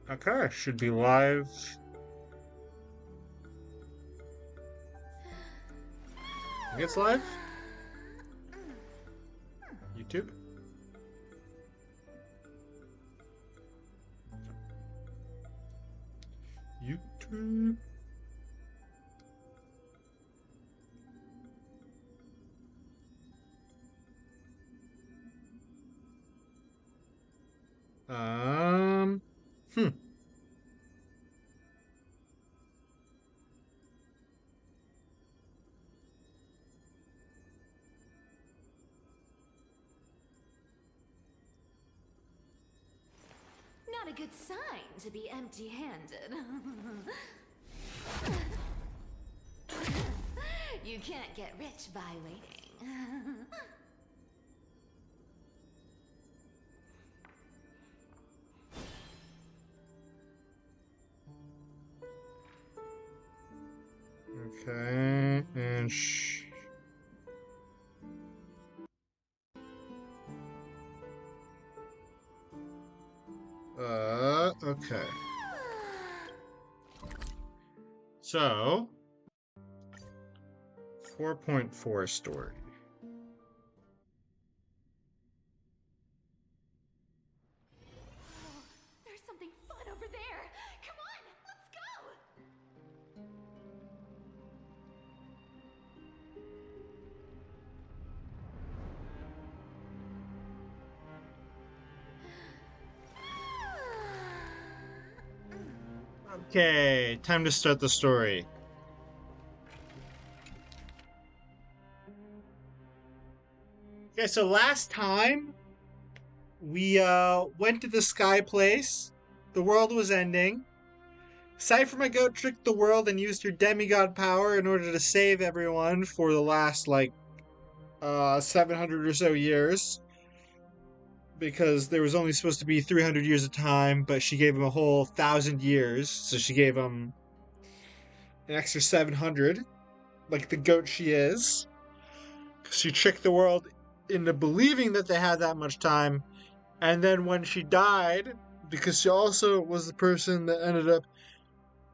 Okay, should be live. I think it's live. YouTube. YouTube. Um. Hmm. Not a good sign to be empty-handed. You can't get rich by waiting. Okay. And Okay. So, 4.4 story. Oh, there's something fun over there. Come on, let's go. Okay, time to start the story. Okay, so last time we went to the sky place. The world was ending. Cypher my goat tricked the world and used her demigod power in order to save everyone for the last 700 or so years, because there was only supposed to be 300 years of time, but she gave him a whole 1,000 years, so she gave him an extra 700, like the goat she is. She tricked the world into believing that they had that much time, and then when she died, because she also was the person that ended up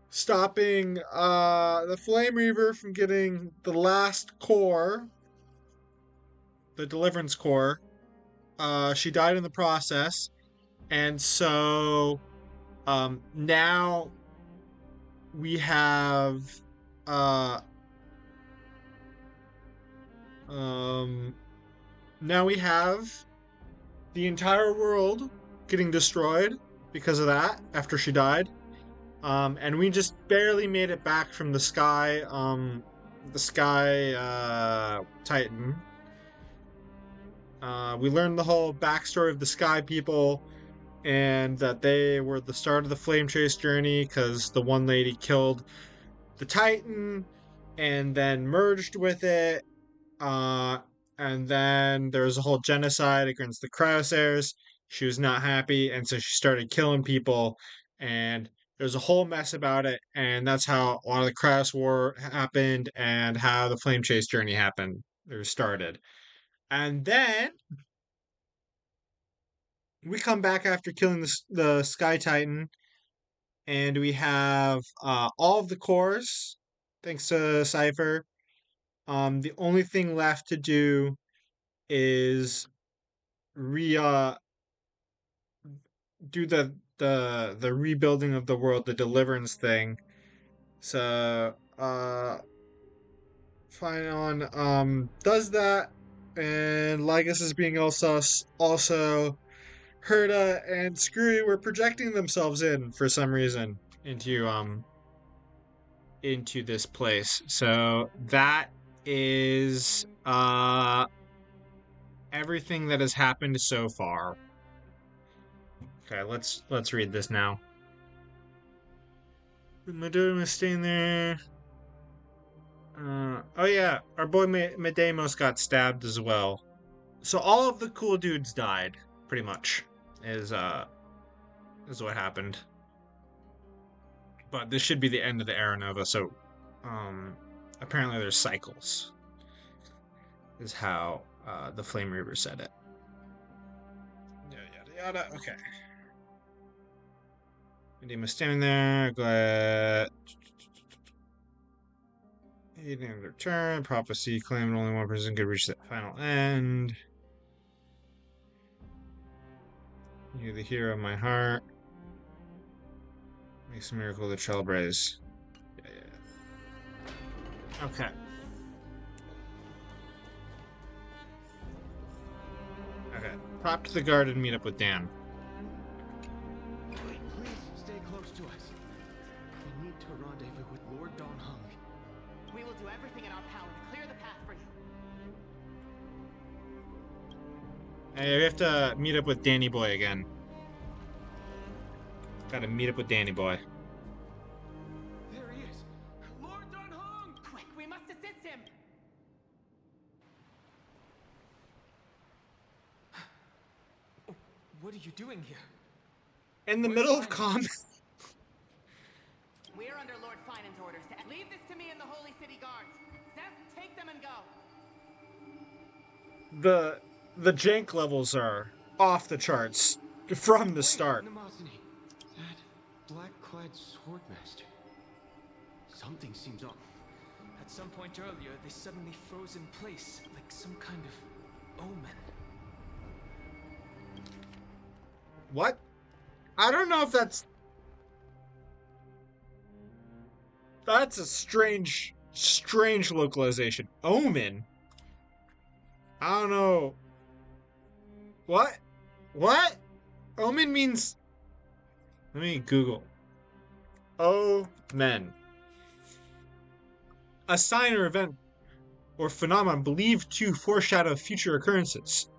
stopping the Flame Reaver from getting the last core, the Deliverance core. She died in the process, and so now we have uh, um, now we have the entire world getting destroyed because of that after she died. And we just barely made it back from the sky Titan. We learned the whole backstory of the Sky People and that they were the start of the Flame Chase journey because the one lady killed the Titan and then merged with it. Uh, and then there was a whole genocide against the Crossairs. She was not happy, and so she started killing people. And there's a whole mess about it, and that's how a lot of the Kraus War happened, and how the Flame Chase journey happened or started. And then we come back after killing the Sky Titan, and we have all of the cores, thanks to Cypher. The only thing left to do is re do the rebuilding of the world, the deliverance thing. So Finon does that, and Lygus is being also Herda and Screwy were projecting themselves in for some reason into this place. So that is everything that has happened so far. Okay, let's read this now. Madonna is staying there. Oh yeah, our boy Medemos got stabbed as well. So all of the cool dudes died, pretty much, is uh is what happened. But this should be the end of the Era Nova. So, apparently there's cycles, is how the Flame Reaver said it. Yada yada yada. Okay. Redeem a standing there. Go ahead. Eating their turn. Prophecy claimed only one person could reach that final end. You're the hero of my heart. Makes a miracle the trailblaze. Yeah. Okay. Okay. Prop to the guard and meet up with Dan. Please stay close to us. We need to rendezvous with Lord Don Hung. We will do everything in our power to clear the path for you. Hey, we have to meet up with Danny Boy again. Gotta meet up with Danny Boy. There he is! Lord Don Hung! Quick, we must assist him! What are you doing here? In the middle of combat. We are under Lord Finan's orders to leave this to me and the Holy City Guards. Zeph, take them and go. The jank levels are off the charts from the start. Mnemosyne, that black-clad swordmaster. Something seems off. At some point earlier, they suddenly froze in place, like some kind of omen. What? I don't know if that's a strange localization. Omen? I don't know. What? What? Omen means... Let me Google. Omen. A sign or event or phenomenon believed to foreshadow future occurrences.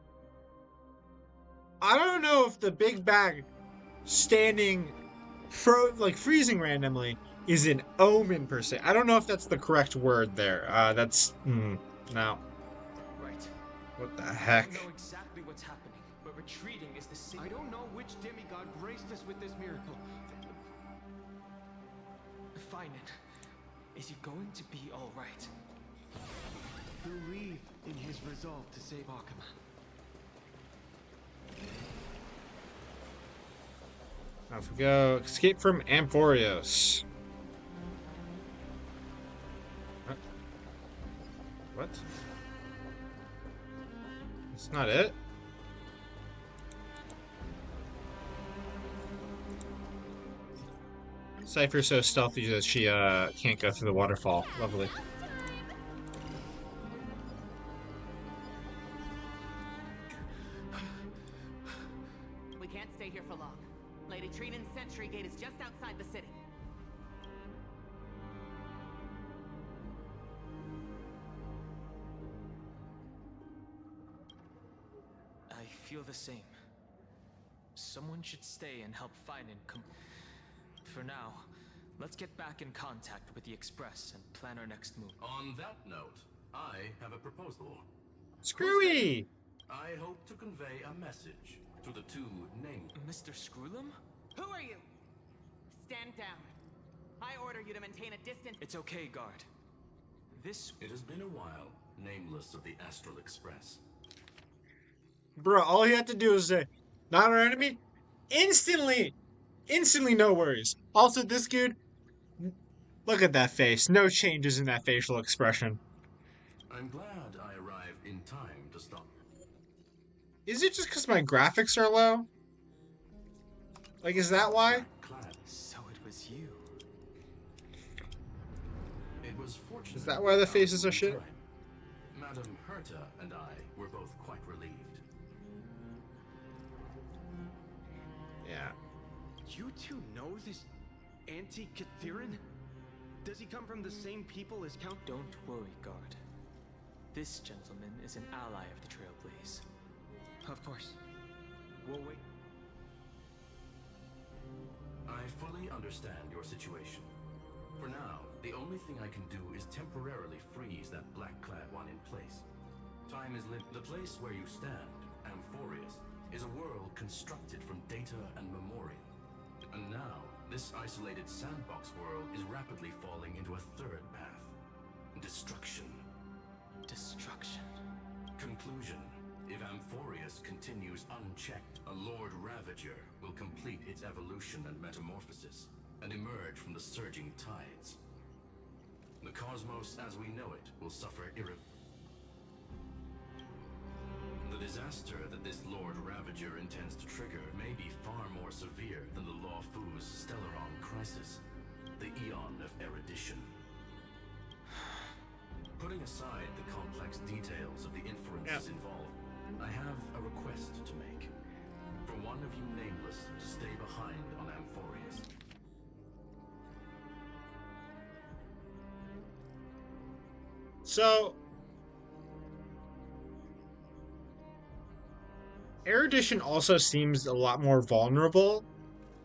I don't know if the big bag standing freezing randomly is an omen per se. I don't know if that's the correct word there. No. Right. What the I heck? don't know exactly what's happening, but retreating is the same. I don't know which demigod graced us with this miracle. Finan, is he going to be all right? Believe in his resolve to save Akama. Off we go. Escape from Amphoreus. What? That's not it? Cypher's so stealthy that she can't go through the waterfall. Lovely. We can't stay here for long. Lady Trinan's sentry gate is just outside the city. I feel the same. Someone should stay and help Finan come. For now, let's get back in contact with the Express and plan our next move. On that note, I have a proposal. Screwy! I hope to convey a message to the two named. Mr. Screwlum? Who are you? Stand down. I order you to maintain a distance. It's okay, guard. This... It has been a while, nameless of the Astral Express. Bro, all you have to do is say, not our enemy. Instantly no worries. Also, this dude, look at that face. No changes in that facial expression. I'm glad I arrived in time to stop. Is it just because my graphics are low? Like, is that why? Clad. So it was you. It was fortunate. Is that why the faces are shit? time. Madam Herta and I were both quite relieved. Yeah. You two know this anti-Catharin? Does he come from the same people as Count? Don't worry, guard. This gentleman is an ally of the Trailblaze. Of course. We'll wait. I fully understand your situation. For now, the only thing I can do is temporarily freeze that black-clad one in place. Time is the place where you stand, Amphoreus, is a world constructed from data and memory. And now, this isolated sandbox world is rapidly falling into a third path. Destruction. Destruction. Conclusion. If Amphoreus continues unchecked, a Lord Ravager will complete its evolution and metamorphosis, and emerge from the surging tides. The cosmos as we know it will suffer The disaster that this Lord Ravager intends to trigger may be far more severe than the Lawfu's Stellaron crisis, the Eon of Erudition. Putting aside the complex details of the inferences involved, I have a request to make. For one of you nameless to stay behind on Amphoreus. So, Erudition also seems a lot more vulnerable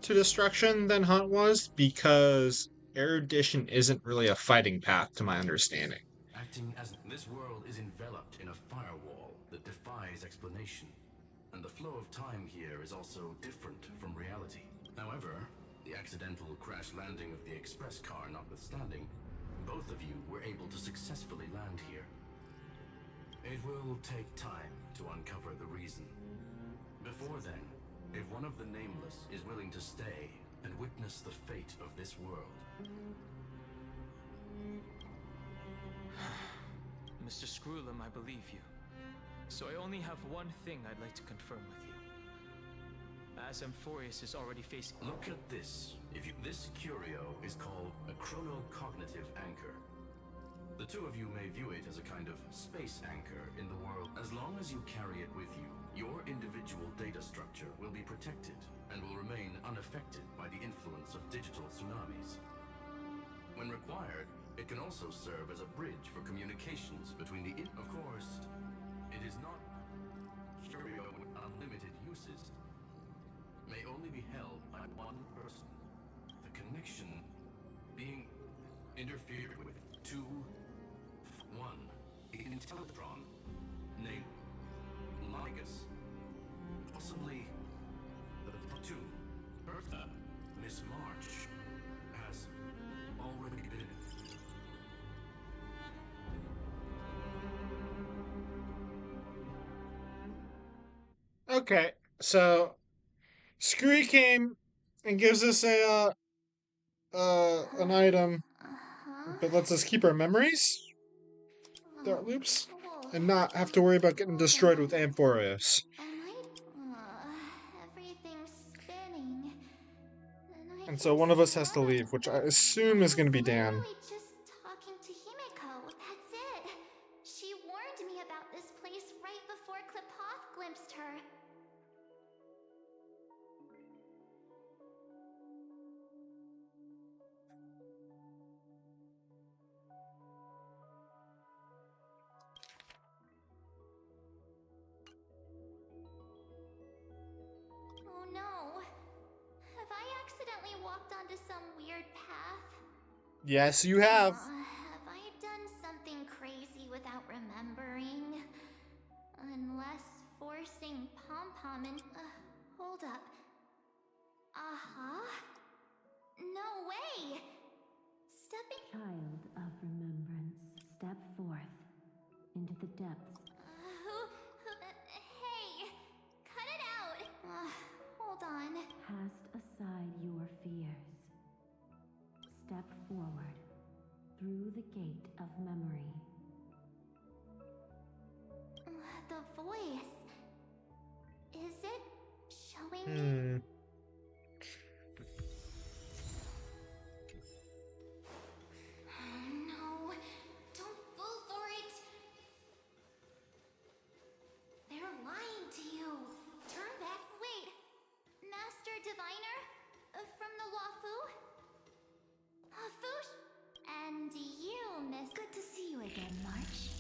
to destruction than Hunt was, because Erudition isn't really a fighting path, to my understanding. Acting as this world is enveloped in a firewall that defies explanation, and the flow of time here is also different from reality. However, the accidental crash landing of the express car notwithstanding, both of you were able to successfully land here. It will take time to uncover the reason. Before then, if one of the Nameless is willing to stay and witness the fate of this world. Mr. Screwlum, I believe you. So I only have one thing I'd like to confirm with you. As Amphoreus is already facing... Look at this. This curio is called a chronocognitive anchor. The two of you may view it as a kind of space anchor in the world. As long as you carry it with you, your individual data structure will be protected and will remain unaffected by the influence of digital tsunamis. When required, it can also serve as a bridge for communications between the... Of course, it is not curio with unlimited uses. May only be held by one person. The connection being interfered with. 2, 1. Intellatron. Name Ligus. Possibly the 2. Bertha. Miss March has already been. Okay, so Screwy came and gives us an item, but lets us keep our memories, thought loops, and not have to worry about getting destroyed with Amphoreus. Everything's spinning. And so one of us has to leave, which I assume is going to be Dan. Literally just talking to Himiko. That's it. She warned me about this place right before Klipoth glimpsed her. Oh no. Have I accidentally walked onto some weird path? Yes, you have. Have I done something crazy without remembering? Unless forcing Pom-Pom and... hold up. No way! Stepping... Child of remembrance, step forth into the depths. Hey! Cut it out! Hold on. Cast aside your fears. Step forward through the gate of memory. The voice... is it showing me... No, don't fall for it! They're lying to you! Turn back, wait! Master Diviner? From the Lawfu? Foosh? And you, Miss... Good to see you again, March.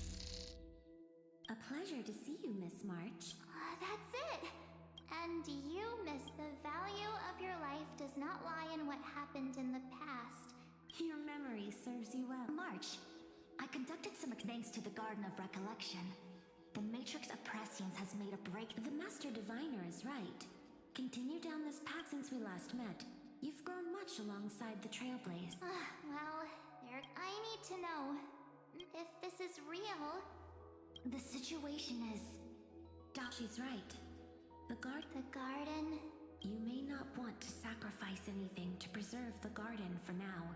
A pleasure to see you, Miss March. That's it! And you, Miss, the value of your life does not lie in what happened in the past. Your memory serves you well. March, I conducted some thanks to the Garden of Recollection. The Matrix of Prescience has made a break. The Master Diviner is right. Continue down this path since we last met. You've grown much alongside the Trailblaze. Well, I need to know if this is real. The situation is She's right. The garden? You may not want to sacrifice anything to preserve the garden for now.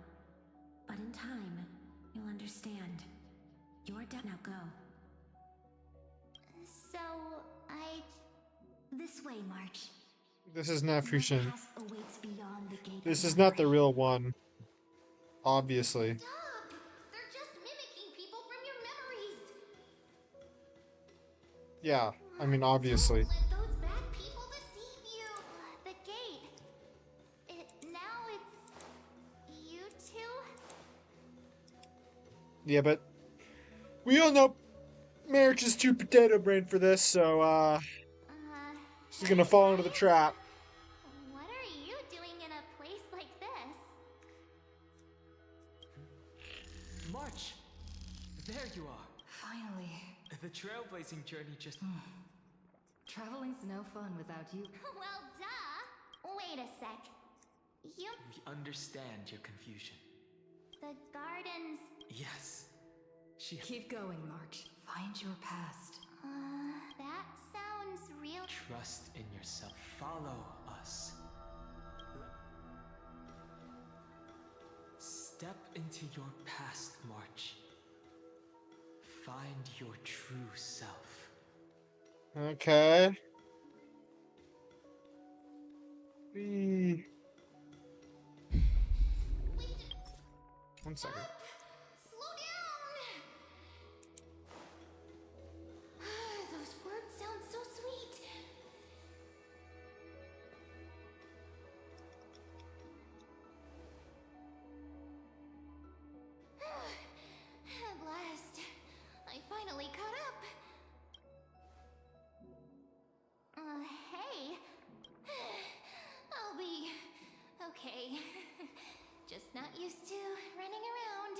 But in time, you'll understand. You're done. Now go. So, This way, March. This is not Your Fusion. path awaits beyond the gate. This of is not the memory. real one. Obviously. Stop! They're just mimicking people from your memories! Yeah, I mean, obviously. Don't let those bad people deceive you! The gate. Now it's... you two? Yeah, but we all know Marriage is too potato brain for this, so she's gonna fall into the trap. What are you doing in a place like this? March! There you are. Finally. The trailblazing journey just... Traveling's no fun without you. Well, duh! Wait a sec. You... We understand your confusion. The gardens... Yes. She... Keep going, March. Find your past. That sounds real... Trust in yourself. Follow us. Step into your past, March. Find your true self. Okay. One second. Slow down! Those words sound so sweet. At last, I finally caught up. Hey. I'll be okay. Just not used to running around.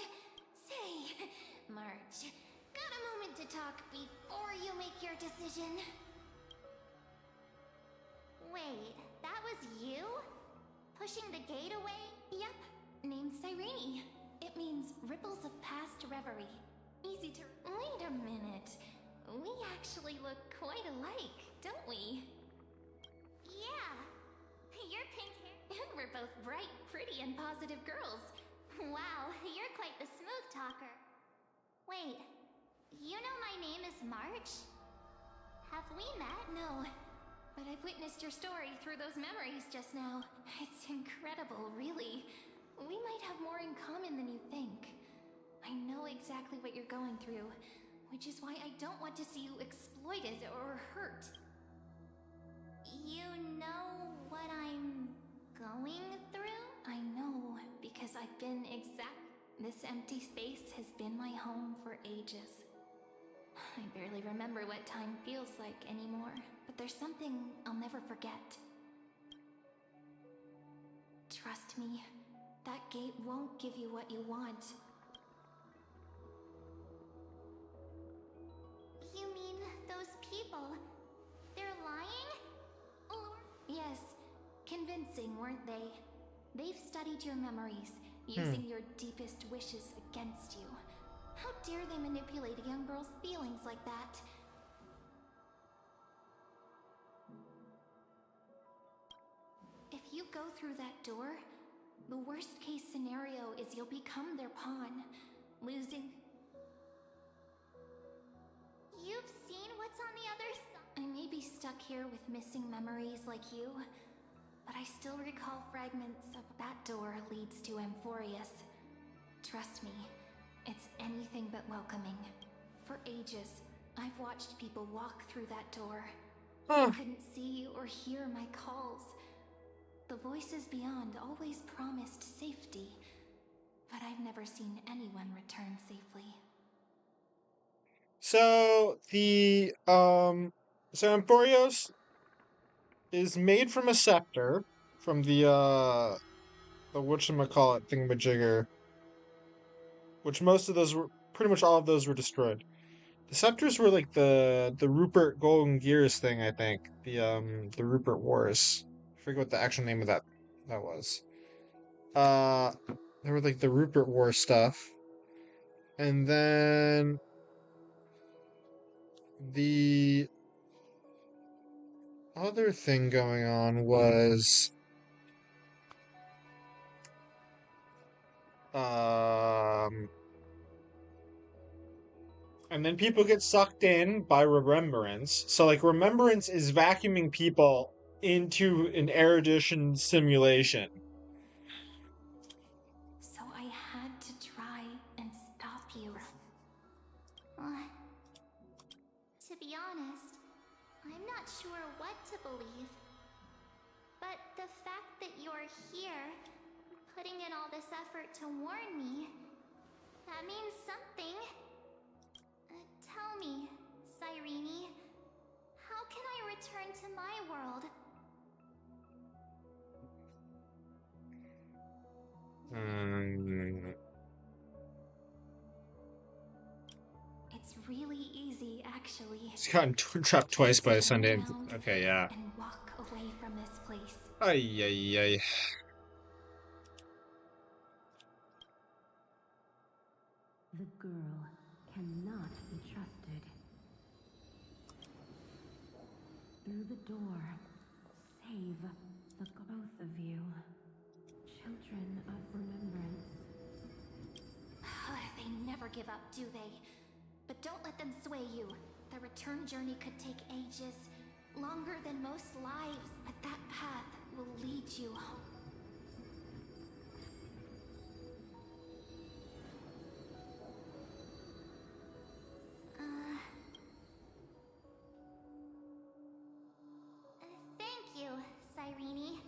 Say, March, got a moment to talk before you make your decision? Wait, that was you? Pushing the gate away? Yep, named Cyrene. It means ripples of past reverie. Easy to... Wait a minute. We actually look quite alike, don't we? Yeah. You're pink hair. And we're both bright, pretty, and positive girls. Wow, you're quite the smooth talker. Wait, you know my name is March? Have we met? No, but I've witnessed your story through those memories just now. It's incredible, really. We might have more in common than you think. I know exactly what you're going through, which is why I don't want to see you exploited or hurt. You know what I'm going through? I know, because I've been This empty space has been my home for ages. I barely remember what time feels like anymore, but there's something I'll never forget. Trust me, that gate won't give you what you want. You mean those people? They're lying? Or... Yes, convincing, weren't they? They've studied your memories, using your deepest wishes against you. How dare they manipulate a young girl's feelings like that? If you go through that door, the worst case scenario is you'll become their pawn, losing... You've seen what's on the other side? I may be stuck here with missing memories like you, but I still recall fragments of that door leads to Amphoreus. Trust me, it's anything but welcoming. For ages, I've watched people walk through that door. I couldn't see or hear my calls. The voices beyond always promised safety, but I've never seen anyone return safely. So so Amphoreus is made from a scepter from the whatchamacallit thingamajigger, which most of those were pretty much all of those were destroyed. The scepters were like the Rupert Golden Gears thing, I think. The Rupert Wars. I forget what the actual name of that was. They were like the Rupert War stuff. And then other thing going on was um and then people get sucked in by remembrance. So like remembrance is vacuuming people into an erudition simulation. So I had to try and stop you. Uh, to be honest, I'm not sure what to believe. But the fact that you're here, putting in all this effort to warn me, that means something. Tell me, Cyrene, how can I return to my world? Hmm. It's really easy, actually. He's gotten trapped twice Just by a turn Sunday. around Okay, yeah. and walk away from this place. Ay, ay, ay. The girl cannot be trusted. Through the door, save the both of you. Children of remembrance. They never give up, do they? But don't let them sway you. The return journey could take ages, longer than most lives, but that path will lead you home. Thank you, Cyrene.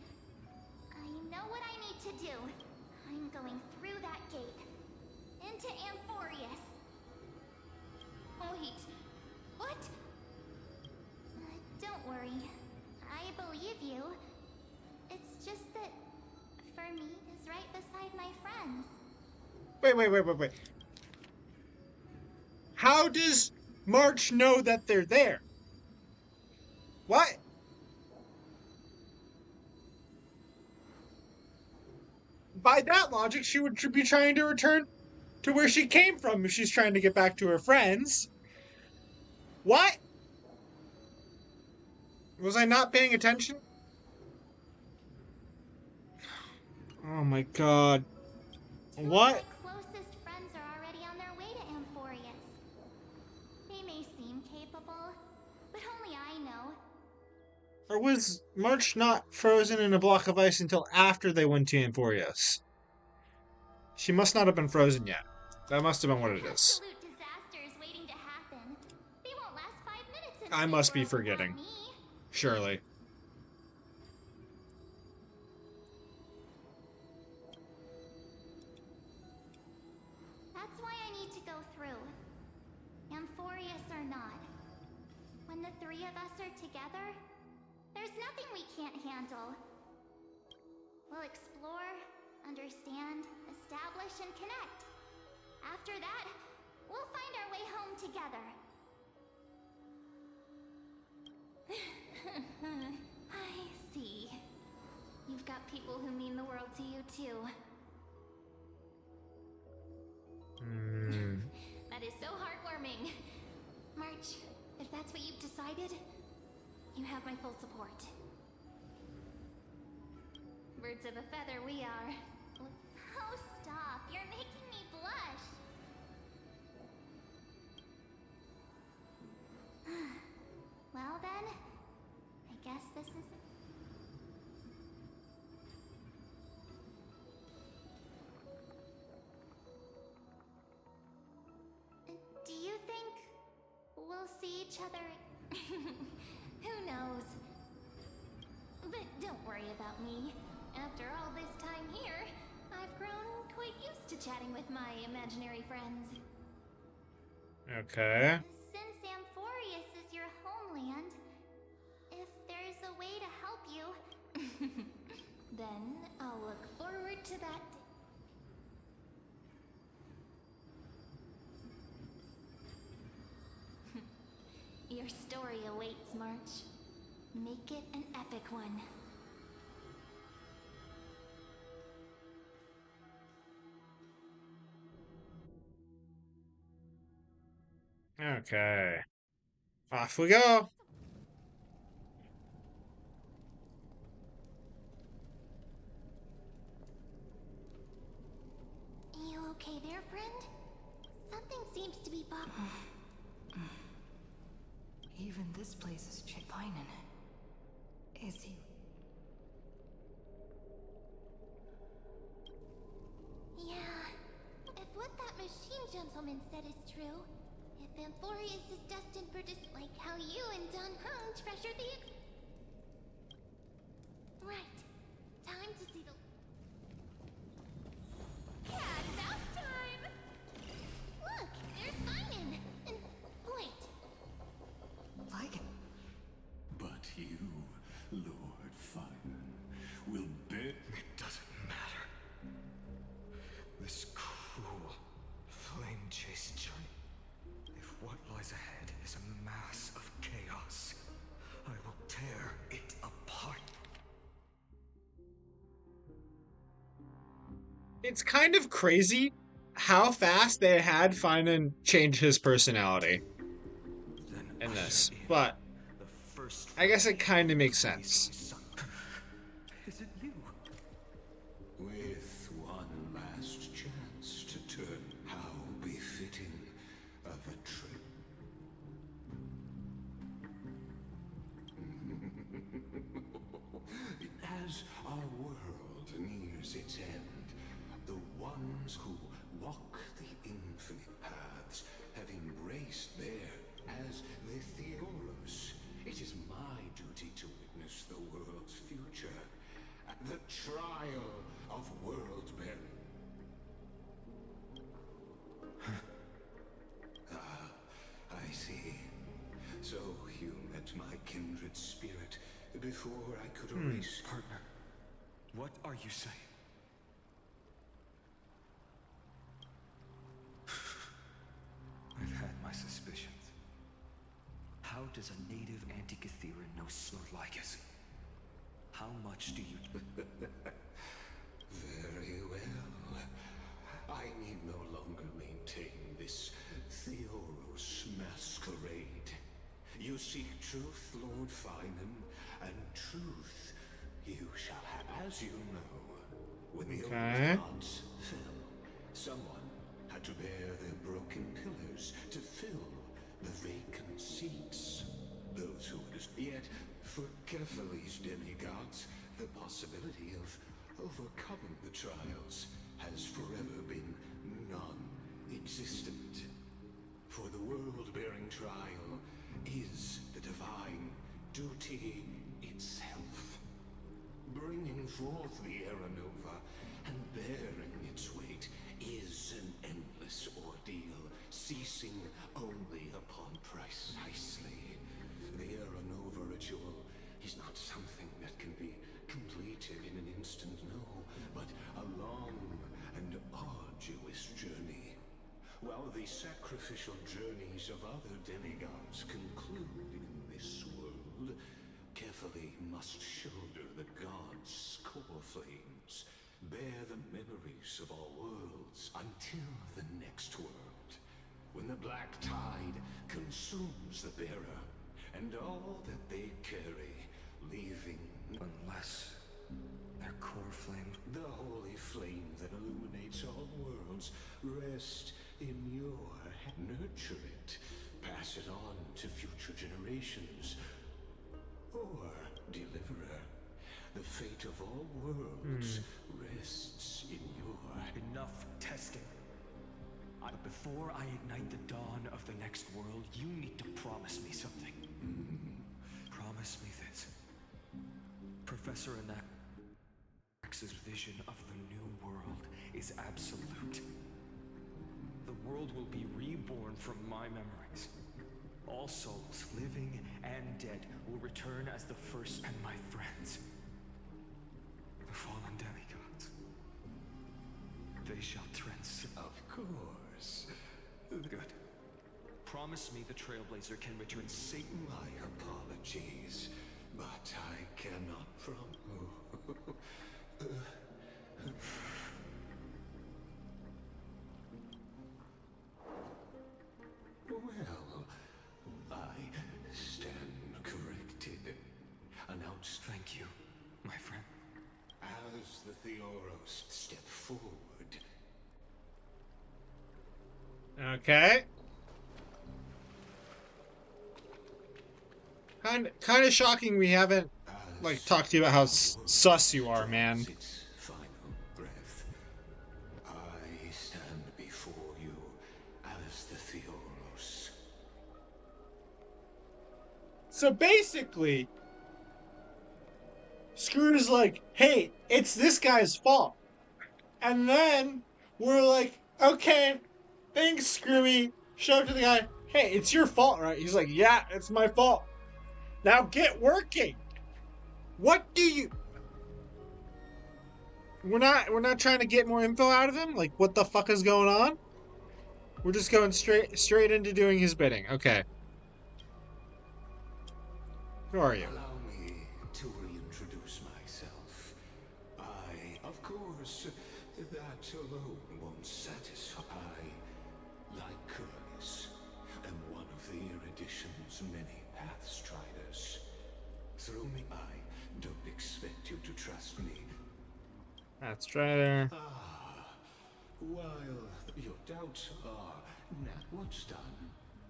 I know what I need to do. I'm going through that gate. Into Amphoreus. Wait, what? Don't worry. I believe you. It's just that Fermi is right beside my friends. Wait. How does March know that they're there? What? By that logic, she would be trying to return to where she came from if she's trying to get back to her friends. What? Was I not paying attention? Oh my god. Two of What? my closest friends are already on their way to Amphoreus. They may seem capable, but only I know. Or was March not frozen in a block of ice until after they went to Amphoreus? She must not have been frozen yet. That must have been what it is. Absolute disaster is waiting to happen. They won't last 5 minutes in I the must big be world without forgetting. me. Surely. That's why I need to go through. Amphoreus or not. When the three of us are together, there's nothing we can't handle. We'll explore, understand, establish, and connect. After that, we'll find our way home together. I see. You've got people who mean the world to you, too. That is so heartwarming. March, if that's what you've decided, you have my full support. Birds of a feather we are. Oh, stop. You're making me blush. Well then, I guess this is it. Do you think we'll see each other? Who knows? But don't worry about me. After all this time here, I've grown quite used to chatting with my imaginary friends. Okay. Since Amphoreus is your homeland, if there's a way to help you, then I'll look forward to that. Your story awaits, March. Make it an epic one. Okay. Off we go. friend? Something seems to be Even this place is Finan. Is he? Yeah. If what that machine gentleman said is true, if Amphoreus is destined for just like how you and Dun Hung treasure the Right. Time to see the Cat and mouse time! Look, there's Finan! And wait. Like it. But you, Lord Finan, will bet. It doesn't matter. This cruel, flame-chased journey. If what lies ahead is a mass of chaos, I will tear it apart. It's kind of crazy how fast they had Finan change his personality in this, but I guess it kind of makes sense. Is it you? With one last chance to turn, how befitting of a trip. As our world nears its end, the ones who walk the infinite paths have embraced their as the Theoros. It is my duty to witness the world's future, the trial of world-bearing. I see. So you met my kindred spirit before I could erase. Partner, what are you saying? I've had my suspicions. How does a native Antikytheran know Snorlagus? How much do you... Very well. I need no longer maintain this Theoros masquerade. You seek truth, Lord Finan, and truth you shall have. As you know, when the old gods fell, someone had to bear their broken pillars to fill the vacant seats. Those who would yet, for Kephales's demigods, the possibility of overcoming the trials has forever been non-existent. For the world-bearing trial is the divine duty itself. Bringing forth the Aranova and bearing its weight is an endless ordeal, ceasing only upon precisely. The Aranova ritual is not something that can be completed in an instant, no, but a long and arduous journey. While the sacrificial journeys of other demigods conclude in this world, carefully must shoulder the gods' core flames, bear the memories of all worlds until the next world, when the black tide consumes the bearer and all that they carry, leaving... Unless their core flame... The holy flame that illuminates all worlds, rest in your hand. Nurture it, pass it on to future generations, or deliverer. The fate of all worlds rests in your... Enough testing. Before I ignite the dawn of the next world, you need to promise me something. Promise me this. Professor Anax's vision of the new world is absolute. The world will be reborn from my memories. All souls, living and dead, will return as the first and my friends. The fallen demigods. They shall transcend. Of course. Good. Promise me the Trailblazer can return Satan. My apologies, but I cannot promise. Well, I stand corrected. Announced. Thank you, my friend. As the Theoros step forward, Okay. Kind of shocking we haven't like talked to you about how sus you are, man. Its final breath, I stand before you as the Theoros. So basically, Screw's like, hey, it's this guy's fault. And then we're like, okay, thanks, Screwy. Show it to the guy, hey, it's your fault, right? He's like, yeah, it's my fault. Now get working. What do you we're not trying to get more info out of him? Like what the fuck is going on? We're just going straight into doing his bidding. Okay. Who are you? Allow me to reintroduce myself. Of course, that alone won't satisfy. Like Curtis, am one of the Erudition's many Pathstriders. Through me, I don't expect you to trust me. Pathstrider. While your doubts are not what's done,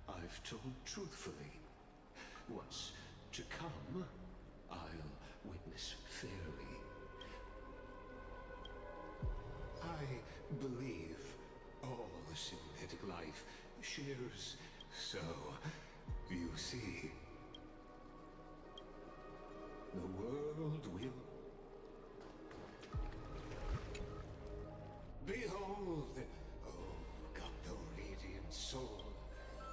I've told truthfully. What's to come, I'll witness fairly. I believe all synthetic life shares, so you see, the world will behold. Oh, got the radiant soul.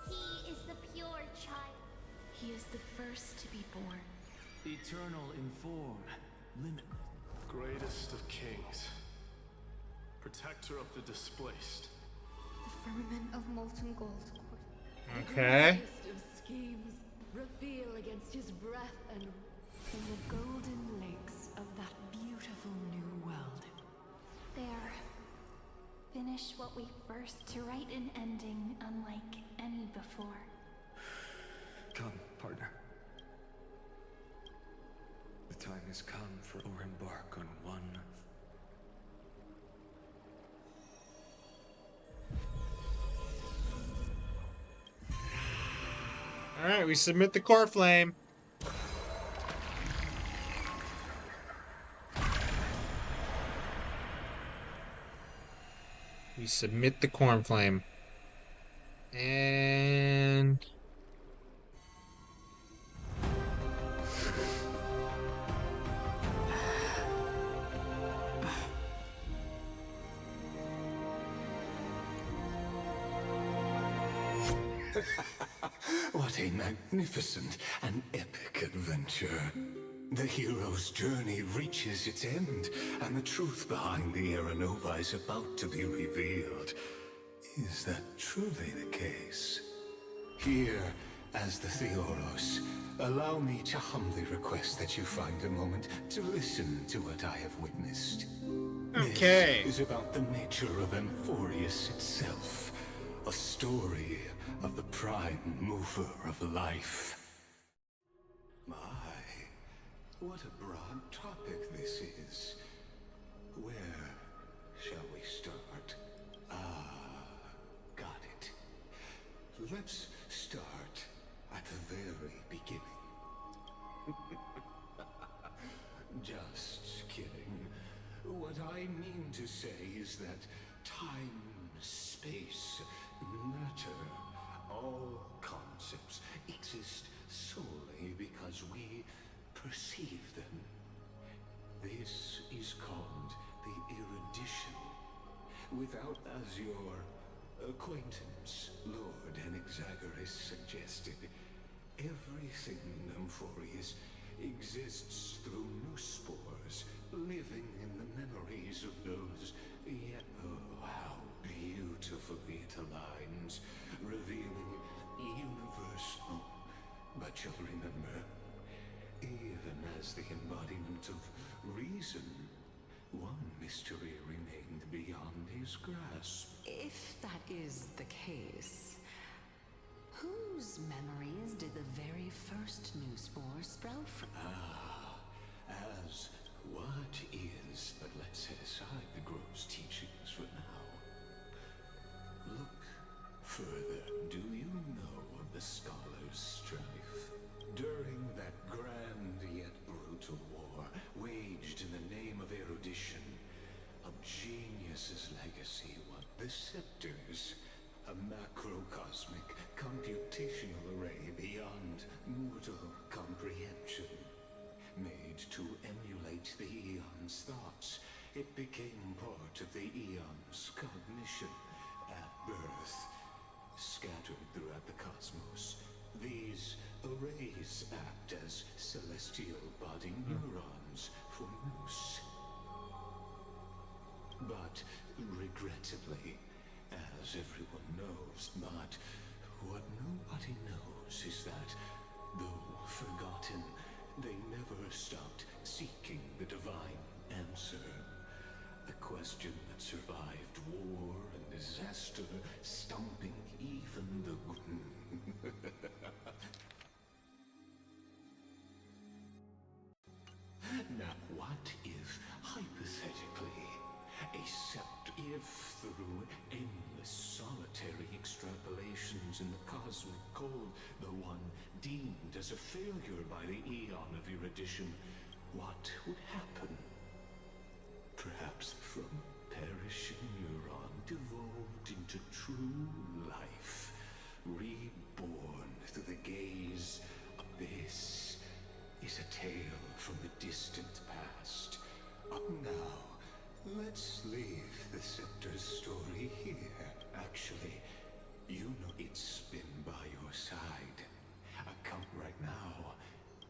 He is the pure child. He is the first to be born. Eternal in form, limitless. Greatest of kings. Protector of the displaced. The firmament of molten gold. Okay. Of schemes reveal against his breath and In the golden lakes of that beautiful new world. There. Finish what we first to write an ending unlike any before. Come, partner. The time has come for or embark on one. Alright, we submit the core flame. We submit the corn flame. And What a magnificent and epic adventure. The hero's journey reaches its end, and the truth behind the Aeronova is about to be revealed. Is that truly the case? Here, as the Theoros, allow me to humbly request that you find a moment to listen to what I have witnessed. okay. This is about the nature of Amphoreus itself. A story of the prime mover of life. My, what a broad topic this is. Where shall we start? Got it. Let's start at the very beginning. Just kidding. What I mean to say is that time, space, matter, all concepts exist solely because we perceive them. This is called the erudition. Without, as your acquaintance, Lord Anaxagoras suggested, everything in Amphoreus exists through new spores, living in the memories of those. Yet, oh, how beautifully it aligns, revealing universal. But you'll remember, even as the embodiment of reason, one mystery remained beyond his grasp. If that is the case, whose memories did the very first new spore sprout from? As what is, but let's set aside the gross teachings for now. Look further Amphoreus' legacy was the scepters, a macrocosmic computational array beyond mortal comprehension. Made to emulate the Eon's thoughts, it became part of the Eon's cognition at birth. Scattered throughout the cosmos, these arrays act as celestial body neurons for Moose. But regrettably, as everyone knows, but what nobody knows is that, though forgotten, they never stopped seeking the divine answer. A question that survived war and disaster, stumping even the... Now, what if, hypothetically, if through endless solitary extrapolations in the cosmic cold, the one deemed as a failure by the Eon of erudition, what would happen? Perhaps from perishing neuron devolved into true life, reborn through the gaze of this is a tale from the distant past. Now, let's leave the Scepter's story here. Actually, you know it's been by your side. Come right now,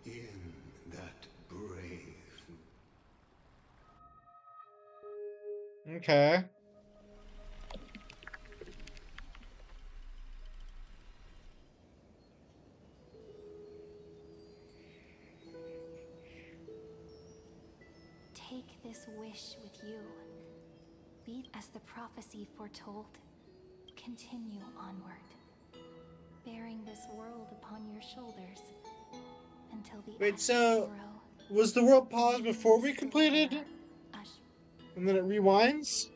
in that brave... Okay. Take this wish with you. Be as the prophecy foretold. Continue onward, bearing this world upon your shoulders until the Wait, ash so tomorrow. was the world paused before we completed? And then it rewinds?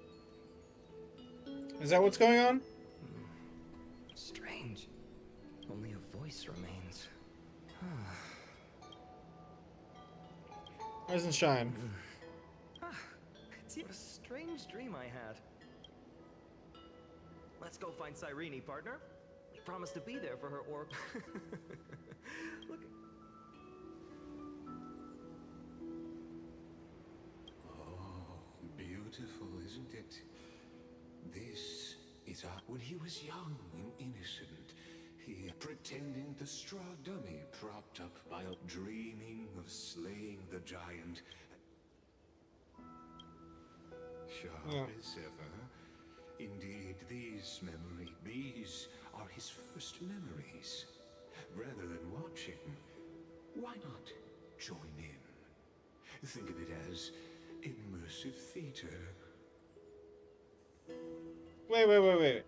Is that what's going on? Strange. Only a voice remains. Rise and shine. It's a strange dream I had. Let's go find Cyrene, partner. We promised to be there for her orb. Look. Oh, beautiful, isn't it? This is when he was young and innocent. He pretending the straw dummy propped up by dreaming of slaying the giant. Sharp as ever. Indeed, these are his first memories. Rather than watching, why not join in? Think of it as immersive theater. Wait.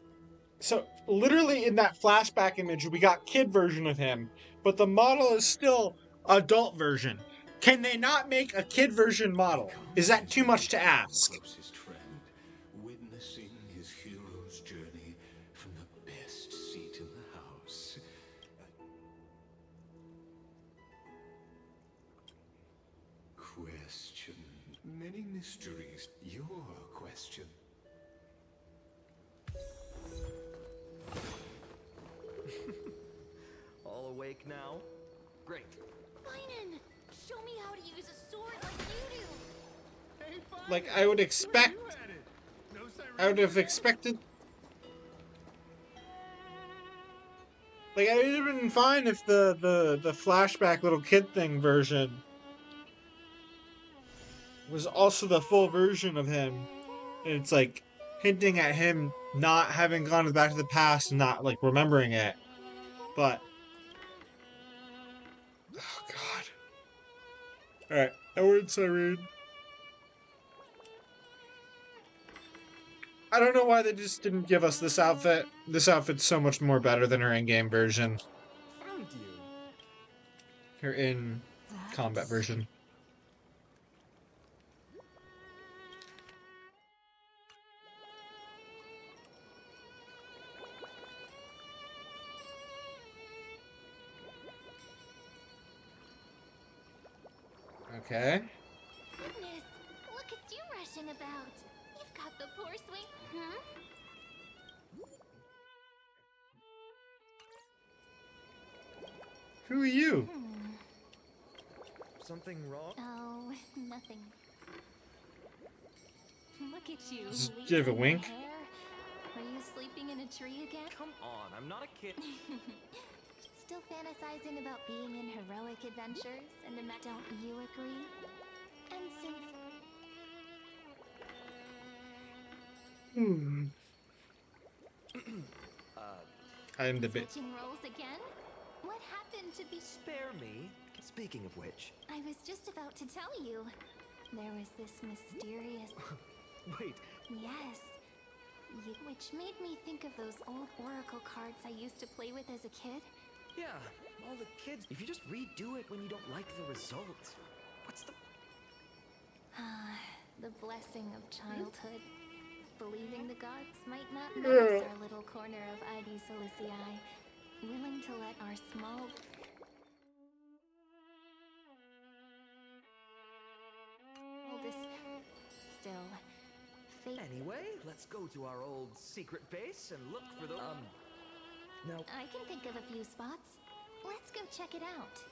So, literally in that flashback image, we got kid version of him, but the model is still adult version. Can they not make a kid version model? Is that too much to ask? Closest friend, witnessing his hero's journey from the best seat in the house. Question. Many mysteries. Your question. All awake now? Great. Finan, show me how to use a sword like you do. Hey, Like, I would expect... I would have expected... Like, I would have been fine if the flashback little kid thing version was also the full version of him. And it's like hinting at him not having gone back to the past and not like remembering it. But oh god. Alright, Edward Cyrene. I don't know why they just didn't give us this outfit. This outfit's so much more better than her in-game version. Found you. Her in-combat version. Okay. Goodness, look at you rushing about. You've got the poor Who are you? Something wrong? Oh, nothing. Look at you. Just leaves give a in your wink. hair. Are you sleeping in a tree again? Come on, I'm not a kid. Still fantasizing about being in heroic adventures and don't you agree? And since I'm the bit. switching roles again? What happened to be Spare me. Speaking of which. I was just about to tell you. There was this mysterious Wait. Yes. Which made me think of those old oracle cards I used to play with as a kid. Yeah, all the kids. If you just redo it when you don't like the results. What's the... The blessing of childhood. Believing the gods might not notice our little corner of ID Silicii. Willing to let our small... Still... Fate... Anyway, let's go to our old secret base and look for the... No. I can think of a few spots. Let's go check it out.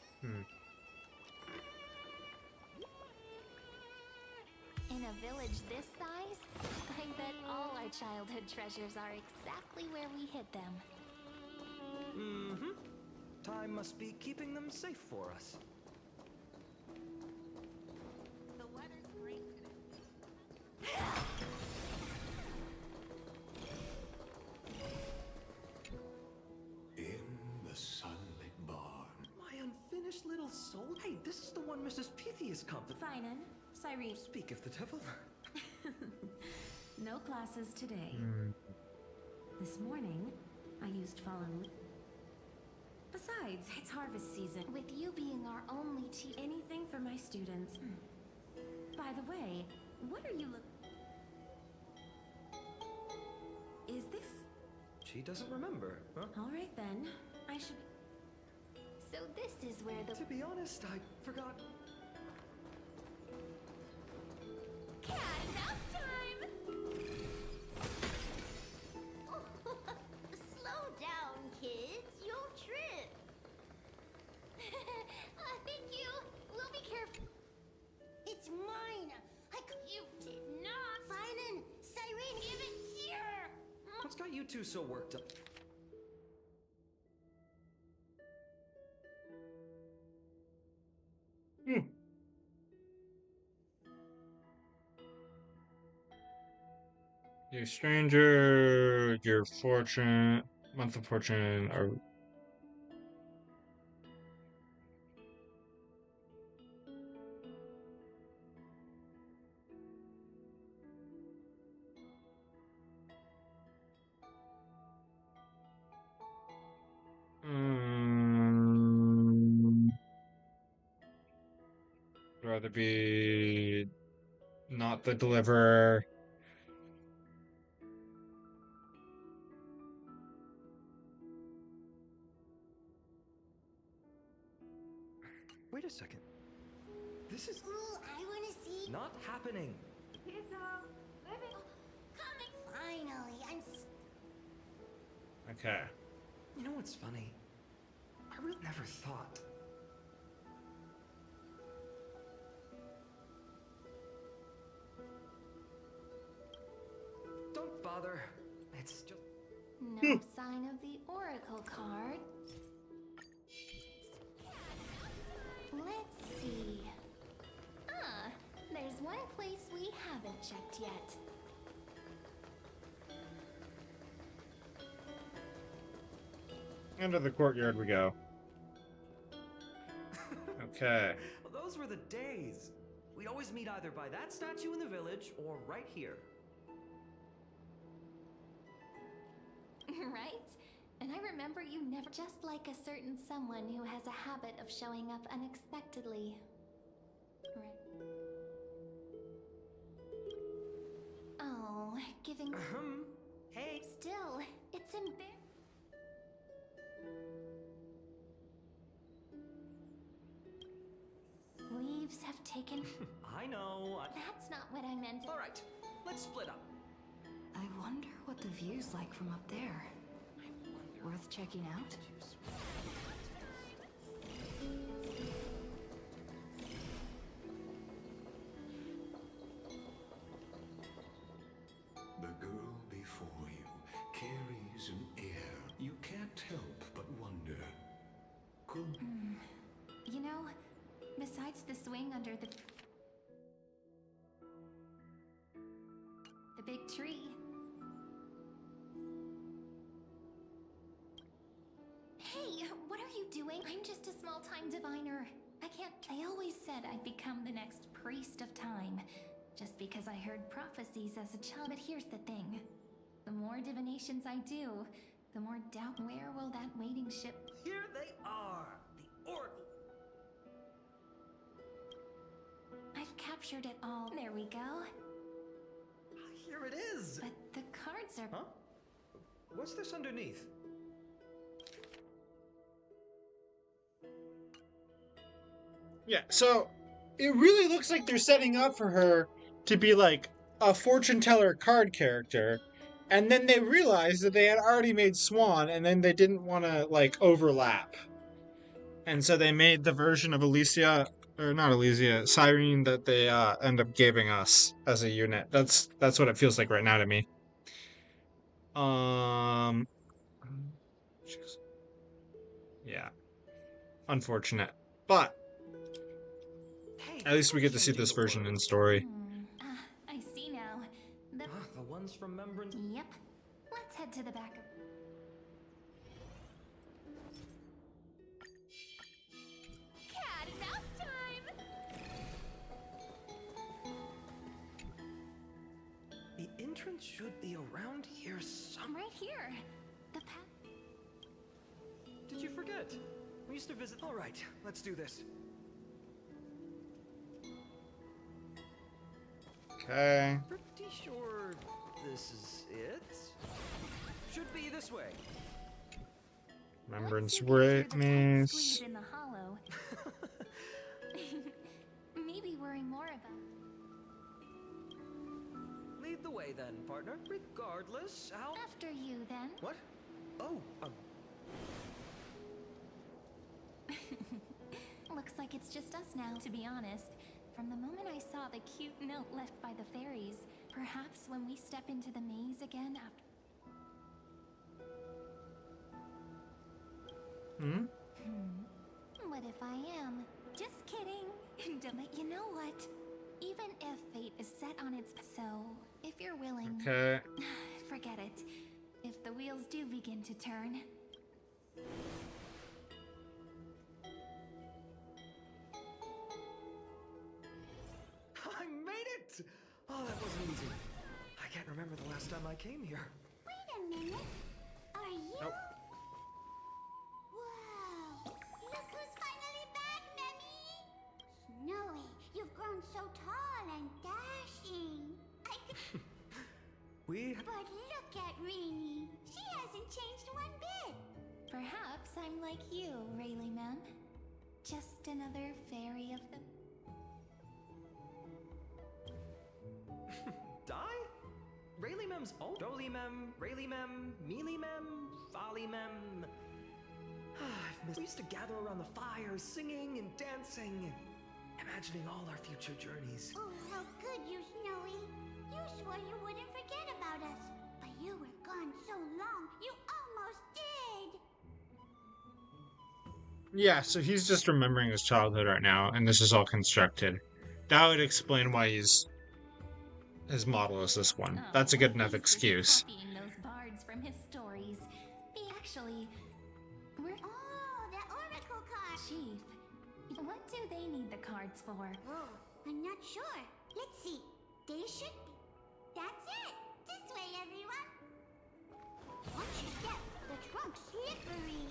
In a village this size, I bet all our childhood treasures are exactly where we hid them. Mm-hmm. Time must be keeping them safe for us. The weather's great today. In the sunlit barn. My unfinished little soul. Hey, this is the one Mrs. Pythias comforted. Finan, Cyrene. Speak of the devil. No classes today. This morning, I used fallen leaf. Besides, it's harvest season. With you being our only teacher... Anything for my students. By the way, what are you Is this? She doesn't remember, huh? All right then. I should... So this is where the... To be honest, I forgot. Cat and mouse time! Slow down, kids. You'll trip. Thank you. We'll be careful. It's mine. You did not. Finan, Cyrene, give it here. What's got you two so worked up? You're a stranger, your fortune, month of fortune, or... rather be not the deliverer. Wait a second. This is... Ooh, I want to see. Not happening. Finally, Okay. You know what's funny? I really never thought. Don't bother. It's just... No sign of the oracle card. Let's see. There's one place we haven't checked yet. Into the courtyard we go. Okay. Well, those were the days. We'd always meet either by that statue in the village or right here. Right? And I remember you never... Just like a certain someone who has a habit of showing up unexpectedly. Right. Oh, giving... Hey! Still, it's embarrassing. Leaves have taken... I know. That's not what I meant. All right, let's split up. I wonder what the view's like from up there. Worth checking out? It's the swing under the big tree. Hey, what are you doing? I'm just a small-time diviner. I can't... I always said I'd become the next priest of time, just because I heard prophecies as a child. But here's the thing. The more divinations I do, the more doubt. Where will that waiting ship... Here they are! The Oracle! I've captured it all. There we go. Here it is! But the cards are... Huh? What's this underneath? Yeah, so it really looks like they're setting up for her to be like a fortune teller card character, and then they realized that they had already made Swan, and then they didn't want to like overlap, and so they made the version of Alicia, or not Alicia, Cyrene, that they end up giving us as a unit. That's what it feels like right now to me. Yeah, unfortunate, but at least we get to see this version in story. I see now. The ones from Membrance? Yep. Let's head to the back of... Cat and mouse time! The entrance should be around here somewhere. Right here. The path... Did you forget? We used to visit... All right, let's do this. Okay. Pretty sure this is it. Should be this way. Remembrance Maze. Squeeze in the hollow. Maybe worry more about... Lead the way then, partner. Regardless, how... After you, then. What? Oh, Looks like it's just us now, to be honest. From the moment I saw the cute note left by the fairies, perhaps when we step into the maze again after... What if I am? Just kidding. But you know what? Even if fate is set on its... So, if you're willing... Okay. Forget it. If the wheels do begin to turn... I made it! Oh, that wasn't easy. I can't remember the last time I came here. Wait a minute. Are you? Nope. Wow! Look who's finally back, Memmy! Snowy, you've grown so tall and dashing. I could... But look at Rini. She hasn't changed one bit. Perhaps I'm like you, Rayleigh Mem. Just another fairy of the... Die? Rayleigh Mem's old. Doly Mem, Rayleigh Mem, Mealy Mem, Folly Mem. I've missed. We used to gather around the fire, singing and dancing, imagining all our future journeys. Oh, how good you, Snowy. You swore you wouldn't forget about us. But you were gone so long, you almost did. Yeah, so he's just remembering his childhood right now, and this is all constructed. That would explain why his model is this one. That's a good enough excuse. Copying those bards from his stories. Actually, we're... Oh, the oracle card. Chief, what do they need the cards for? Oh, I'm not sure. Let's see. They should... That's it. This way, everyone. Watch your step. The trunk's slippery.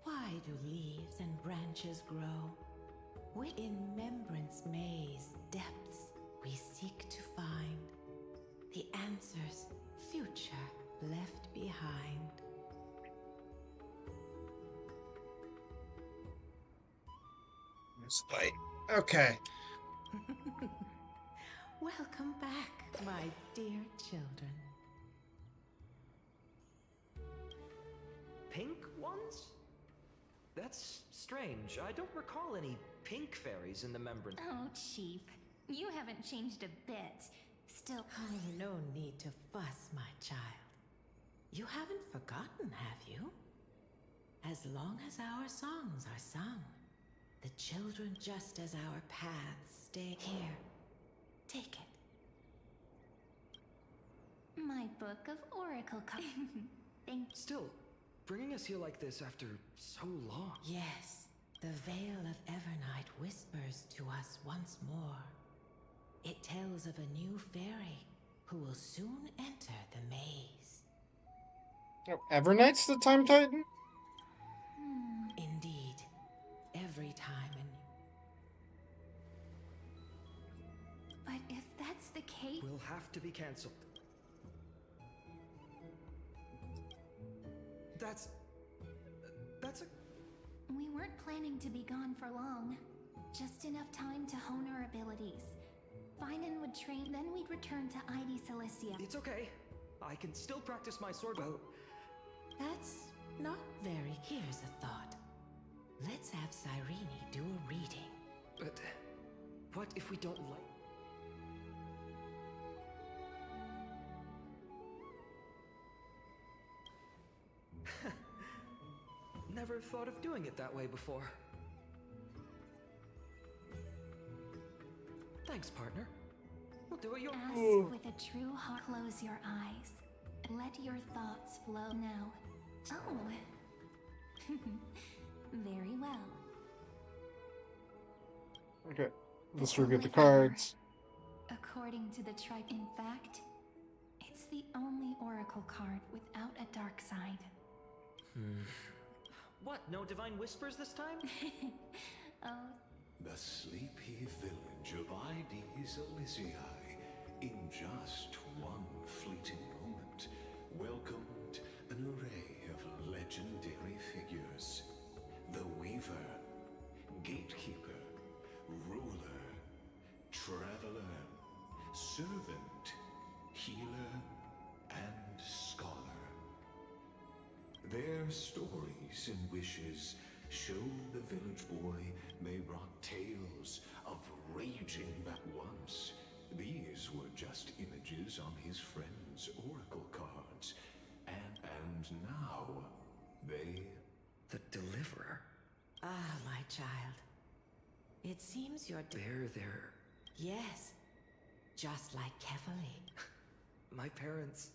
Why do leaves and branches grow? In Membrance Maze depths we seek to find the answers future left behind. It's light. Okay. Welcome back, my dear children. Pink ones? That's strange. I don't recall any pink fairies in the Membrance. Oh, Chief, you haven't changed a bit. Still... Oh, no need to fuss, my child. You haven't forgotten, have you? As long as our songs are sung, the children just as our paths stay here. Take it. My book of oracle cards. Still, bringing us here like this after so long. Yes, the veil of Evernight whispers to us once more. It tells of a new fairy who will soon enter the maze. Oh, Evernight's the Time Titan? Indeed. Every time But if that's the case... We'll have to be cancelled. That's a... We weren't planning to be gone for long. Just enough time to hone our abilities. Finan would train, then we'd return to ID Cilicia. It's okay. I can still practice my sword well. That's not very... Here's a thought. Let's have Cyrene do a reading. But what if we don't like... Never thought of doing it that way before. Thanks, partner. We'll do it your... Ask with a true heart. Close your eyes. Let your thoughts flow now. Oh. Very well. Okay, let's review the cards. According to the tribe, in fact, it's the only oracle card without a dark side. What? No divine whispers this time? Oh. The sleepy village of ID Cilicia, in just one fleeting moment, welcomed an array of legendary figures. The Weaver, Gatekeeper, Ruler, Traveler, Servant, Healer, and Scholar. Their stories and wishes showed the village boy may wrought tales of raging back once. These were just images on his friend's oracle cards. And now, they... The Deliverer? Ah, my child. It seems you're... They're... Yes. Just like Kefali. My parents...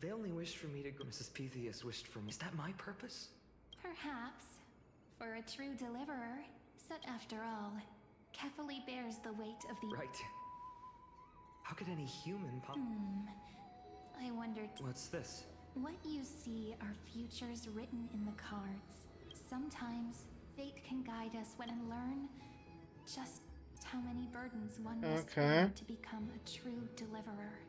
They only wished for me to go. Mrs. Pythias wished for me. Is that my purpose? Perhaps. For a true deliverer. But after all, Kefali bears the weight of the... Right. How could any human I wondered... What's this? What you see are futures written in the cards. Sometimes, fate can guide us when and learn just how many burdens one must bear to become a true deliverer.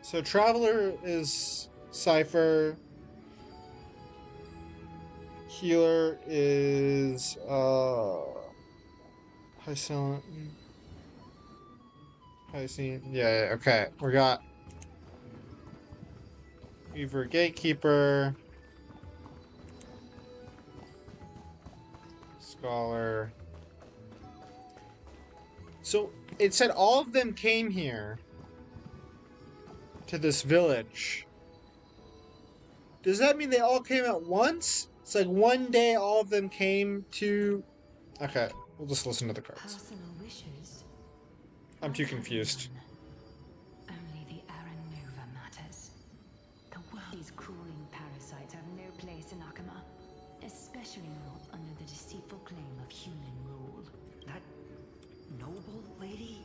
So Traveler is Cypher. Healer is Hyacinth. Yeah, okay. We got Weaver, Gatekeeper, Scholar. So it said all of them came here to this village. Does that mean they all came at once? It's like one day all of them came to... Okay, we'll just listen to the cards. Personal wishes. I'm too confused. Only the Aranova matters. The world. These crawling parasites have no place in Akama, especially not under the deceitful claim of human rule. That noble lady?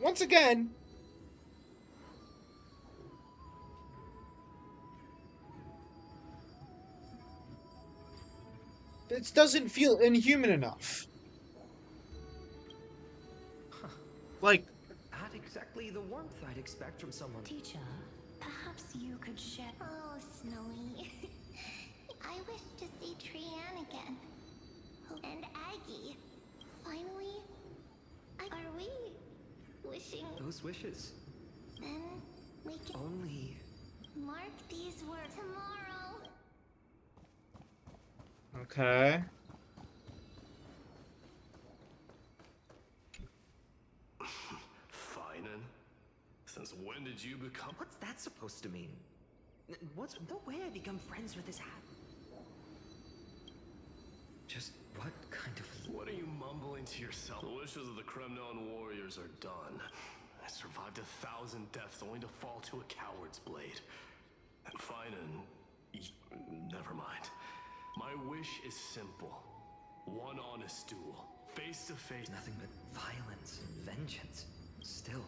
Once again, this doesn't feel inhuman enough. Like, Not exactly the warmth I'd expect from someone. Teacher, perhaps you could share... Oh, Snowy. I wish to see Trianne again. And Aggie. Finally, are we wishing... Those wishes. Then Only... Mark these words tomorrow. Okay. Finan? Since when did you become... What's that supposed to mean? No way I become friends with this hat. Just what kind of... What are you mumbling to yourself? The wishes of the Kremnon warriors are done. I survived 1,000 deaths only to fall to a coward's blade. And Finan... Never mind. My wish is simple. One honest duel. Face to face. Nothing but violence and vengeance. Still.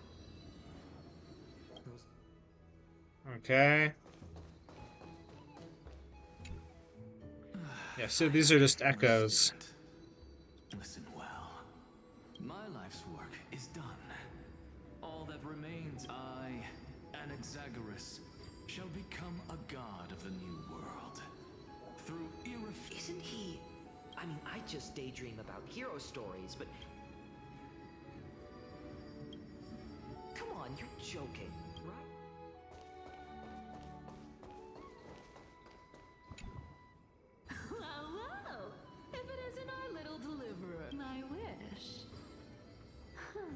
Okay. Yeah, so these are just echoes. Listen well. My life's work is done. All that remains, I, Anaxagoras, shall become a god of the new world. Through Isn't he... I mean, I just daydream about hero stories, but... Come on, you're joking, right? Well, if it isn't our little deliverer, my wish. Huh.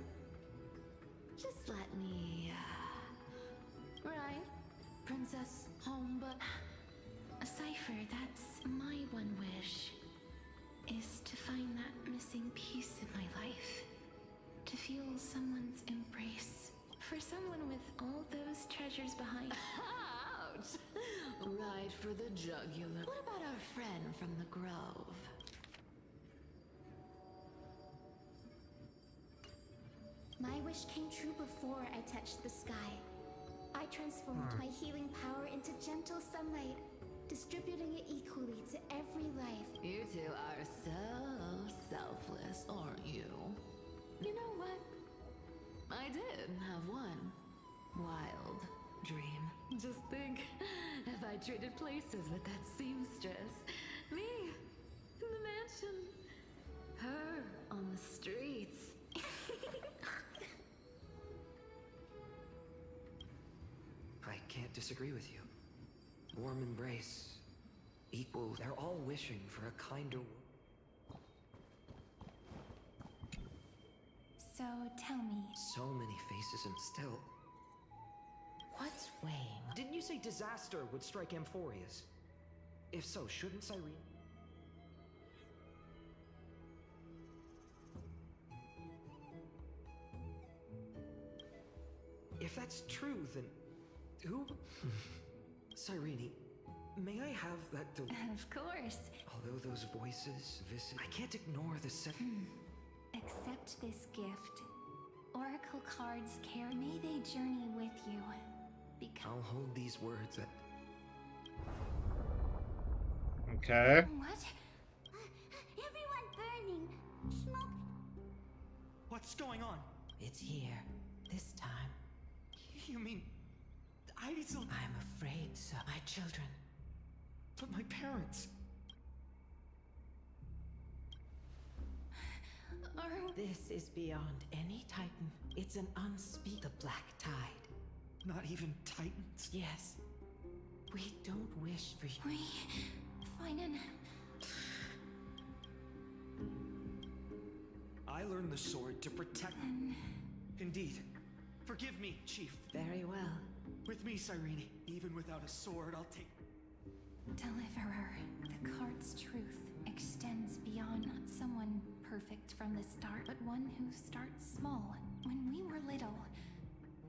Just let me, right? Princess, home, but... Cypher, that's my one wish. Is to find that missing piece in my life. To feel someone's embrace. For someone with all those treasures behind. Ouch! Right for the jugular. What about our friend from the Grove? My wish came true before I touched the sky. I transformed my healing power into gentle sunlight, distributing it equally to every life. You two are so selfless, aren't you? You know what? I did have one wild dream. Just think, if I traded places with that seamstress, me in the mansion, her on the streets. I can't disagree with you. Warm embrace, equal, they're all wishing for a kinder world. So tell me. So many faces and still. What's weighing? Didn't you say disaster would strike Amphoreus? If so, shouldn't Cyrene... If that's true, then... Who? Cyrene, may I have that Of course. Although those voices visit... I can't ignore the Accept this gift. Oracle cards carry. May they journey with you. I'll hold these words at... Okay. What? Everyone burning. Smoke. What's going on? It's here. This time. You mean... I'm afraid so. My children. But my parents... This is beyond any Titan. It's an unspeakable black tide. Not even Titans? Yes. We don't wish for you. Finan. I learned the sword to protect... Indeed. Forgive me, Chief. Very well. With me, Cyrene. Even without a sword, I'll take... Deliverer. The card's truth extends beyond not someone perfect from the start, but one who starts small. When we were little,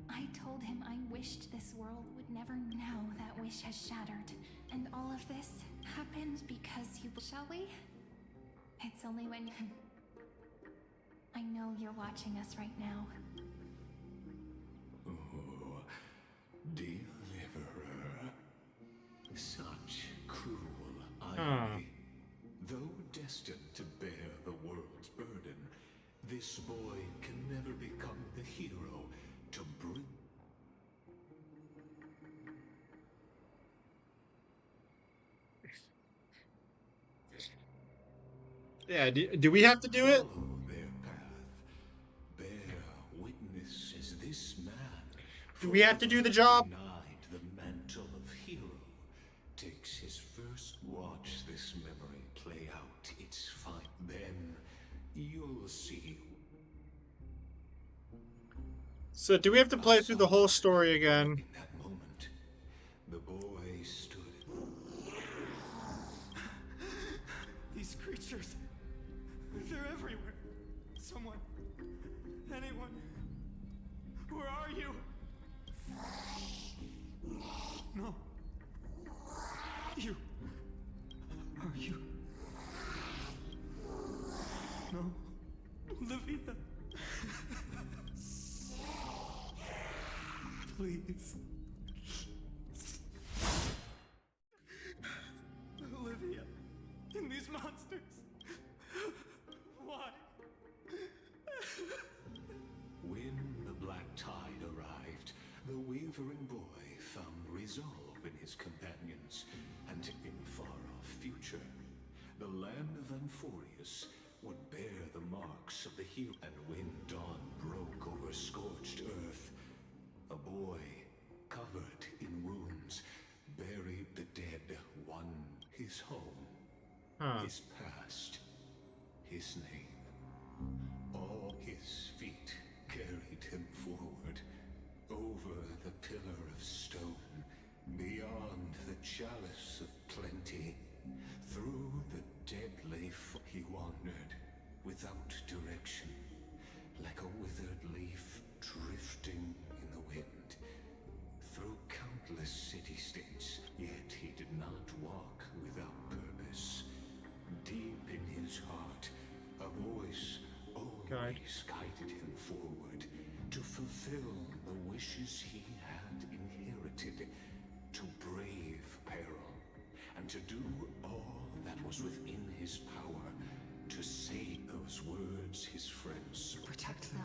I told him I wished this world would never know that wish has shattered. And all of this happened because you... Shall we? It's only when... I know you're watching us right now. Oh, deliverer. Such cruel irony. Though destined to bear the world's burden, this boy can never become the hero to bring... Yeah, do we have to do it? Follow their path. Bear witness as this man... Do we have to do the job? ...denied will see. So do we have to play through the whole story again? In that moment, the boy stood. These creatures, they're everywhere. Someone, anyone, where are you? No. You. Are you? No. Olivia. Please. Olivia. And these monsters. Why? When the black tide arrived, the wavering boy found resolve in his companions, and in far-off future, the land of Amphoreus would bear the marks of the hero. And when dawn broke over scorched earth, a boy, covered in wounds, buried the dead, won his home, his past, his name. All his feet carried him forward, over the pillar of stone, beyond the chalice of plenty, through the deadly he wandered, without direction, like a withered leaf drifting in the wind, through countless city-states, yet he did not walk without purpose. Deep in his heart, a voice always guided him forward, to fulfill the wishes he had inherited, to brave peril, and to do all that was within his power, to say those words his friends Protect them.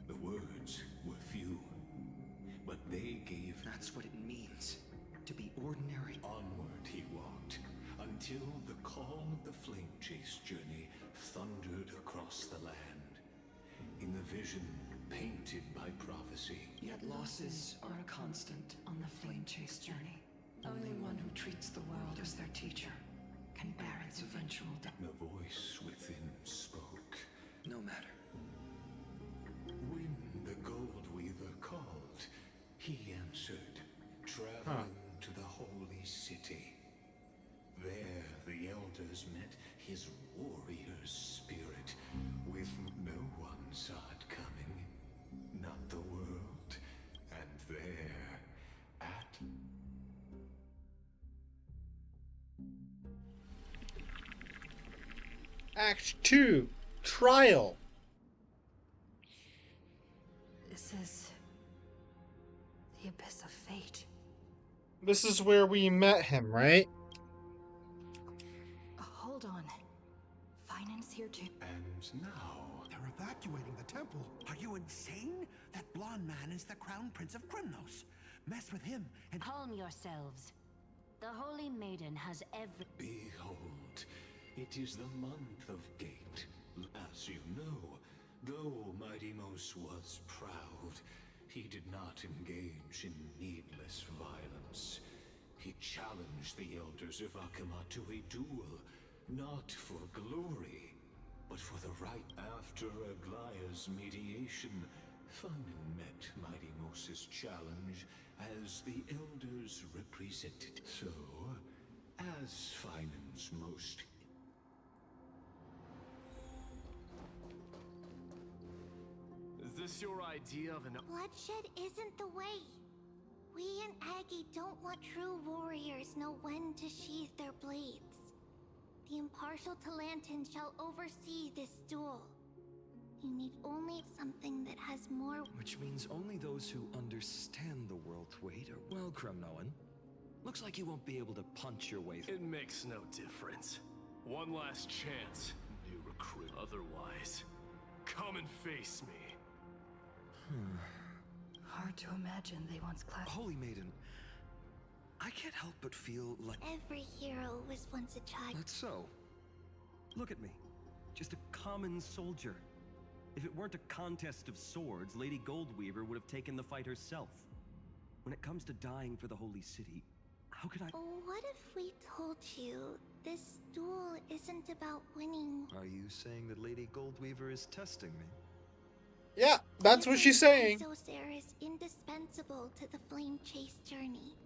The words were few, but they gave. That's what it means to be ordinary. Onward he walked, until the call of the flame chase journey thundered across the land. In the vision painted by prophecy. Yet losses are a constant on the flame chase journey. Only one who treats the world as their teacher can bear its eventual death. The voice within spoke. No matter. When the gold weaver called, he answered, traveling to the holy city. There the elders met his warrior's spirit, with no one saw it coming, not the world, and there, at Act 2, Trial. This is the abyss of fate. This is where we met him, right? Hold on. Finance here too. And now they're evacuating the temple. Are you insane? That blonde man is the Crown Prince of Krymnos. Mess with him and calm yourselves. The Holy Maiden has every. Behold, it is the month of Gate. As you know, though Mighty-Mos was proud, he did not engage in needless violence. He challenged the elders of Akama to a duel, not for glory, but for the right. After Aglaya's mediation, Finan met Mighty-Mos's challenge as the elders represented. So, as Finan's most... Is this your idea of an... Bloodshed isn't the way. We and Aggie don't want true warriors know when to sheathe their blades. The impartial Talantan shall oversee this duel. You need only something that has more... Which means only those who understand the world's weight are welcome, Noan. Looks like you won't be able to punch your way through. It makes no difference. One last chance, new recruit. Otherwise, come and face me. Hard to imagine they once classed. Holy Maiden, I can't help but feel like... Every hero was once a child. That's so. Look at me. Just a common soldier. If it weren't a contest of swords, Lady Goldweaver would have taken the fight herself. When it comes to dying for the Holy City, how could I... What if we told you This duel isn't about winning. Are you saying that Lady Goldweaver is testing me? Yeah, that's what she's saying. Isocera is indispensable to the flame chase journey.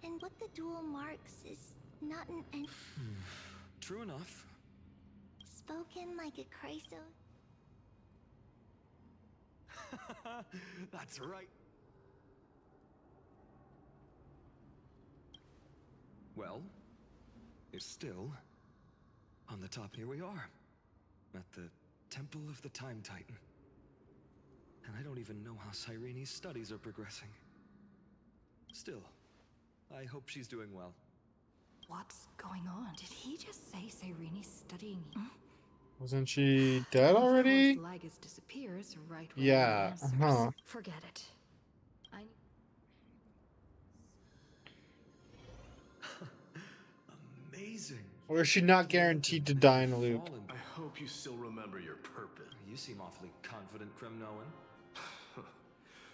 And what the duel marks is not an end. True enough. Spoken like a Chryso. That's right. Well, it's still on the top. Here we are, at the Temple of the Time Titan. And I don't even know how Cyrene's studies are progressing. Still, I hope she's doing well. What's going on? Did he just say Cyrene's studying? Wasn't she dead already? Of course, Lygus disappears right when Yeah. Forget it. Amazing. Or is she not guaranteed to die in a loop? I hope you still remember your purpose. You seem awfully confident, Kremnoan.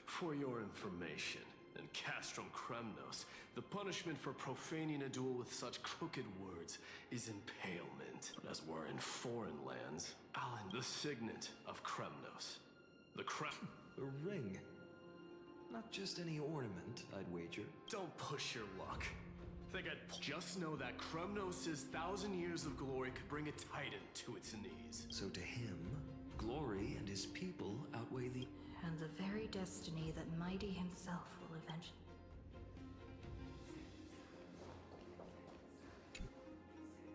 For your information, in Castrum Kremnos, the punishment for profaning a duel with such crooked words is impalement. But as we're in foreign lands, Alan, the signet of Kremnos. The ring. Not just any ornament, I'd wager. Don't push your luck. Think I'd just know that Kremnos' 1,000 years of glory could bring a titan to its knees. So to him, glory and his people outweigh the... And the very destiny that Mighty himself will eventually...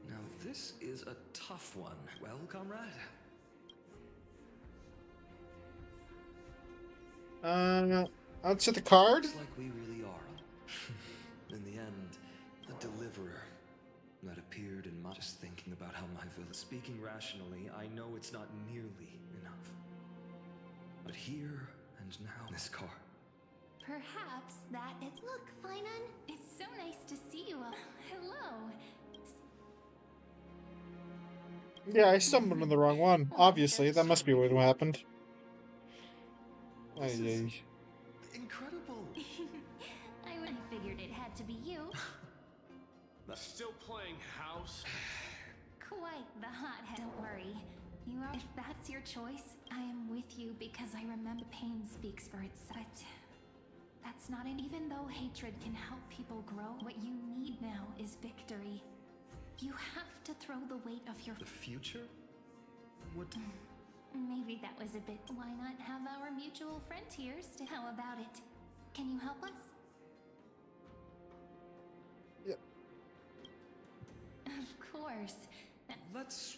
Now this is a tough one. Well, comrade? Answer the card? Looks like we really are. In the end, the deliverer that appeared in my... Just thinking about how my village... Speaking rationally, I know it's not nearly enough. But here and now, this car. Perhaps that is... Look, Finan, it's so nice to see you all. Hello. Yeah, I stumbled on the wrong one. Obviously, that must be what happened. Ay. Incredible. I figured it had to be you. Still playing house? Quite the hothead. Don't worry. You are. If that's your choice, I am with you because I remember pain speaks for itself. That's not an. Even though hatred can help people grow, what you need now is victory. You have to throw the weight of your... The future? What? Maybe that was a bit... Why not have our mutual friend here? How about it? Can you help us? Yep. Of course. Let's...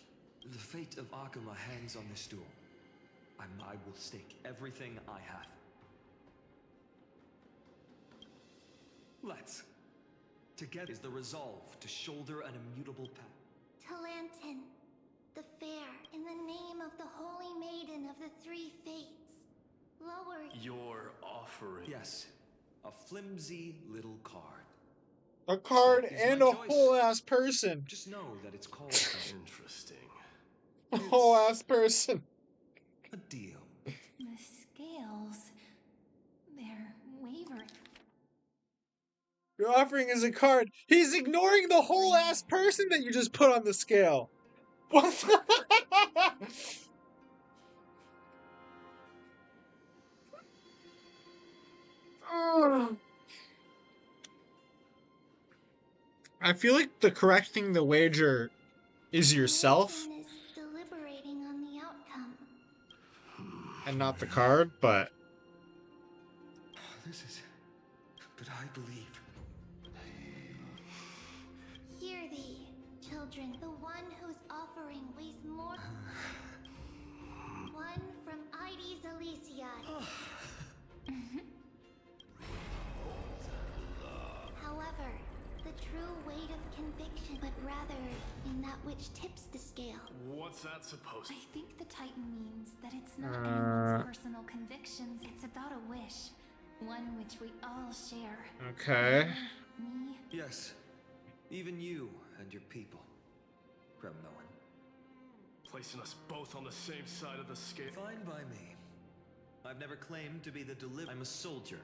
The fate of Akuma hangs on this duel. I will stake everything I have. Let's. Together is the resolve to shoulder an immutable path. Talantin, the fair, in the name of the holy maiden of the three fates. Lower... Your offering. Yes, a flimsy little card. A card and a whole-ass person. Just know that it's called... Interesting. A whole-ass person. A deal. The scales... They're wavering. Your offering is a card. He's ignoring the whole-ass person that you just put on the scale. What the... I feel like the correct thing to wager is yourself. Talantin is deliberating on the outcome. And not the card, but... This is... But I believe... Hear thee, children. The one whose offering weighs more... One from Ides Elysiae. However, the true weight of conviction, but rather in that which tips the scale. What's that supposed to... I think the Titan means that it's not anyone's personal convictions. It's about a wish. One which we all share. Okay. Me. Yes. Even you and your people. Kremnoan. Placing us both on the same side of the scale. Fine by me. I've never claimed to be the deliverer. I'm a soldier.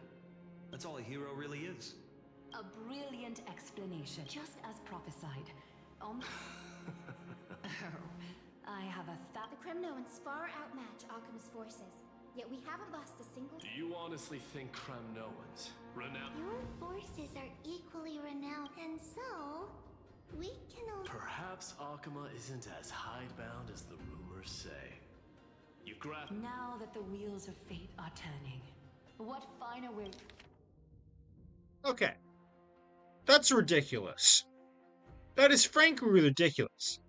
That's all a hero really is. A brilliant explanation. Just as prophesied. I have a thought. The Kremnoans far outmatch Alchemist's forces, yet we haven't lost a single. Do you honestly think Kremnoans, renowned? Your forces are equally renowned, and so we can only. Perhaps Akuma isn't as hidebound as the rumors say. You grab. Now that the wheels of fate are turning, what finer way? Okay. That's ridiculous. That is frankly ridiculous.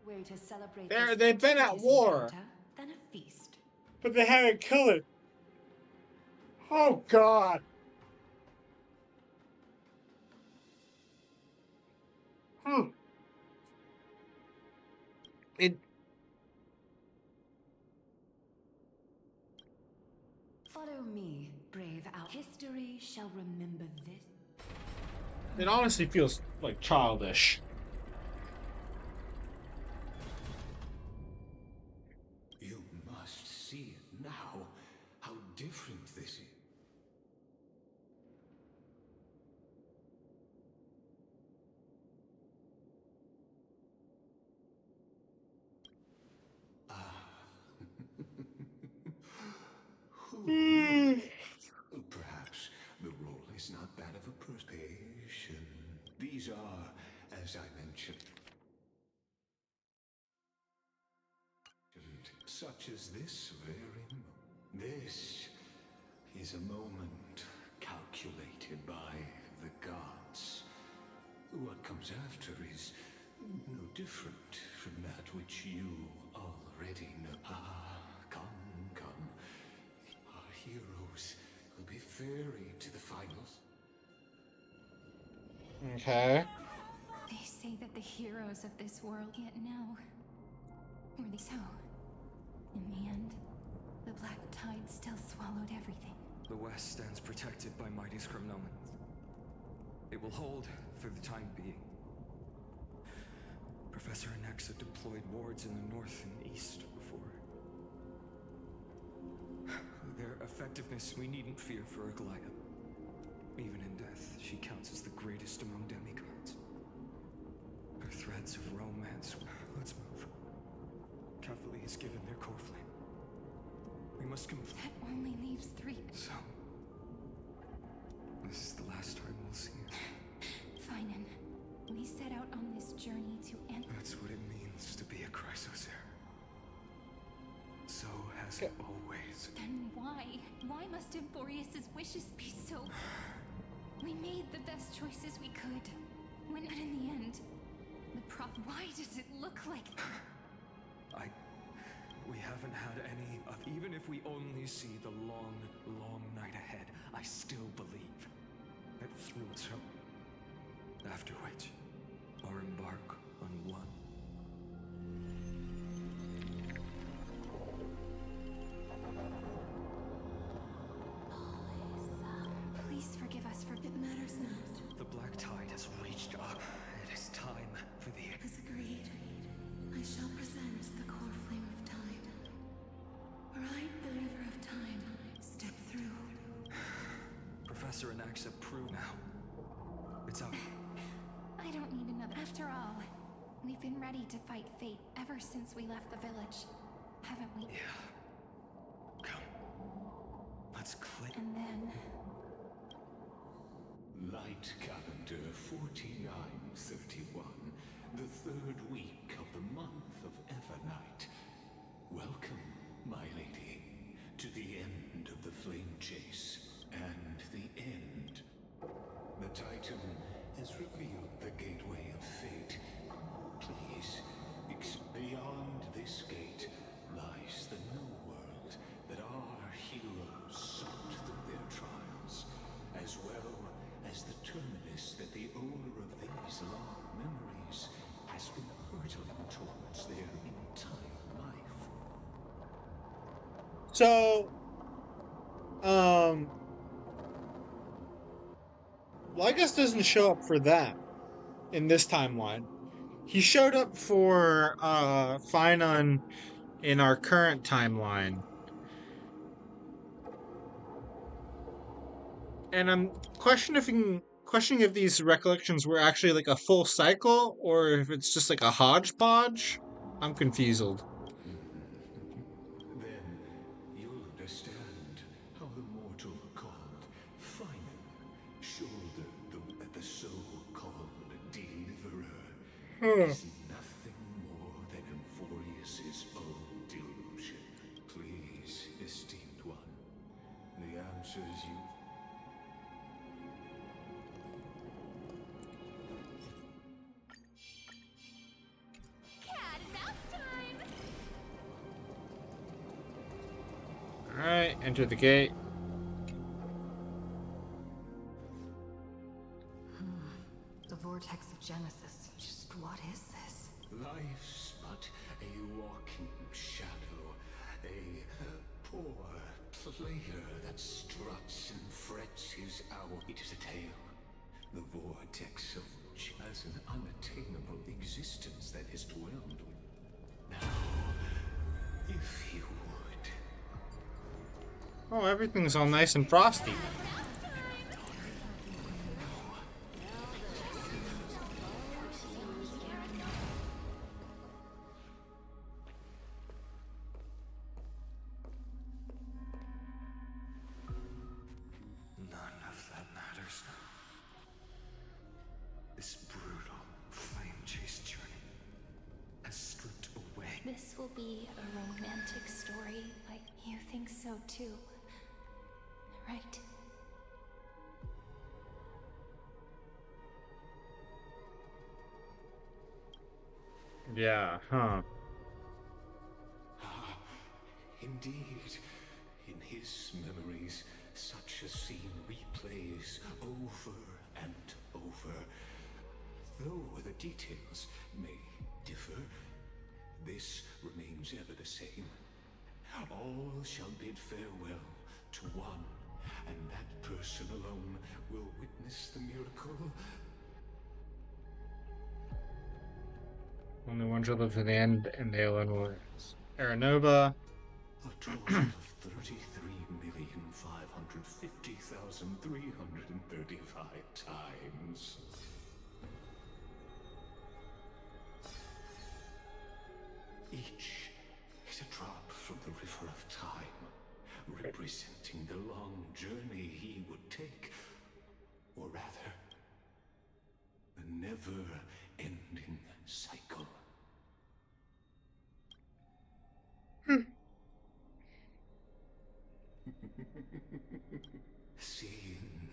Way to celebrate. They've been at war, than a feast. but they haven't killed it. Oh God. Follow me, brave out. History shall remember this. It honestly feels like childish. You must see it now, how different this is. Perhaps the role is not that of a patient. These are, as I mentioned, such as this very moment. This is a moment calculated by the gods. What comes after is no different from that which you already know. Come. Our heroes will be ferried to the finals. Okay. They say that the heroes of this world can't know. Were they so? In the end, the black tide still swallowed everything. The West stands protected by mighty Kremnoans. It will hold for the time being. Professor Anaxa deployed wards in the north and east before. Their effectiveness we needn't fear for Aglaya. Even in death, she counts as the greatest among demigods. Her threads of romance. Let's move. Cavalry has given their core flame. We must complete. That only leaves 3. So, this is the last time we'll see you. Fine. We set out on this journey to end. That's what it means to be a Chrysosaur. So has it always. Then why? Why must Amphoreus' wishes be so? We made the best choices we could. When in the end, why does it look like? We haven't had any of. Even if we only see the long, long night ahead, I still believe that through it. So, after which, or embark on one. Please forgive us for. It matters not. The black tide has reached up. It is time for the. As agreed, I shall present the core flame of time. Ride the river of time. Step through. Professor Anaxa proved now. It's up. I don't need another. After all, we've been ready to fight fate ever since we left the village, haven't we? Yeah. Come. Let's click. And then. Light calendar 4931, the 3rd week of the month of Evernight. Welcome, my lady, to the end of the flame chase and the end. The Titan has revealed the gateway of fate. Please, beyond this gate lies the new world that our heroes sought through their trials, as well as the terminus that the owner of these long memories has been hurtling towards their entire life. So, Lycus doesn't show up for them in this timeline. He showed up for Finon in our current timeline. And I'm questioning if these recollections were actually like a full cycle or if it's just like a hodgepodge. I'm confused. Then you'll understand how the mortal called Finan shouldered the so-called deliverer is nothing more than Amphoreus' own delusion. Please, esteemed one, the answers you... Cat and mouse time! Alright, enter the gate. The vortex of Genesis. Just what is this? Life's but a walking shadow, a poor player that struts and frets his hour. It is a tale, the vortex of which has an unattainable existence that is dwelled. Now, if you would. Oh, everything's all nice and frosty. None of that matters now. This brutal flame chase journey has stripped away. This will be a romantic story. You think so too, right? Yeah, huh. Ah, indeed. In his memories, such a scene replays over and over. Though the details may differ, this remains ever the same. All shall bid farewell to one, and that person alone will witness the miracle. Only one shall live to the end, and they alone will last. Aranova. A total of 33,550,335 times. Each is a drop from the river of time, representing the long journey he would take, or rather, the never-ending cycle. Seeing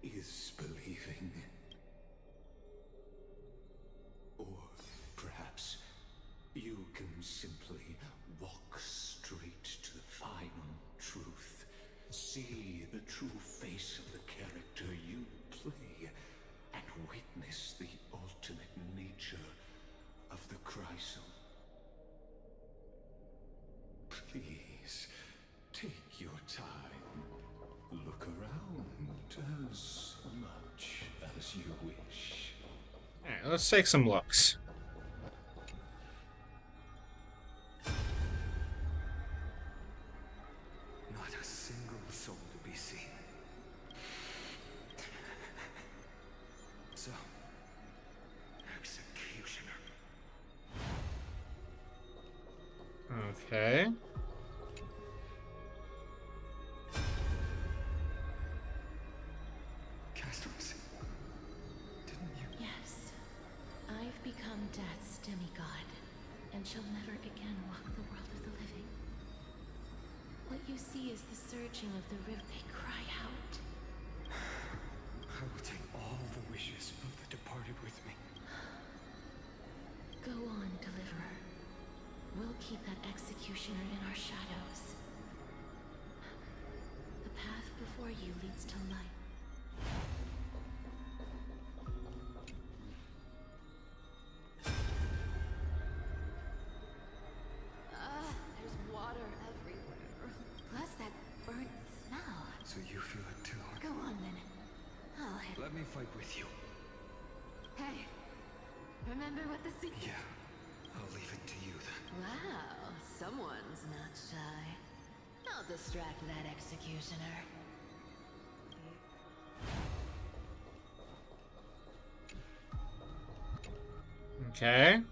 is believing. Or perhaps you can simply walk straight to the final truth. See the true face of the character you play, and witness the ultimate nature of the Chrysal. Please, take your time. Look around as much as you wish. Alright, let's take some looks. Not a single soul to be seen. So, executioner. Okay. Castles, didn't you? Yes. I've become Death's demigod, and shall never again walk the world of the living. What you see is the surging of the river. They cry out. I will take all the wishes of the departed with me. Go on, Deliverer. We'll keep that executioner in our shadows. The path before you leads to light. There's water everywhere. Plus that burnt smell. So you feel it too? Go on then. Let me fight with you. Hey, Remember what the Yeah, I'll leave it to you then. Wow, someone's not shy. I'll distract that executioner. Okay.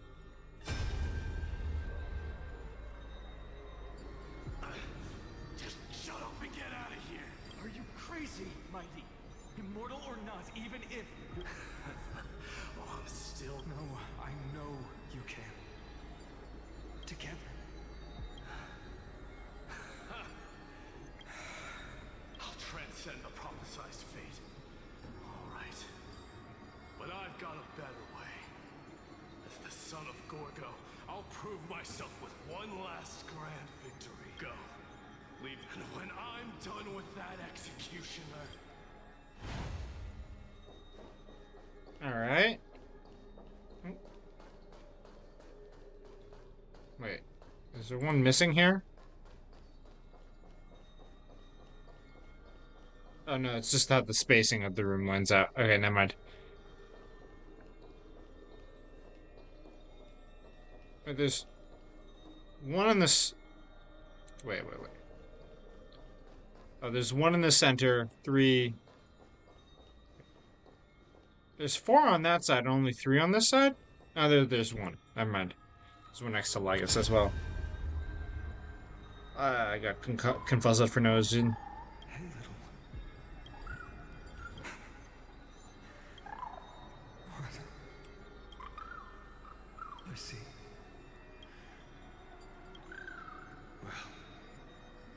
Just shut up and get out of here. Are you crazy, Mighty? Immortal or not, even if... Oh, I'm still... No, I know you can. Together. I'll transcend the prophesized fate. All right. But I've got a better way. As the son of Gorgo, I'll prove myself with one last grand victory. Go. Leave. And when I'm done with that executioner... Alright. Wait. Is there one missing here? Oh no, it's just how the spacing of the room lines out. Okay, never mind. Wait, there's one in this. Wait. Oh, there's one in the center, 3. There's 4 on that side, and only 3 on this side? Oh, there's 1. Never mind. There's one next to Lygus as well. I got confuzzled for no reason. Hey, little... What? I see. Well,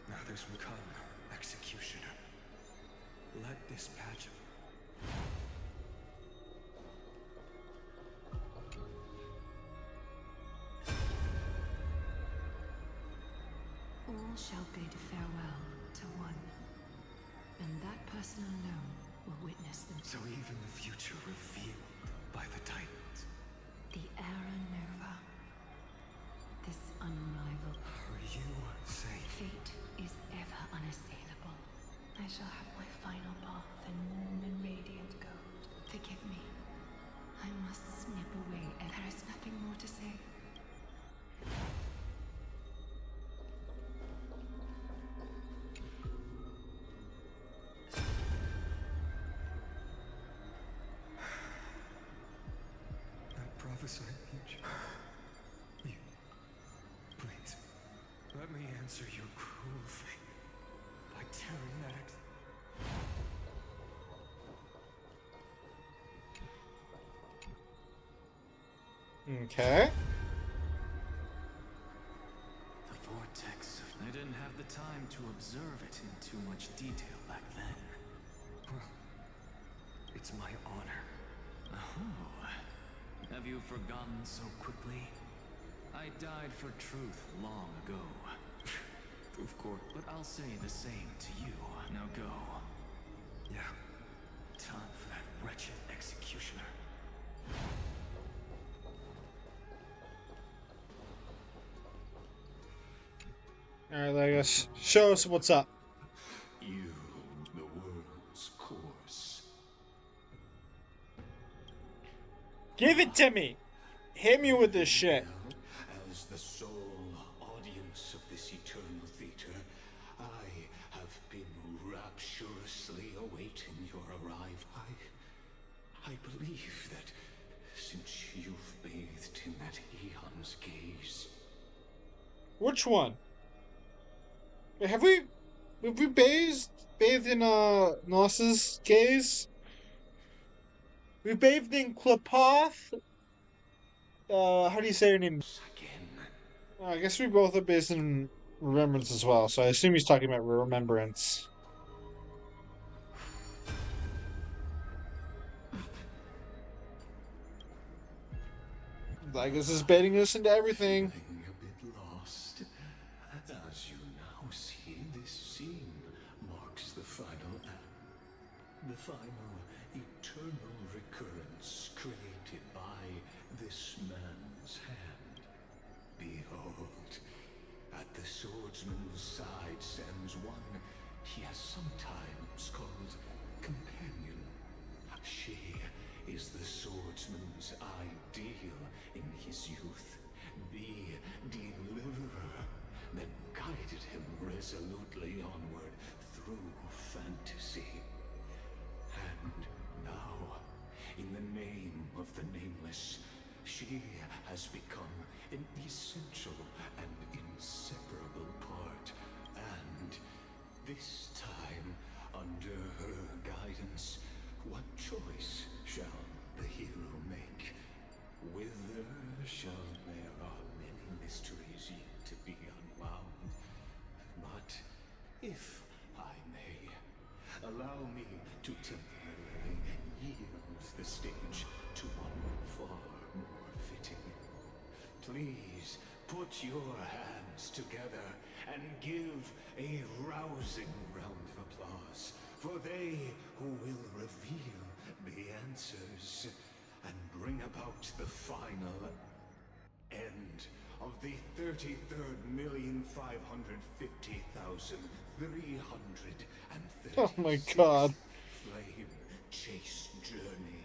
now this will come, executioner. Let this patch of... All shall bid farewell to one, and that person alone will witness them. So even the future revealed by the Titans. The Era Nova. This unrivaled. Are you saying? Fate is ever unassailable. I shall have my final path in warm and radiant gold. Forgive me. I must snip away, and there is nothing more to say. Prophesied future. You, please, let me answer your cruel fate by tearing that Okay. The vortex of... I didn't have the time to observe it in too much detail back then. Well, it's my honor. Oh. Have you forgotten so quickly? I died for truth long ago. Of course. But I'll say the same to you. Now go. Yeah. Time for that wretched executioner. Alright, Lygus. Show us what's up. You, the world's course. Give it to me! Hit me with this shit. As the sole audience of this eternal theater, I have been rapturously awaiting your arrival. I believe that since you've bathed in that eon's gaze... Which one? Have we bathed in Nos's gaze? We bathed in Klapoth. How do you say her name? I guess we both are based in Remembrance as well, so I assume he's talking about Remembrance. Lygus is baiting us into everything. Feeling a bit lost. As you now see, this scene marks the final act. The final eternal recurrence created by this man's hand. Behold, at the swordsman's side stands one he has sometimes called companion. She is the swordsman's ideal in his youth. The deliverer that guided him resolutely onward through fantasy. And now, in the name of the Nameless, she has become an essential and inseparable part. And this time, under her guidance, what choice shall the hero make? Whither shall there are many mysteries yet to be unwound. But if I may, allow me to temporarily yield the stage to one far more fitting. Please put your hands together and give a rousing round of applause for they who will reveal the answers and bring about the final end of the 33,550,336 Oh my god. flame chase journey.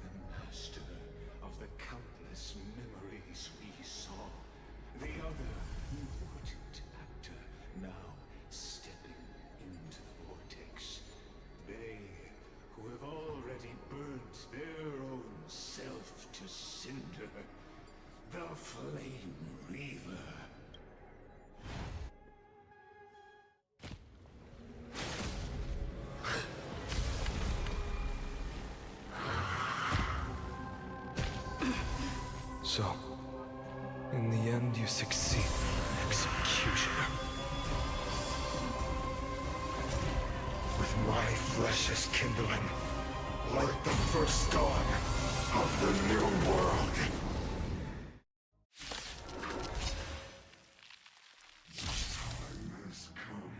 The master of the countless memories we saw. The other important actor now stepping into the vortex. They who have already burnt their own self to cinder. The Flame Reaver. So, in the end, you succeed. Executioner. With my flesh as kindling, like the first dawn of the new world. Time has come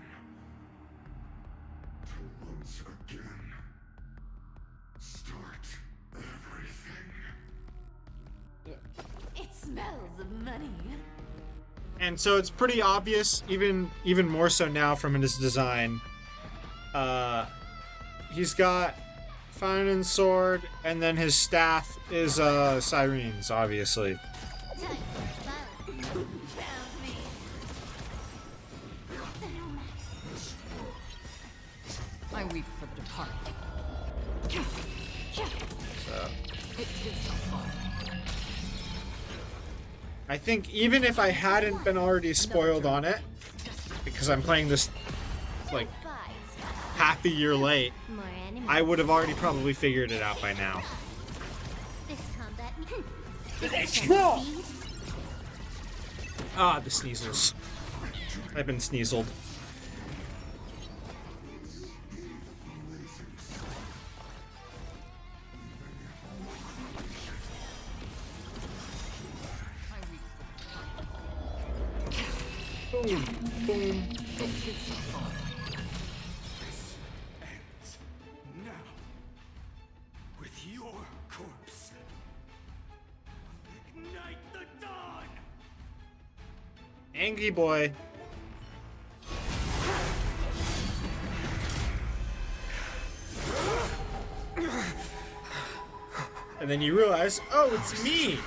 to once again start everything. It smells of money. And so it's pretty obvious, even more so now from his design. He's got Finen's sword, and then his staff is Syrene's, obviously. I weep for the departed. So It is not far. I think even if I hadn't been already spoiled on it, because I'm playing this like half a year late, I would have already probably figured it out by now. This combat. Ah, the sneezels. I've been sneezled. Boom, boom. This ends now with your corpse. Ignite the dawn! Angry boy. And then you realize, oh, it's me.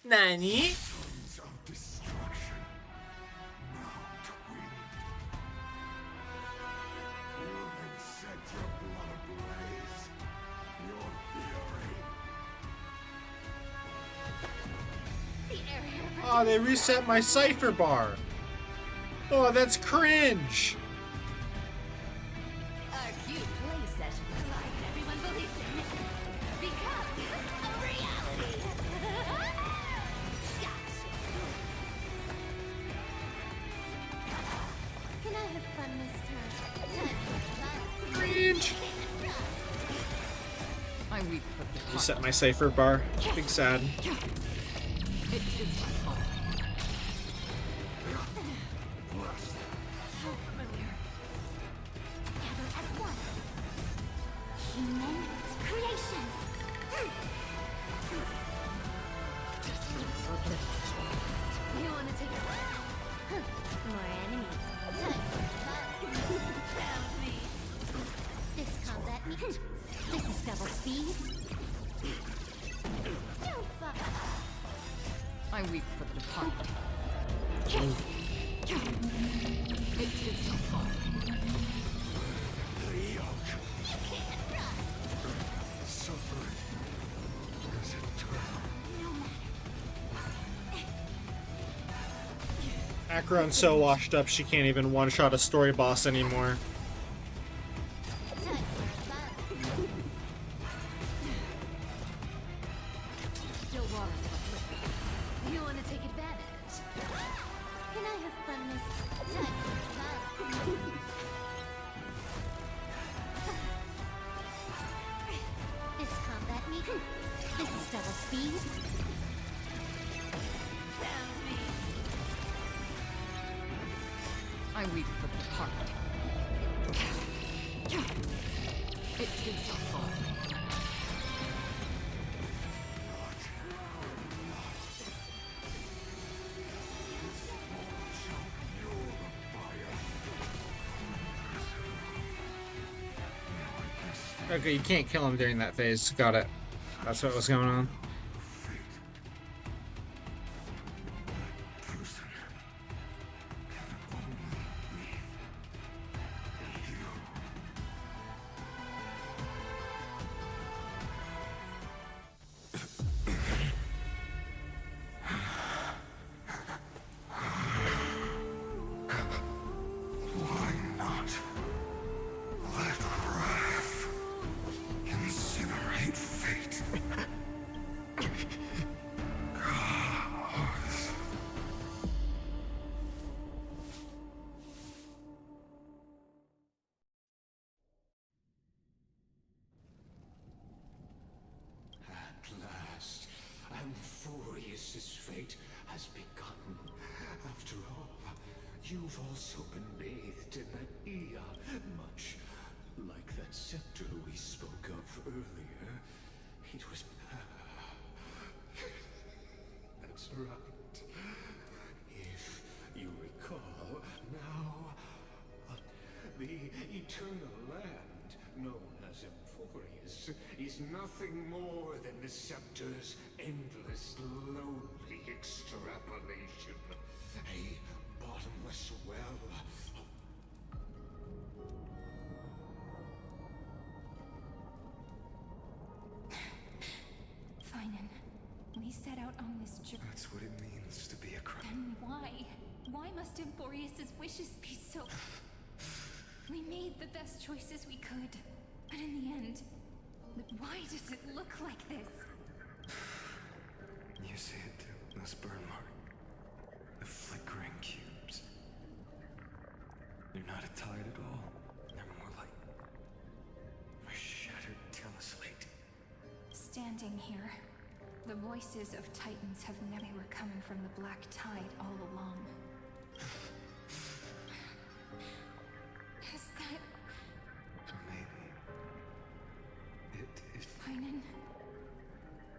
Nani? Sons of destruction, now twinned. You have set your blood ablaze. Your fury. Oh, they reset my cipher bar. Oh, that's cringe. Our cute play session provided everyone believes in become a reality. Can I have fun this time? Cringe. I weep for the departed. Reset my cipher bar. Big sad. It is my fault. So familiar. Together as one. Human creations. You want to take a More enemies. This combat meet. This is double speed. Don't fuck. I weep for the departed. It is so far. The yoke. Suffer as eternal. Acheron's so washed up she can't even one-shot a story boss anymore. Still waters of affliction. You want to take advantage? Can I have fun this This combat meet. This is double speed. I weep for the departed. It is so far. Okay, you can't kill him during that phase. Got it. That's what was going on. Why not? Let wrath incinerate fate. Gods. At last, Amphoreus' fate has begun. After all, you've also been bathed in that Ia, much like that scepter we spoke of earlier. It was... That's right. If you recall, now... the eternal land, known as Amphoreus, is nothing more than the scepter's endless, lonely extrapolation. A bottomless well of... Finan, we set out on this journey. That's what it means to be a crown. Then why? Why must Amphoreus' wishes be so... We made the best choices we could. But in the end, why does it look like this? You see it too, this burn mark. The flickering cubes. They're not a tide at all. They're more like a shattered teleslate. Standing here, the voices of Titans have never were coming from the black tide all along. Is that... So maybe... it is... Finan,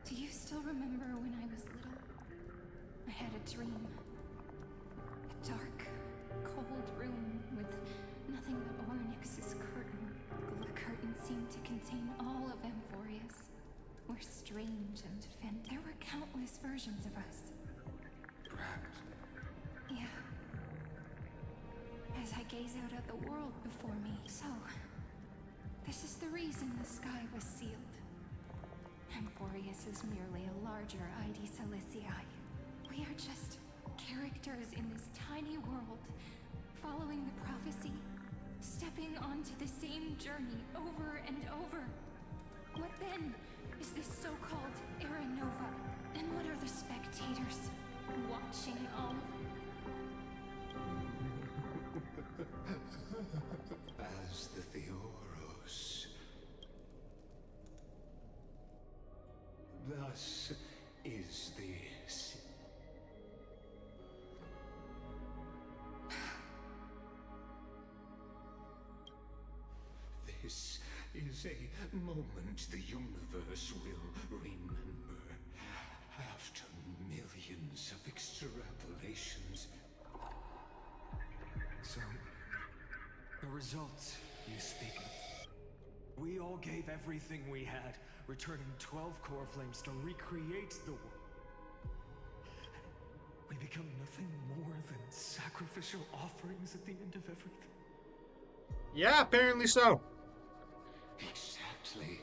do you still remember when I was little? I had a dream. A dark, cold room with nothing but Ornyx's curtain. The curtain seemed to contain all of Amphoreus. We're strange and there were countless versions of us. Perhaps. Yeah. As I gaze out at the world before me, so... This is the reason the sky was sealed. Amphoreus is merely a larger ID Celestii. We are just characters in this tiny world, following the prophecy, stepping onto the same journey over and over. What then is this so-called Era Nova? And what are the spectators watching all? As the Theoros. Thus is this. This is a moment the universe will remember. After millions of extrapolations, So, the results you speak of. We all gave everything we had, returning 12 core flames to recreate the world. We become nothing more than sacrificial offerings at the end of everything. Yeah, apparently so. Exactly.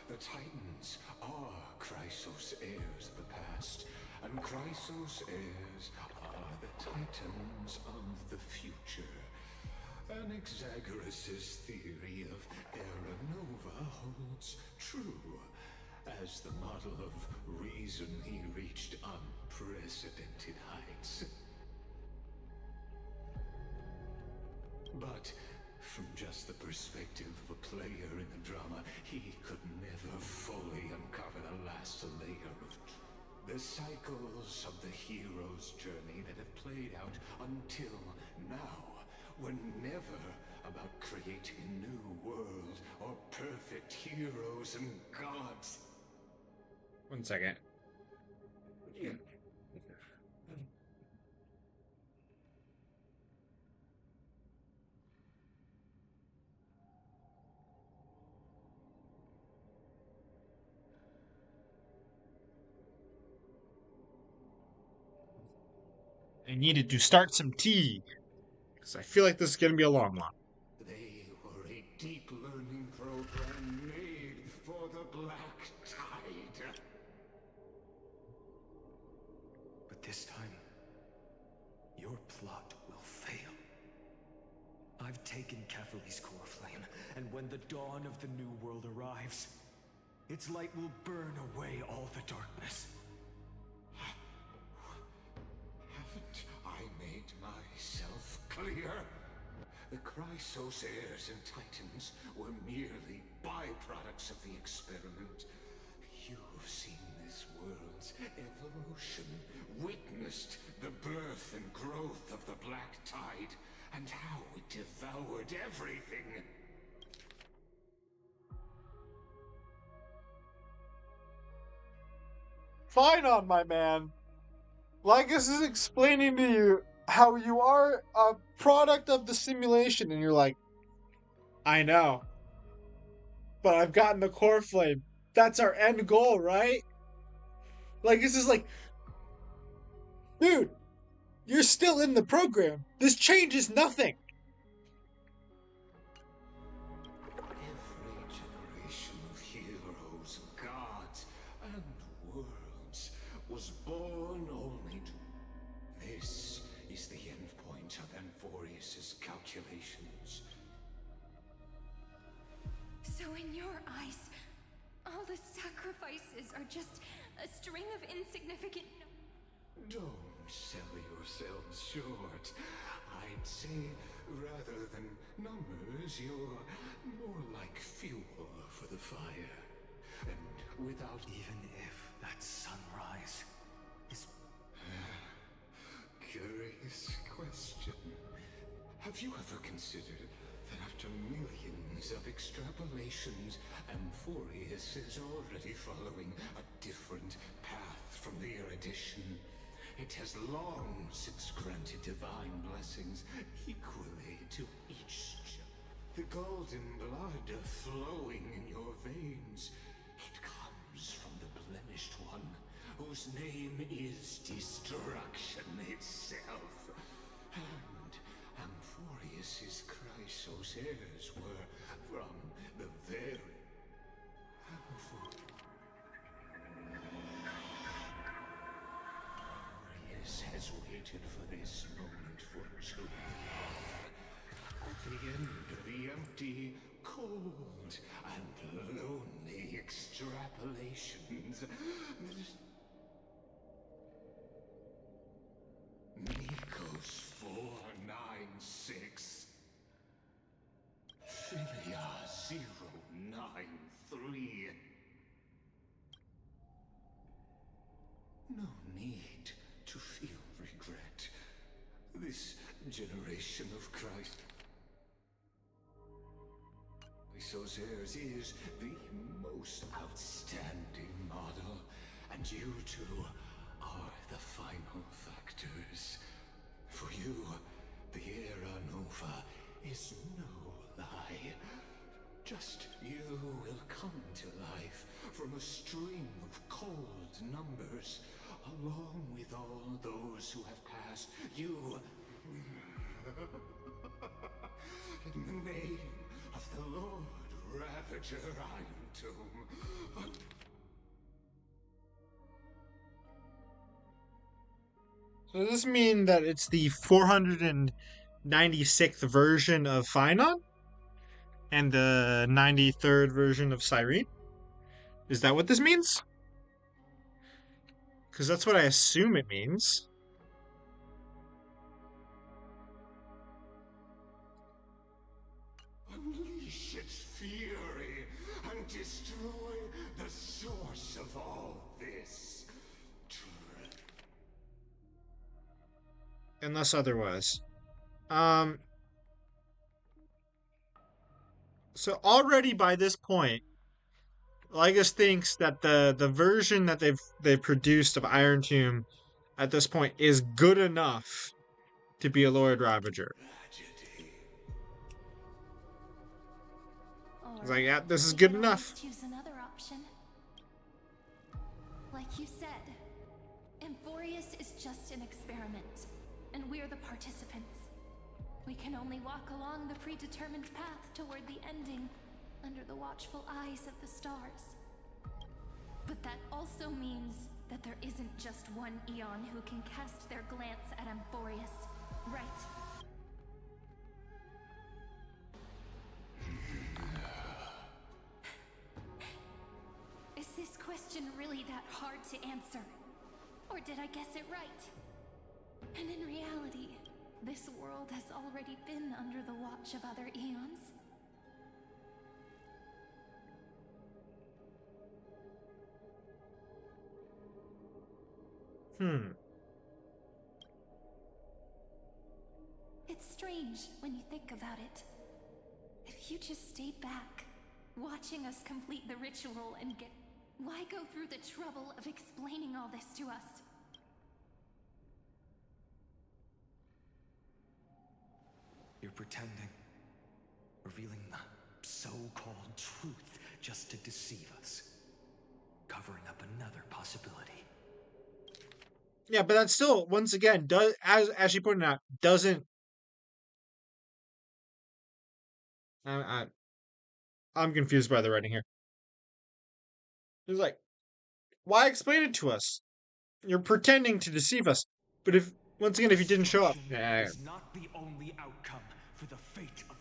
The Titans are Chrysos heirs of the past, and Chrysos heirs are the Titans of the future. Anaxagoras' theory of Era Nova holds true, as the model of reason he reached unprecedented heights. But from just the perspective of a player in the drama, he could never fully uncover the last layer of the cycles of the hero's journey that have played out until now were never about creating a new world or perfect heroes and gods. 1 second. I needed to start some tea, because I feel like this is going to be a long one. They were a deep learning program made for the Black Tide. But this time, your plot will fail. I've taken Catholi's core flame, and when the dawn of the new world arrives, its light will burn away all the darkness. Haven't I made myself clear? The Chrysos heirs and Titans were merely byproducts of the experiment. You've seen this world's evolution, witnessed the birth and growth of the Black Tide, and how it devoured everything. Fine on, my man. Lycus is explaining to you how you are a product of the simulation, and you're like, I know. But I've gotten the core flame. That's our end goal, right? Lycus is like, dude, you're still in the program. This changes nothing. Every generation of heroes, gods, and worlds was born only to... This is the end point of Amphoreus' calculations. So in your eyes, all the sacrifices are just a string of insignificant... Don't sell yourselves short. I'd say, rather than numbers, you're more like fuel for the fire. And without... Even if that sunrise is... Curious question. Have you ever considered that after millions of extrapolations, Amphoreus is already following a different path from the erudition? It has long since granted divine blessings equally to each. The golden blood flowing in your veins, it comes from the blemished one, whose name is destruction itself. And Amphoreus' Chrysos heirs were from the very... Amphoreus has waited for this moment for too long. At the end of the empty, cold, and lonely extrapolations, Nikos 496, Philia 093. No need to feel regret. This generation of Christ... Chrysos heirs is the most outstanding model, and you two are the final factors. For you, The Era Nova is no lie. Just you will come to life from a string of cold numbers, along with all those who have passed. You... In the name of the Lord Ravager, Iron Tomb. So does this mean that it's the 496th version of Phynon? And the 93rd version of Cyrene? Is that what this means? Because that's what I assume it means. Unleash its fury and destroy the source of all this. Unless otherwise. So already by this point, Lygus thinks that the version that they've produced of Iron Tomb at this point is good enough to be a Lord Ravager. He's like, yeah, this is good enough. Choose another option. Like you said, Amphoreus is just an experiment, and we're the participants. We can only walk along the predetermined path toward the ending, under the watchful eyes of the stars. But that also means that there isn't just one Eon who can cast their glance at Amphoreus, right? Is this question really that hard to answer? Or did I guess it right? And in reality, this world has already been under the watch of other Eons. It's strange when you think about it. If you just stayed back, watching us complete the ritual and get... Why go through the trouble of explaining all this to us? You're pretending. Revealing the so-called truth just to deceive us. Covering up another possibility. Yeah, but that still, once again, does as she pointed out, doesn't. I'm confused by the writing here. It's like, why explain it to us? You're pretending to deceive us. But if once again, if you didn't show up, is not the only outcome for the fate of.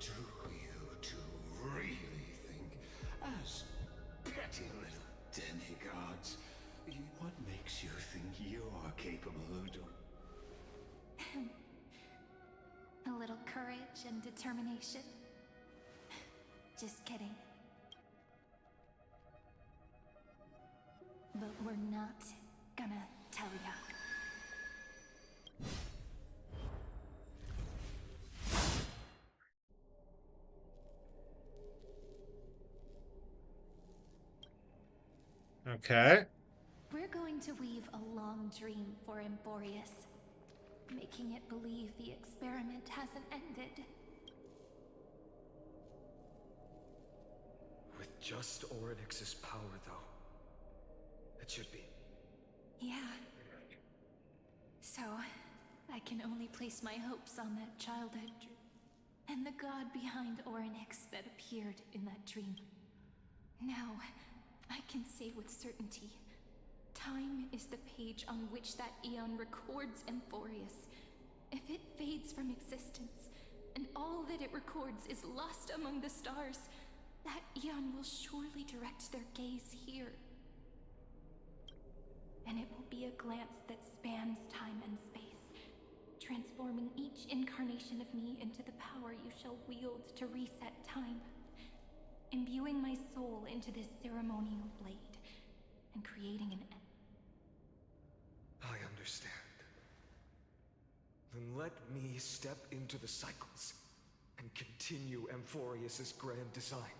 Do you two really think, as petty little demigods, what makes you think you're capable of doing? A little courage and determination. Just kidding. But we're not gonna tell ya. Okay. We're going to weave a long dream for Amphoreus, making it believe the experiment hasn't ended. With just Oryx's power, though. It should be. Yeah. So, I can only place my hopes on that childhood dream, and the god behind Oryx that appeared in that dream. Now, I can say with certainty, time is the page on which that Eon records Amphoreus. If it fades from existence, and all that it records is lost among the stars, that Eon will surely direct their gaze here. And it will be a glance that spans time and space, transforming each incarnation of me into the power you shall wield to reset time, imbuing my soul into this ceremonial blade, and creating an end. I understand. Then let me step into the cycles and continue Amphoreus's grand design.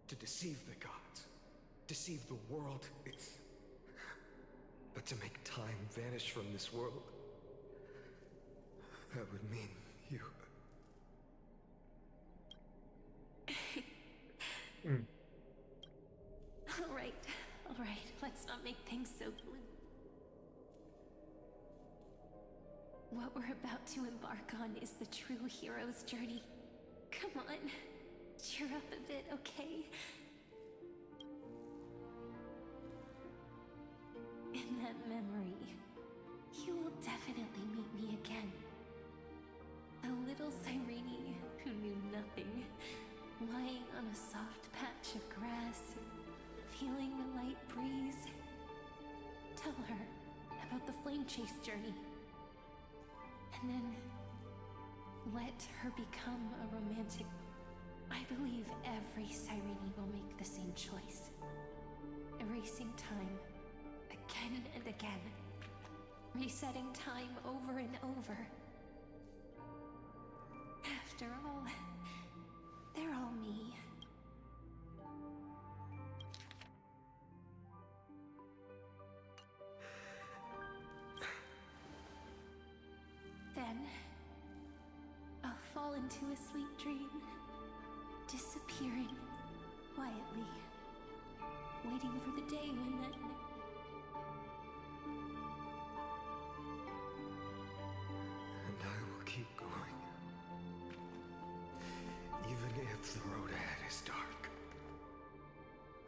To deceive the gods, deceive the world. But to make time vanish from this world, that would mean you. All right, let's not make things so blue. What we're about to embark on is the true hero's journey. Come on, cheer up a bit, okay? In that memory, you will definitely meet me again. A little Cyrene who knew nothing, lying on a soft patch of grass, feeling the light breeze. Tell her about the flame chase journey. And then let her become a romantic. I believe every Cyrene will make the same choice. Erasing time again and again. Resetting time over and over. After all, they're all me. Then, I'll fall into a sweet dream, disappearing quietly, waiting for the day when that... And I will keep going. Even if the road ahead is dark,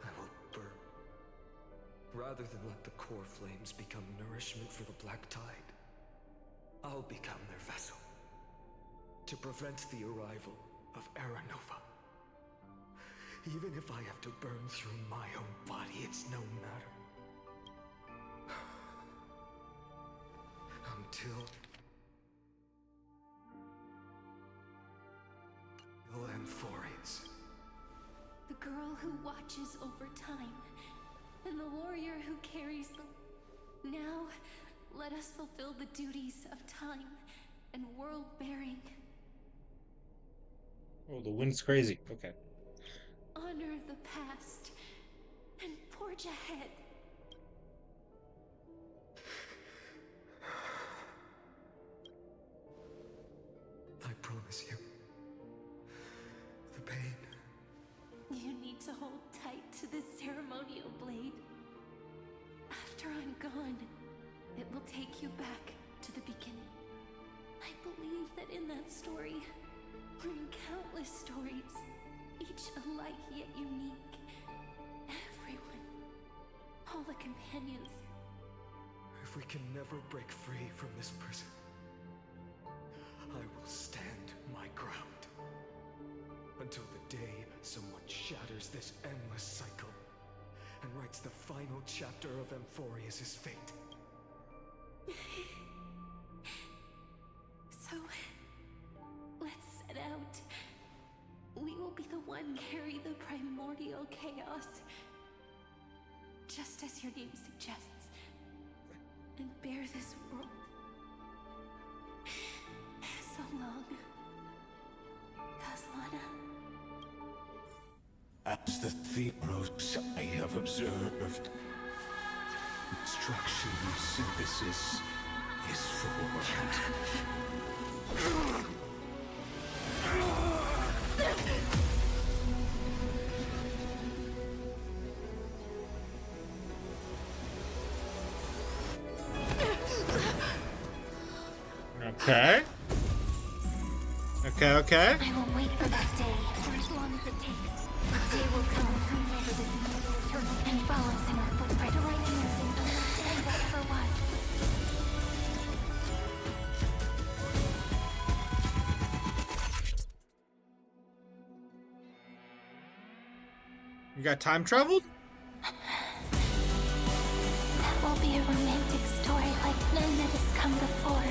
I will burn. Rather than let the core flames become nourishment for the Black Tide, I'll become their vessel, to prevent the arrival of Aranova. Even if I have to burn through my own body, it's no matter. Until Amphoreus. The girl who watches over time, and the warrior who carries them. Now, let us fulfill the duties of time and world-bearing. Oh, the wind's crazy. Okay. Honor the past and forge ahead. I promise you. The pain. You need to hold tight to this ceremonial blade. After I'm gone, it will take you back to the beginning. I believe that in that story, or in countless stories, each alike yet unique, everyone, all the companions. If we can never break free from this prison, I will stand my ground. Until the day someone shatters this endless cycle and writes the final chapter of Amphoreus' fate. So, let's set out. We will be the one carry the primordial chaos, just as your name suggests, and bear this world. So long, Caslana. As the Theros I have observed, instruction synthesis is formed. Okay. Okay. I will wait for that day for as long as it takes. The day will come whenever this immortal turtle and follows in our footprint to right anything understand what ever was. You got time traveled? That will be a romantic story like none that has come before.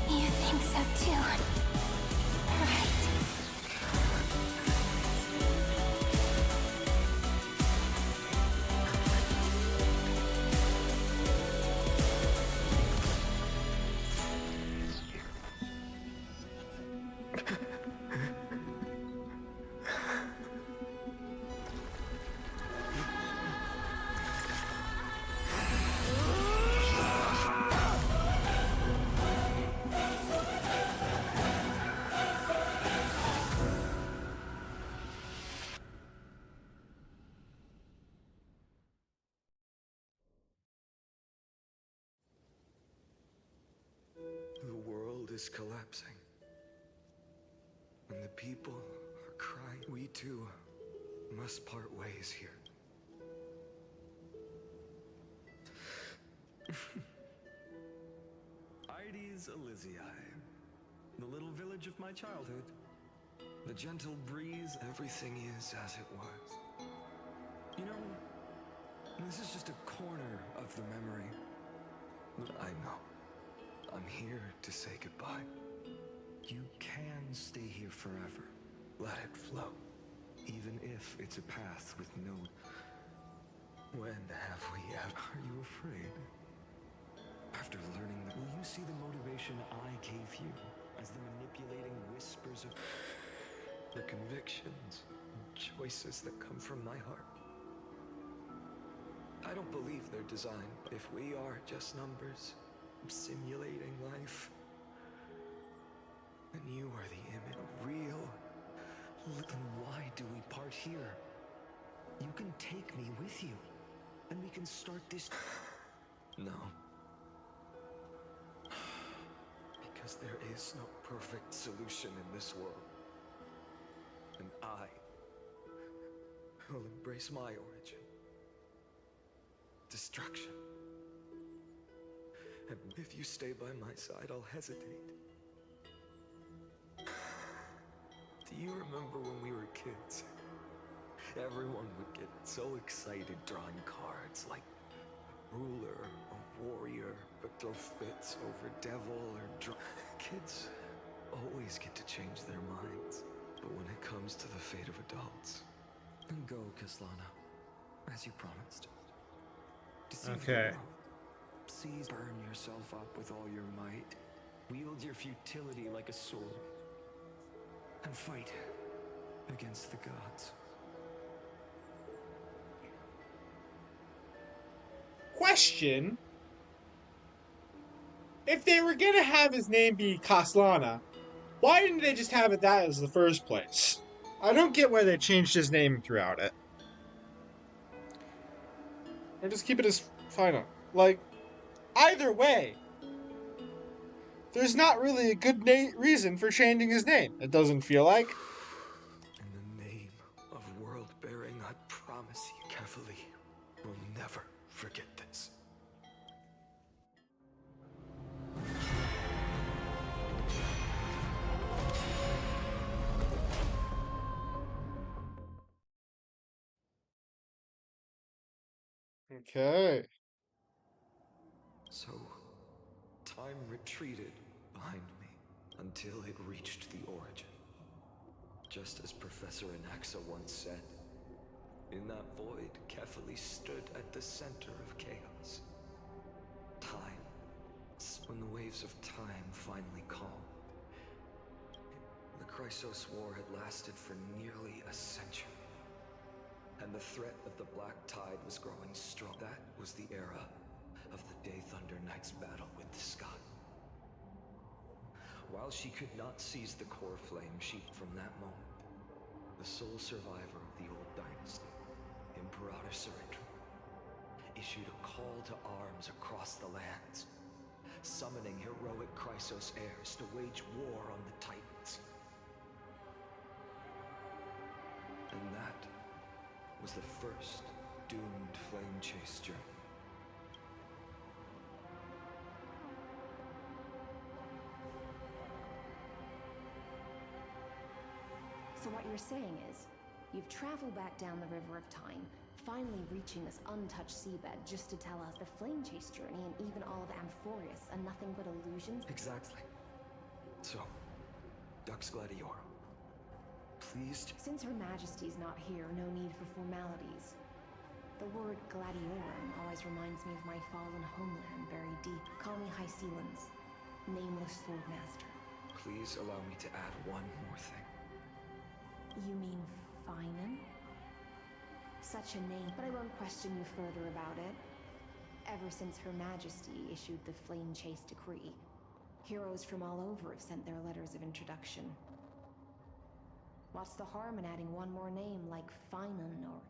You think so too, right? is collapsing. When the people are crying, we too must part ways here. Ides Elysiae, the little village of my childhood. The gentle breeze, everything is as it was. You know, this is just a corner of the memory. But I know. I'm here to say goodbye. You can stay here forever. Let it flow. Even if it's a path with no... When have we ever... Are you afraid? After learning that, will you see the motivation I gave you as the manipulating whispers of... the convictions, choices that come from my heart? I don't believe they're designed, but if we are just numbers, simulating life, then you are the image of real. Then why do we part here? You can take me with you, and we can start this... No. Because there is no perfect solution in this world. And I will embrace my origin. Destruction. And if you stay by my side, I'll hesitate. Do you remember when we were kids? Everyone would get so excited drawing cards like ruler or warrior, but throw fits over devil or kids always get to change their minds. But when it comes to the fate of adults, then go, Kaslana, as you promised. Deceive the world. Seize, burn yourself up with all your might. Wield your futility like a sword. And fight against the gods. Question. If they were gonna have his name be Kaslana, why didn't they just have it that as the first place? I don't get why they changed his name throughout it. Or just keep it as final. Like, either way, there's not really a good reason for changing his name. It doesn't feel like. In the name of world-bearing, I promise you, carefully, we'll never forget this. Okay. So, time retreated behind me until it reached the origin. Just as Professor Anaxa once said, in that void, Kefali stood at the center of chaos. Time. When the waves of time finally calmed. The Chrysos War had lasted for nearly a century. And the threat of the Black Tide was growing strong. That was the era of the Day Thunder Knight's battle with the sky. While she could not seize the core flame, from that moment, the sole survivor of the old dynasty, Imperator Surrender, issued a call to arms across the lands, summoning heroic Chrysos heirs to wage war on the Titans. And that was the first doomed flame chase journey. So what you're saying is, you've traveled back down the River of Time, finally reaching this untouched seabed just to tell us the flame chase journey and even all of Amphoreus are nothing but illusions? Exactly. So, Dux Gladiorum, please... Since Her Majesty's not here, no need for formalities. The word Gladiorum always reminds me of my fallen homeland buried deep. Call me High Sealands, nameless Swordmaster. Please allow me to add one more thing. You mean Finan? Such a name, but I won't question you further about it. Ever since Her Majesty issued the Flame Chase Decree, heroes from all over have sent their letters of introduction. What's the harm in adding one more name like Finan or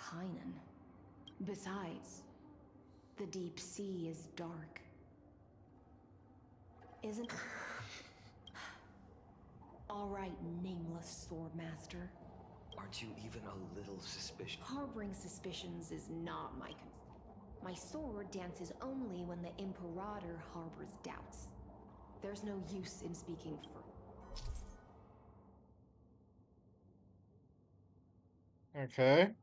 Hynan? Besides, the deep sea is dark. Isn't... All right, nameless swordmaster. Aren't you even a little suspicious? Harboring suspicions is not my concern. My sword dances only when the Imperator harbors doubts. There's no use in speaking for... Okay.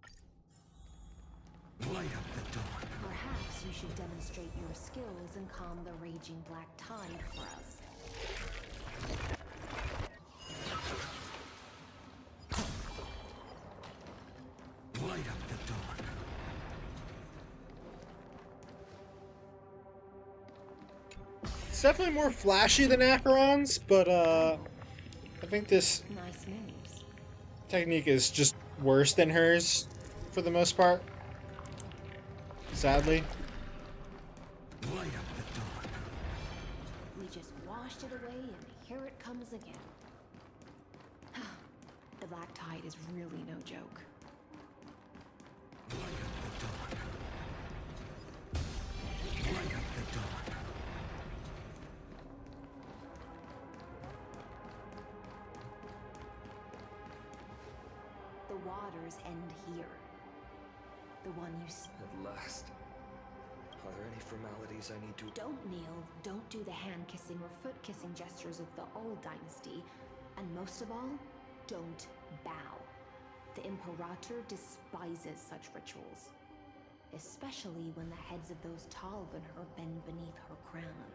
Light up the dawn. Perhaps you should demonstrate your skills and calm the raging black tide for us. Light up the dawn. It's definitely more flashy than Acheron's, but I think this Nice moves. technique is just worse than hers for the most part. Sadly. Light up the dawn. We just washed it away and here it comes again. The black tide is really no joke. Light up the dawn. Light up the dawn. The waters end here. The one you see. At last. Are there any formalities I need to... Don't kneel, don't do the hand-kissing or foot-kissing gestures of the old dynasty, and most of all, don't bow. The Imperator despises such rituals, especially when the heads of those taller than her bend beneath her crown.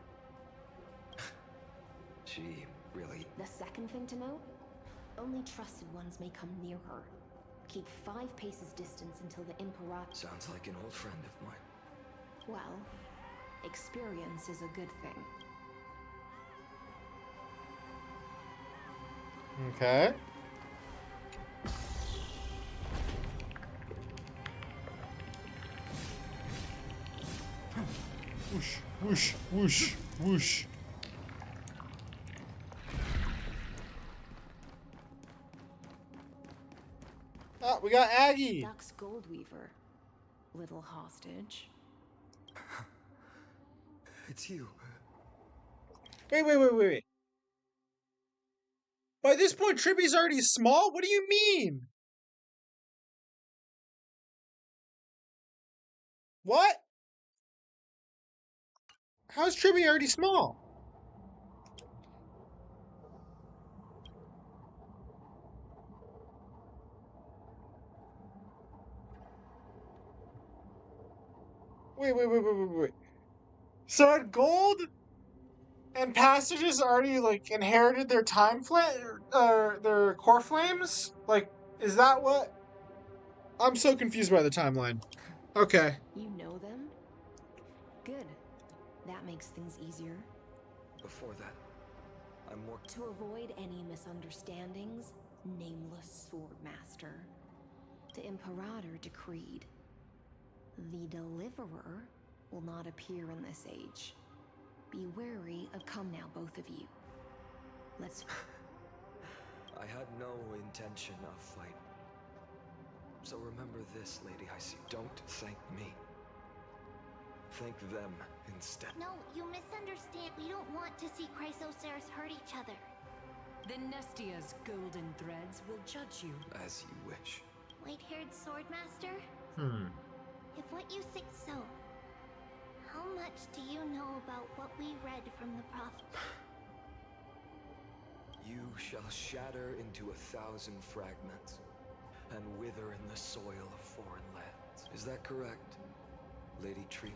She really... The second thing to note, only trusted ones may come near her. Keep 5 paces distance until the Imperator... Sounds like an old friend of mine. Well, experience is a good thing. Okay. Whoosh, whoosh, whoosh, whoosh. Oh, we got Aggie. Duck's Goldweaver, little hostage. It's you. Wait. By this point, Tribby's already small? What do you mean? What? How's Tribby already small? Wait. So had Gold and Passages already, like, inherited their time flame, their core flames? Like, is that what? I'm so confused by the timeline. Okay. You know them? Good. That makes things easier. Before that, I'm more... To avoid any misunderstandings, nameless swordmaster, the Imperator decreed the Deliverer will not appear in this age. Be wary of... Come now, both of you. Let's... I had no intention of fighting. So remember this, Lady Hysi. Don't thank me. Thank them instead. No, you misunderstand. We don't want to see Chrysoceras hurt each other. The Nestia's golden threads will judge you. As you wish. White-haired swordmaster? If what you say so, how much do you know about what we read from the prophet? You shall shatter into 1,000 fragments and wither in the soil of foreign lands. Is that correct, Lady Tree?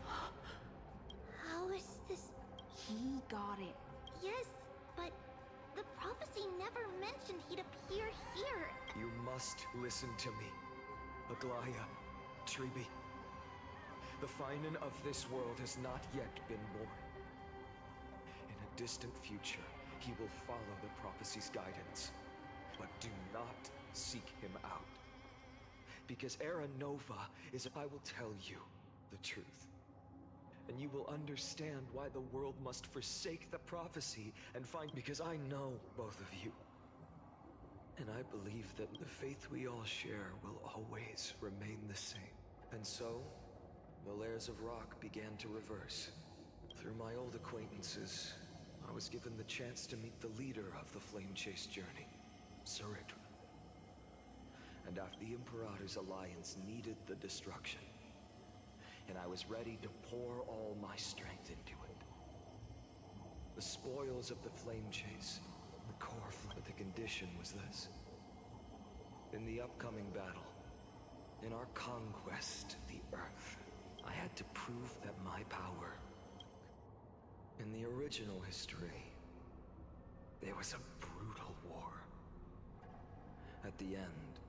How is this? He got it. Yes, but the prophecy never mentioned he'd appear here. You must listen to me, Aglaya, Treeby. The Finan of this world has not yet been born. In a distant future, he will follow the prophecy's guidance. But do not seek him out. Because Era Nova is... I will tell you the truth. And you will understand why the world must forsake the prophecy and find... Because I know both of you. And I believe that the faith we all share will always remain the same. And so, the layers of rock began to reverse. Through my old acquaintances, I I was given the chance to meet the leader of the Flame Chase journey, Saritra. And after the Imperator's alliance needed the destruction, and I was ready to pour all my strength into it. The spoils of the Flame Chase, the core flame, but the condition was this. In the upcoming battle, in our conquest of the Earth, I had to prove that my power. In the original history, there was a brutal war. At the end,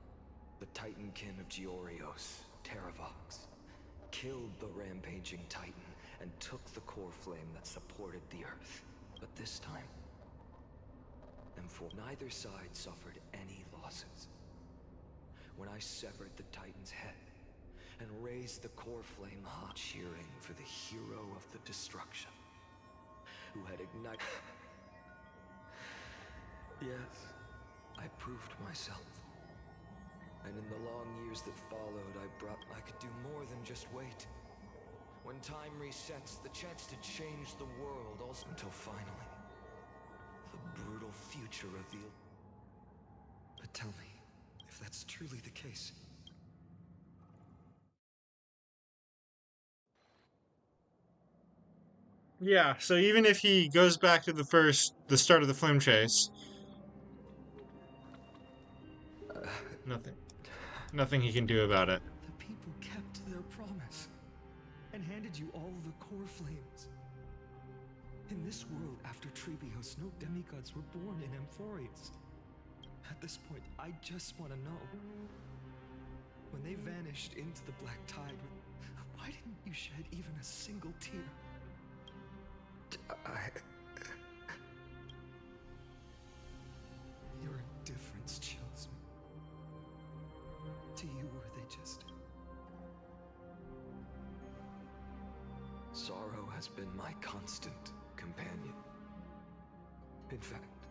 the Titankin of Georios, Terravox, killed the rampaging Titan and took the core flame that supported the Earth. But this time, neither side suffered any losses. When I severed the Titan's head and raised the core flame high, cheering for the hero of the destruction, who had ignited. Yes, I proved myself. And in the long years that followed, I could do more than just wait. When time resets, the chance to change the world also until finally, the brutal future revealed. But tell me, if that's truly the case. Yeah, so even if he goes back to the start of the flame chase, nothing he can do about it. The people kept their promise and handed you all the core flames. In this world after Trebios, no demigods were born in Amphoreus. At this point, I just want to know. When they vanished into the black tide, why didn't you shed even a single tear? Your indifference chills me. To you, were they just... Sorrow has been my constant companion. In fact,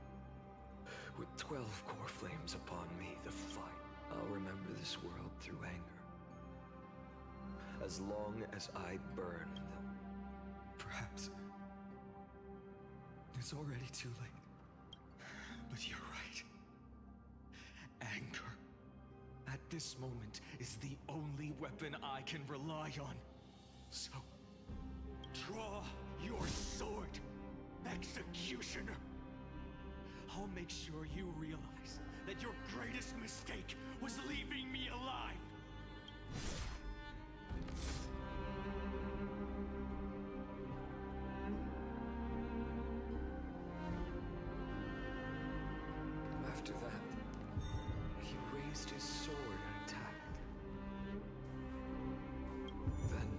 with 12 core flames upon me, the fight, I'll remember this world through anger. As long as I burn them. Perhaps it's already too late. But you're right. Anger, at this moment, is the only weapon I can rely on. So, draw your sword, Executioner. I'll make sure you realize that your greatest mistake was leaving me alive. After that, he raised his sword and attacked. Then,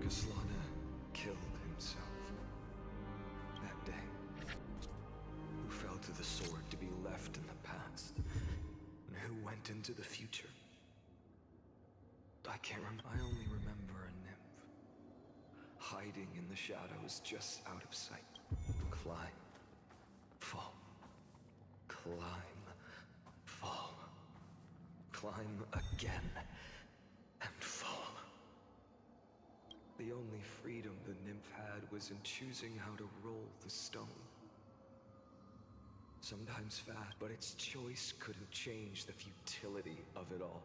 Kaslana killed himself. That day, who fell to the sword to be left in the past, and who went into the future. I can't remember. I only remember a nymph, hiding in the shadows just out of sight. Climb, fall, climb, fall, climb again, and fall. The only freedom the nymph had was in choosing how to roll the stone. Sometimes fast, but its choice couldn't change the futility of it all.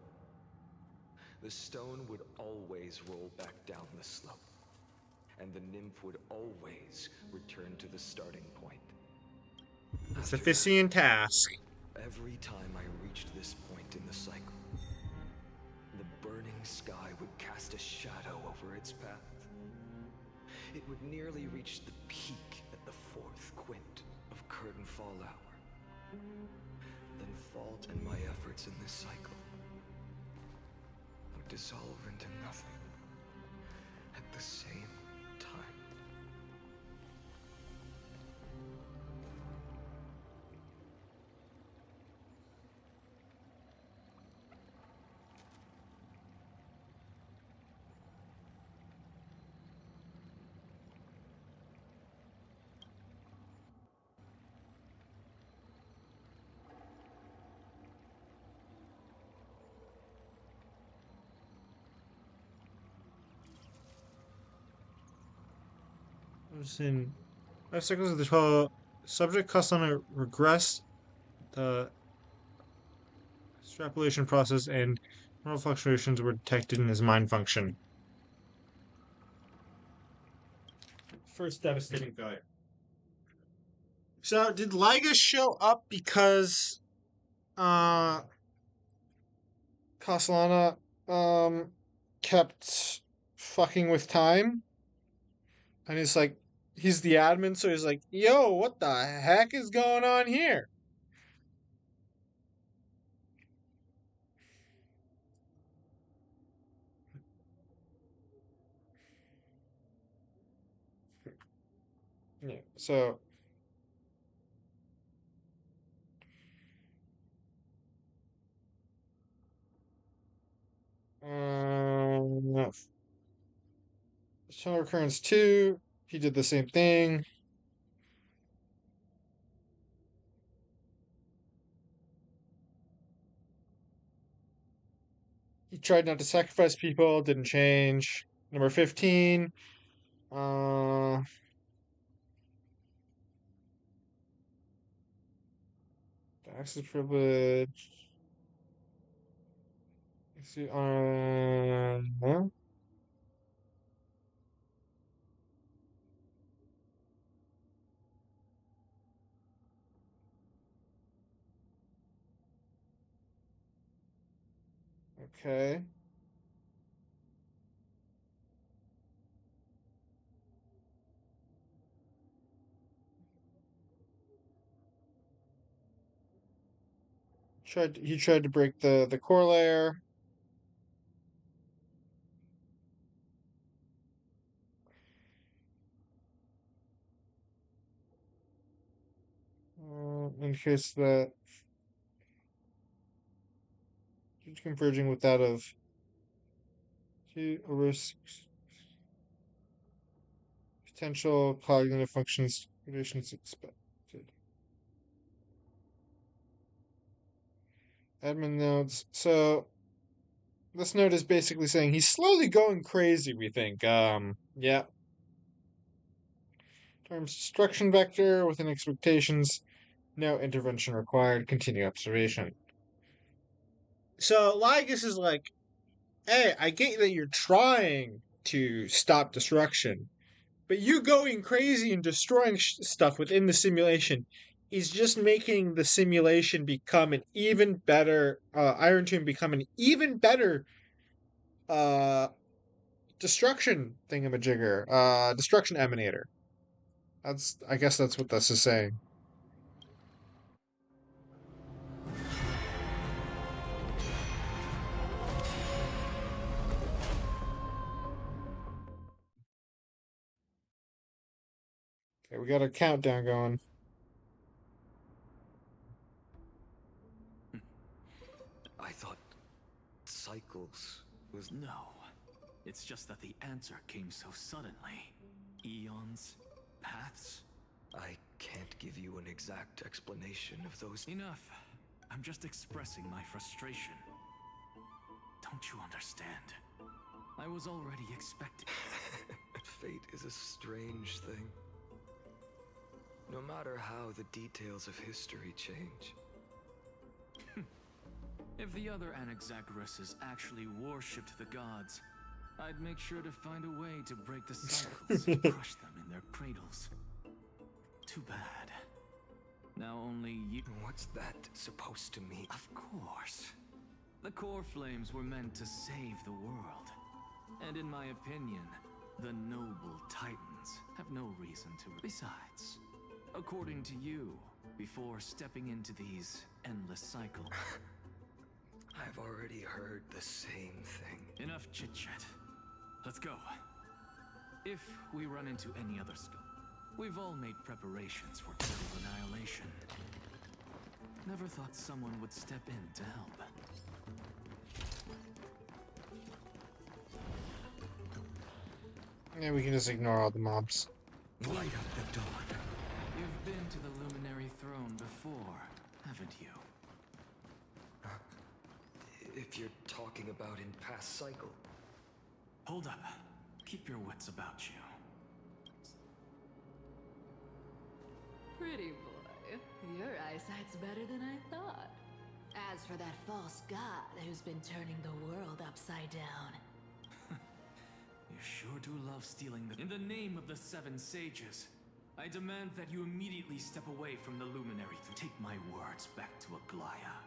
The stone would always roll back down the slope, and the nymph would always return to the starting point. It's a Physian task. Every time I reached this point in the cycle, the burning sky would cast a shadow over its path. It would nearly reach the peak at the fourth quint of curtain fall hour. Then fault and my efforts in this cycle would dissolve into nothing at the same time. I was in 5 seconds of the 12 subject Castellana regressed the extrapolation process and neural fluctuations were detected in his mind function. First devastating failure. So, did Liga show up because Castellana kept fucking with time? And he's like, he's the admin, so he's like, yo, what the heck is going on here? Yeah, so Channel Recurrence 2, he did the same thing. He tried not to sacrifice people, didn't change. Number 15, access privilege. Let's see, okay. He tried to break the core layer. Indicates that he's converging with that of a risk potential cognitive functions conditions expected. Admin notes. So this note is basically saying he's slowly going crazy, we think. Yeah. Terms destruction vector within expectations. No intervention required. Continue observation. So Lygus is like, hey, I get that you're trying to stop destruction, but you going crazy and destroying stuff within the simulation is just making the simulation become an even better, Iron Tomb become an even better uh, destruction thingamajigger, destruction emanator. I guess that's what this is saying. Okay, we got a countdown going. I thought cycles was... No. It's just that the answer came so suddenly. Eons, paths. I can't give you an exact explanation of those... Enough. I'm just expressing my frustration. Don't you understand? I was already expecting... Fate is a strange thing. No matter how the details of history change. If the other Anaxagoras actually worshipped the gods, I'd make sure to find a way to break the cycles and crush them in their cradles. Too bad. Now only you... What's that supposed to mean? Of course. The core flames were meant to save the world. And in my opinion, the noble titans have no reason to... Besides, according to you, before stepping into these endless cycles... I've already heard the same thing. Enough chit-chat. Let's go. If we run into any other skull, we've all made preparations for total annihilation. Never thought someone would step in to help. Yeah, we can just ignore all the mobs. Light up the dawn. You've been to the Luminary Throne before, haven't you? If you're talking about in past cycle. Hold up. Keep your wits about you. pretty boy. Your eyesight's better than I thought. As for that false god who's been turning the world upside down. You sure do love stealing the— In the name of the Seven Sages, I demand that you immediately step away from the Luminary to take my words back to Aglaya.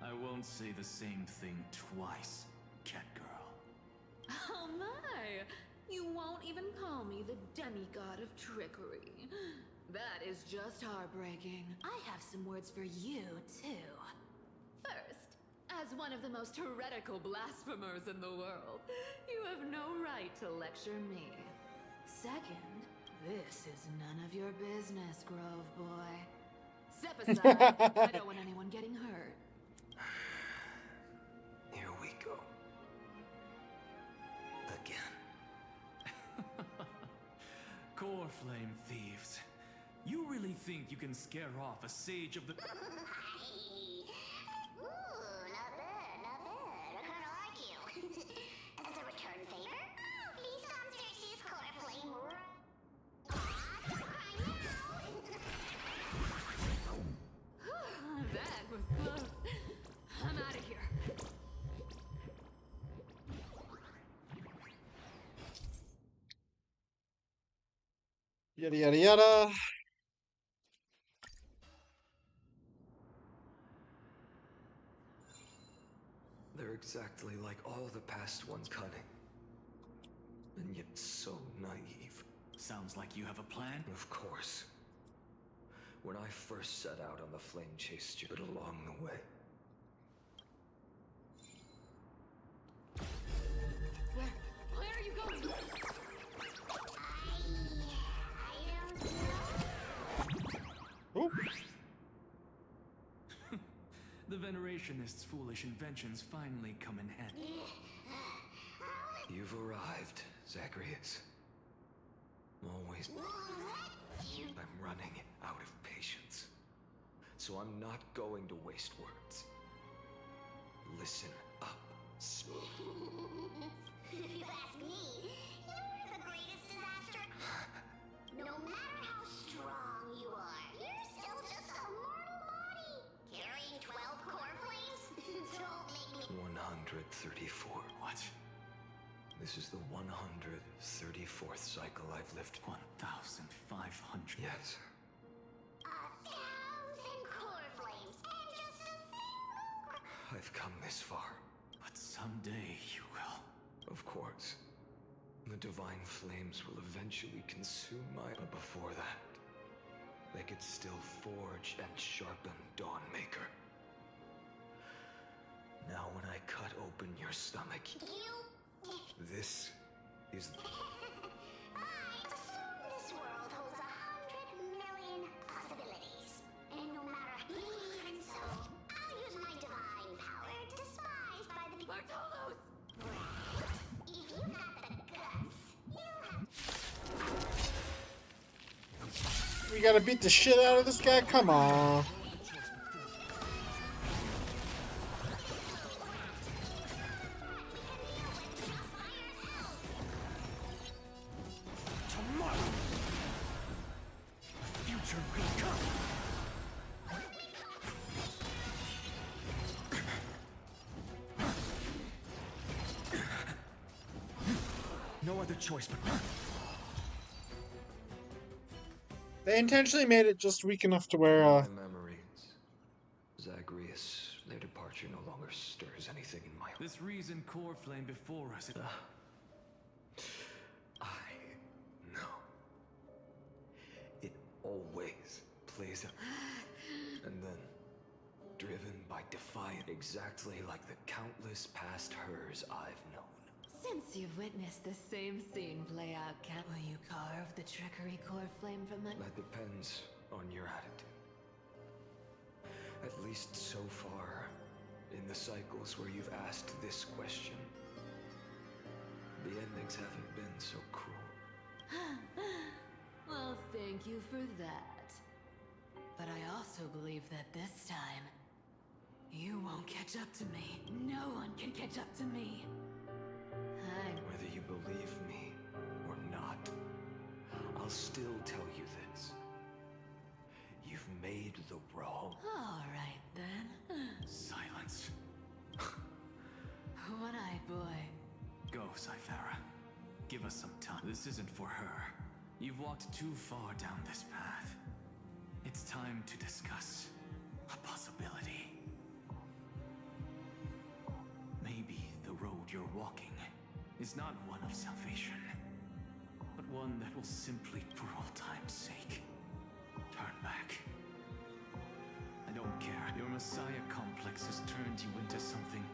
I won't say the same thing twice, cat girl. Oh my! You won't even call me the demigod of trickery. That is just heartbreaking. I have some words for you, too. First, as one of the most heretical blasphemers in the world, you have no right to lecture me. Second, this is none of your business, Grove Boy. Step aside. I don't want anyone getting hurt. Here we go. Again. Core flame thieves. You really think you can scare off a sage of the— Ooh, not bad, not bad. I like you. As a return favor, please come Cersei's core flame. Don't cry now. That was close. I'm out of here. Yada yada yada. They're exactly like all the past ones, cunning. And yet so naive. Sounds like you have a plan? Of course. When I first set out on the flame chase, but along the way. Where are you going? Oh. The Venerationists' foolish inventions finally come in handy. You've arrived, Zagreus. Always. I'm running out of patience. So I'm not going to waste words. Listen up. If you ask me, you're the greatest disaster. No matter how strong you are, you're still just a mortal body. Carrying 12 core flames? Don't make me... 134. What? This is the 134th cycle I've lived. 1,500. Yes. 1,000 core flames and just a single... I've come this far. But someday you will. Of course. The divine flames will eventually consume my... But before that, they could still forge and sharpen Dawnmaker. Now when I cut open your stomach... This is... I assume this world holds 100 million possibilities. And no matter... Even so, I'll use my divine power despised by the people... Bartolos! If you got the guts, you have... We gotta beat the shit out of this guy? Come on. No other choice but... They intentionally made it just weak enough to where, My memories. Zagreus, their departure no longer stirs anything in my... This reason core flame before us... I know. It always plays out. And then, driven by defiance, exactly like the countless past hers I've known. Since you've witnessed the same scene play out, Cat, will you carve the trickery core flame from my... That depends on your attitude. At least so far, in the cycles where you've asked this question, the endings haven't been so cruel. Well, thank you for that. But I also believe that this time, you won't catch up to me. No one can catch up to me. Whether you believe me or not, I'll still tell you this. made the wrong. All right then. Silence. One-eyed boy. Go, Cythera. Give us some time. This isn't for her. You've walked too far down this path. It's time to discuss a possibility. Maybe the road you're walking is not one of salvation, but one that will simply, for all time's sake, turn back. I don't care. Your Messiah complex has turned you into something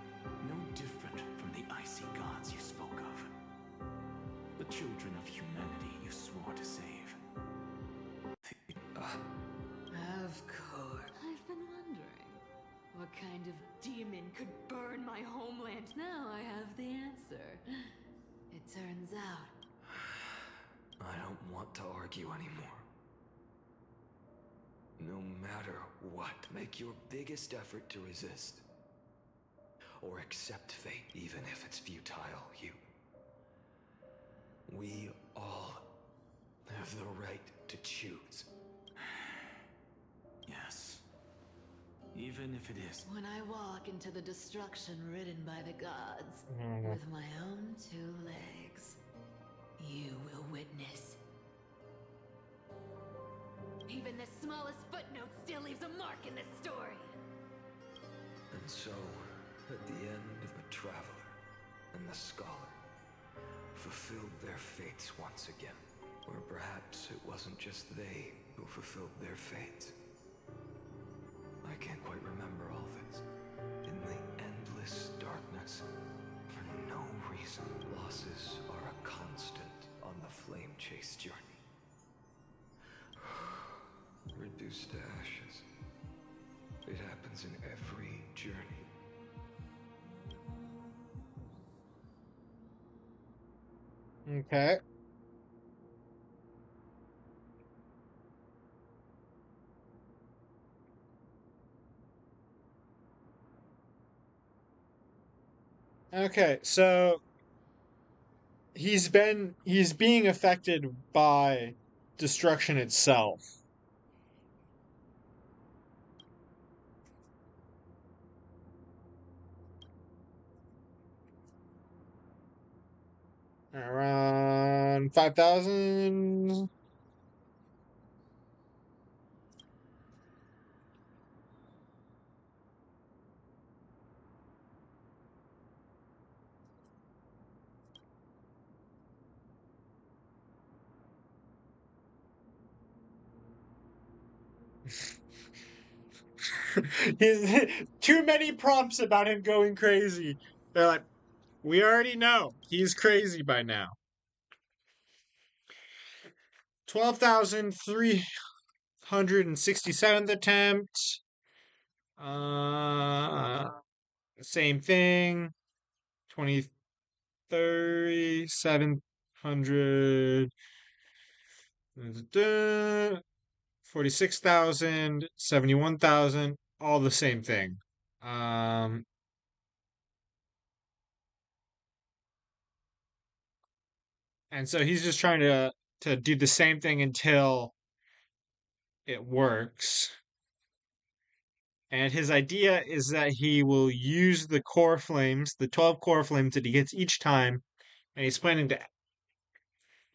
no different from the icy gods you spoke of. The children of humanity you swore to save. Of course. I've been wondering, what kind of demon could burn my homeland? Now I have the answer. It turns out. I don't want to argue anymore. No matter what, make your biggest effort to resist. Or accept fate, even if it's futile, We all have the right to choose. Yes. Even if it is. When I walk into the destruction ridden by the gods, with my own 2 legs, you will witness. Even the smallest footnote still leaves a mark in this story. And so, at the end, the traveler and the scholar fulfilled their fates once again. Or perhaps it wasn't just they who fulfilled their fates. I can't quite remember all this. In the endless darkness, for no reason, losses are a constant on the flame chase journey. Reduced to ashes. It happens in every journey. Okay. Okay, so he's being affected by destruction itself. Around 5,000. Too many prompts about him going crazy. They're like, we already know he's crazy by now. 12,367th attempt. Same thing. 20,700. 46,000, 71,000, all the same thing. And so he's just trying to do the same thing until it works. And his idea is that he will use the core flames, the 12 core flames that he gets each time, and he's planning to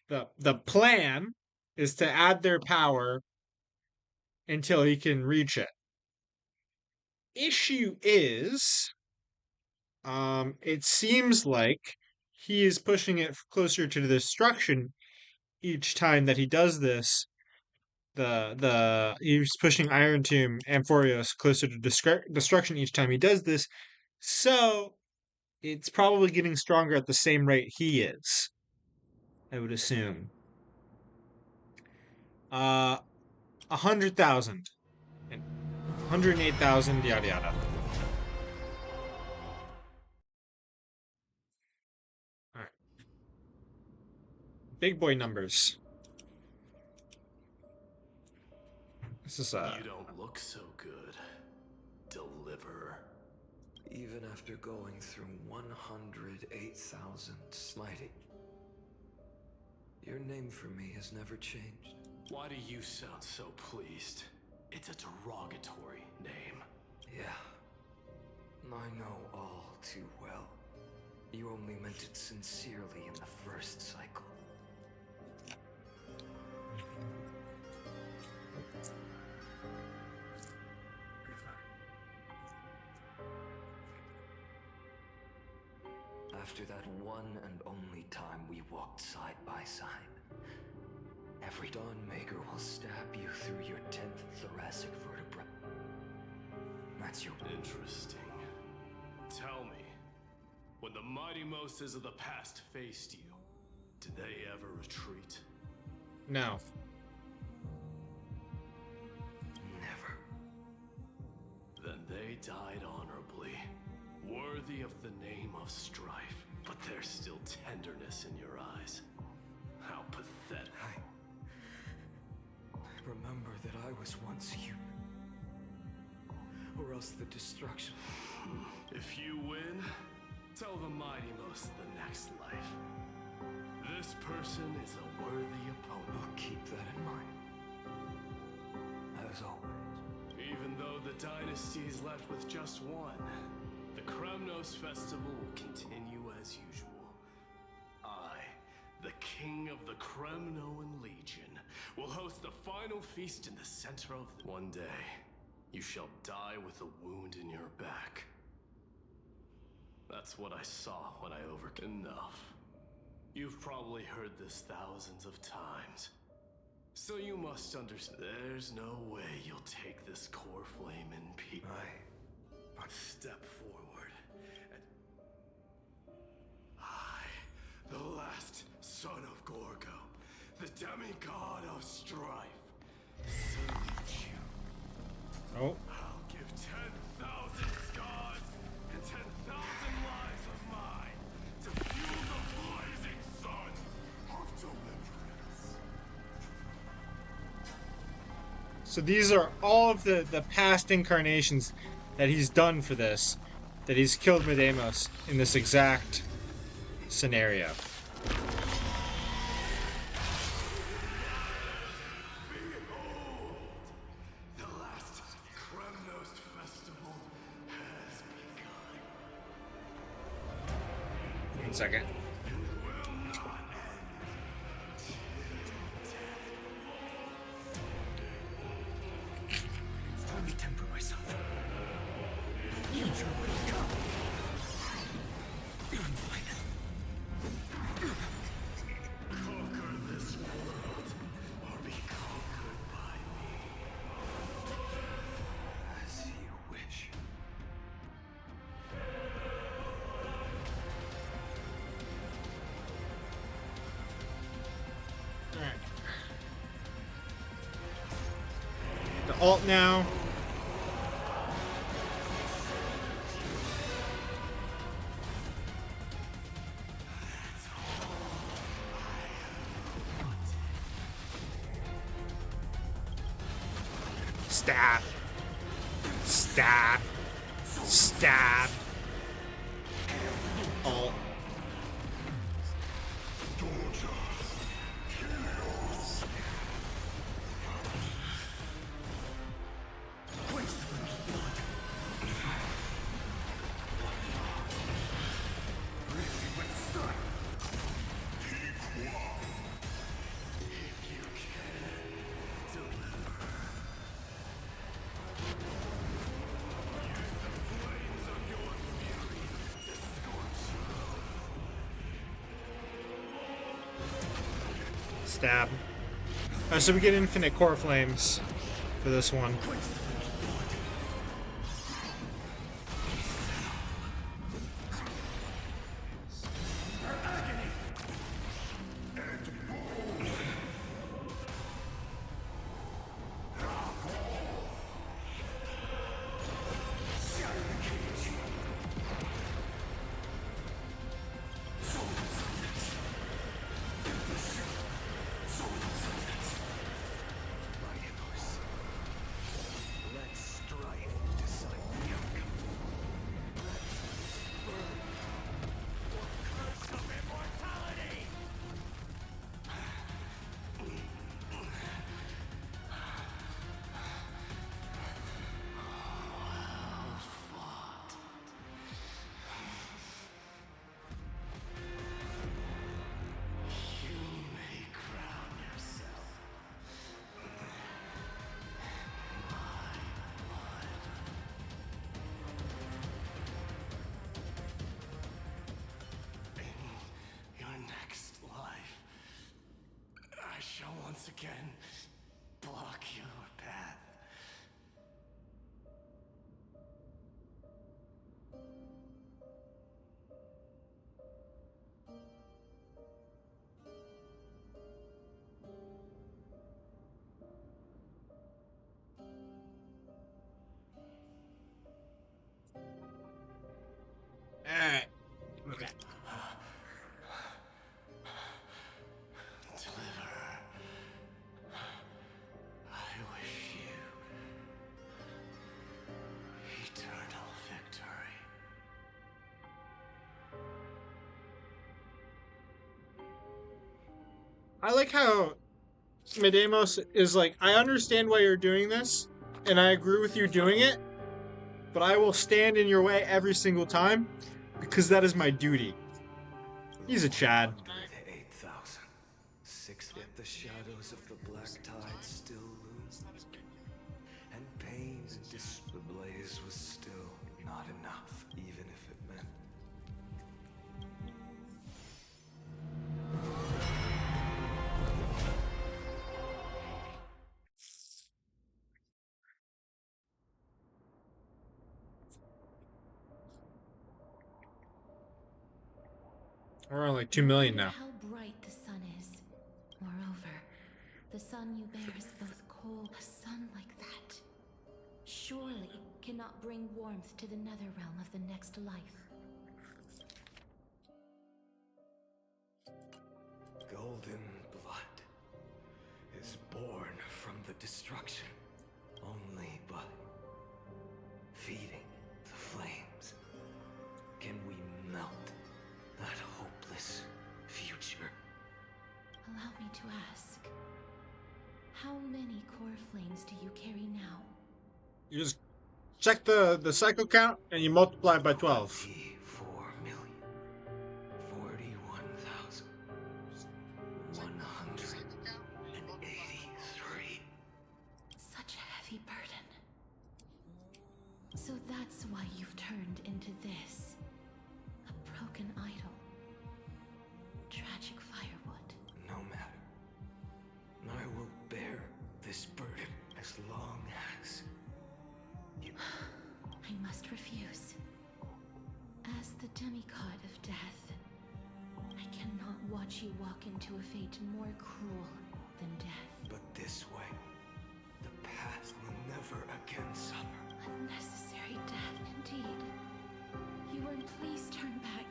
the plan is to add their power until he can reach it. Issue is it seems like he is pushing it closer to the destruction each time that he does this. He's pushing Iron Tomb Amphoreus closer to destruction each time he does this. So it's probably getting stronger at the same rate he is, I would assume. 100,000 and 108,000, yada yada. All right, big boy numbers. This is You don't look so good. Deliver. Even after going through 108,000 smiting, your name for me has never changed. Why do you sound so pleased? It's a derogatory name. Yeah. I know all too well. You only meant it sincerely in the first cycle. After that one and only time we walked side by side, every Dawnmaker will stab you through your 10th thoracic vertebra. That's your... Interesting. Tell me, when the mighty Moses of the past faced you, did they ever retreat? No. Never. Then they died honorably, worthy of the name of strife, but there's still tenderness in your eyes. How pathetic. Remember that I was once human. Or else the destruction. If you win, tell the mighty most of the next life. This person is a worthy opponent. I'll keep that in mind. As always. Even though the dynasty is left with just one, the Kremnos festival will continue as usual. I, the king of the Kremnoan Legion, will host the final feast in the center of one day. You shall die with a wound in your back. That's what I saw when I overcame. Enough. You've probably heard this thousands of times. So you must understand, there's no way you'll take this core flame in peace. Step forward, and I, the last son of Gorgo, the demigod of strife, salute you. Oh. I'll give 10,000 scars and 10,000 lives of mine to fuel the blazing sun of deliverance. So these are all of the past incarnations that he's done for this, that he's killed Medemos in this exact scenario. The last Kremnos festival has begun. 1 second. Let me temper myself. Future will come. Conquer this world, or be conquered by me. As you wish. Alright. The alt now. Stab. Stab. Stab. Alt. Stab. So we get infinite core flames for this one. once again block your path. Alright. Okay. Deliver. I wish you eternal victory. I like how Medemos is like, I understand why you're doing this, and I agree with you doing it, but I will stand in your way every single time, because that is my duty. He's a Chad. 8,000. Six, yet the shadows of the black tide still loom. And pain and the blaze was still not enough, even if it meant. We're on like 2 million No now. matter how bright the sun is. Moreover, the sun you bear is both cold. A sun like that surely cannot bring warmth to the nether realm of the next life. Golden blood is born from the destruction only by feeding the flames. Can we melt that hopeless future? Allow me to ask, how many core flames do you carry now? You just check the cycle count and you multiply it by 12. 41,183. Such a heavy burden. So that's why you've turned into this. A broken idol. Tragic firewood. No matter. I will bear this burden as long as you... I must refuse. As the demigod of death, I cannot watch you walk into a fate more cruel than death. But this way, the path will never again suffer. Unnecessary death, indeed. Ewan, please turn back.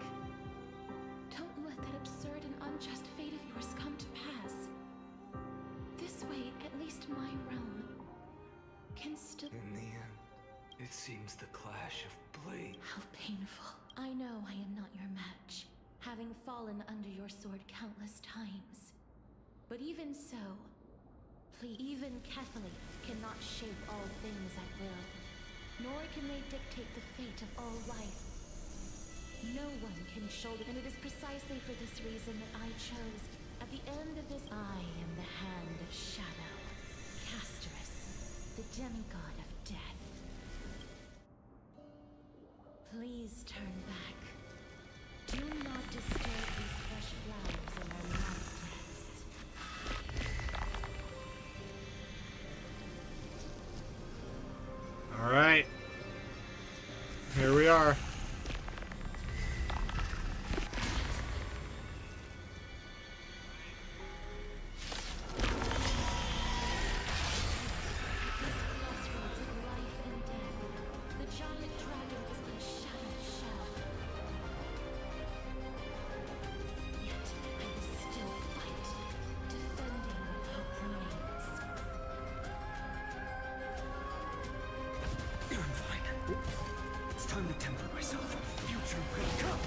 Don't let that absurd and unjust fate of yours come to pass. This way, at least my realm can still... In the end, it seems the clash of blades. How painful. I know I am not your match, having fallen under your sword countless times. But even so, please, even Catholic cannot shape all things at will, nor can they dictate the fate of all life. No one can shoulder, and it is precisely for this reason that I chose, at the end of this, I am the hand of shadow, Casterus, the demigod of death. Please turn back. Do not disturb these fresh flowers in their mad deaths. Alright. Here we are. It's time to temper myself. Future will come.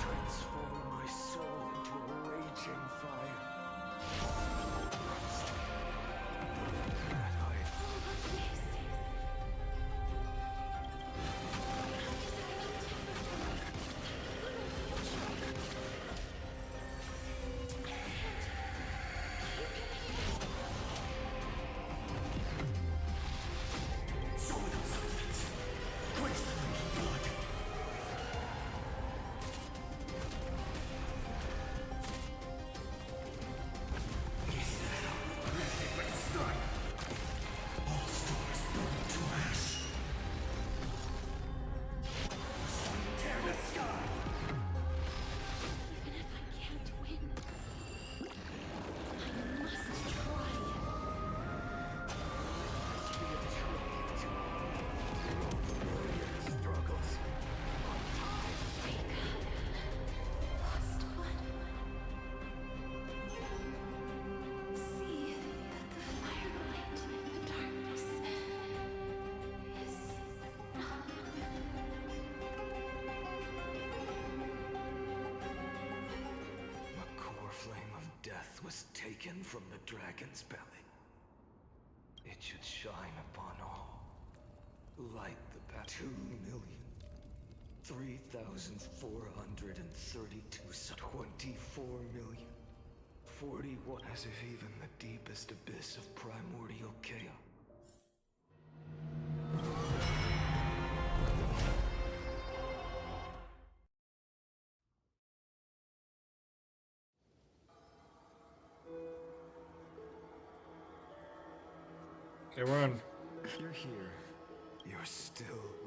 Transform my soul into a raging fire. was taken from the dragon's belly. It should shine upon all. Light the path. 2,003,432 24,041. As if even the deepest abyss of primordial chaos. Okay, we're on. You're here. You're still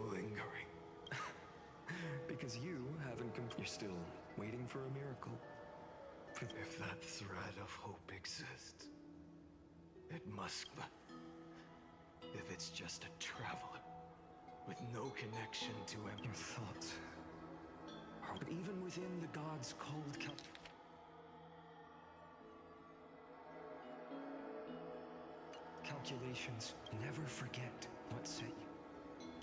lingering. Because you haven't You're still waiting for a miracle. If that thread of hope exists, it must. If it's just a traveler with no connection to him. Your thoughts are even within the gods' cold calculations. Never forget what set you.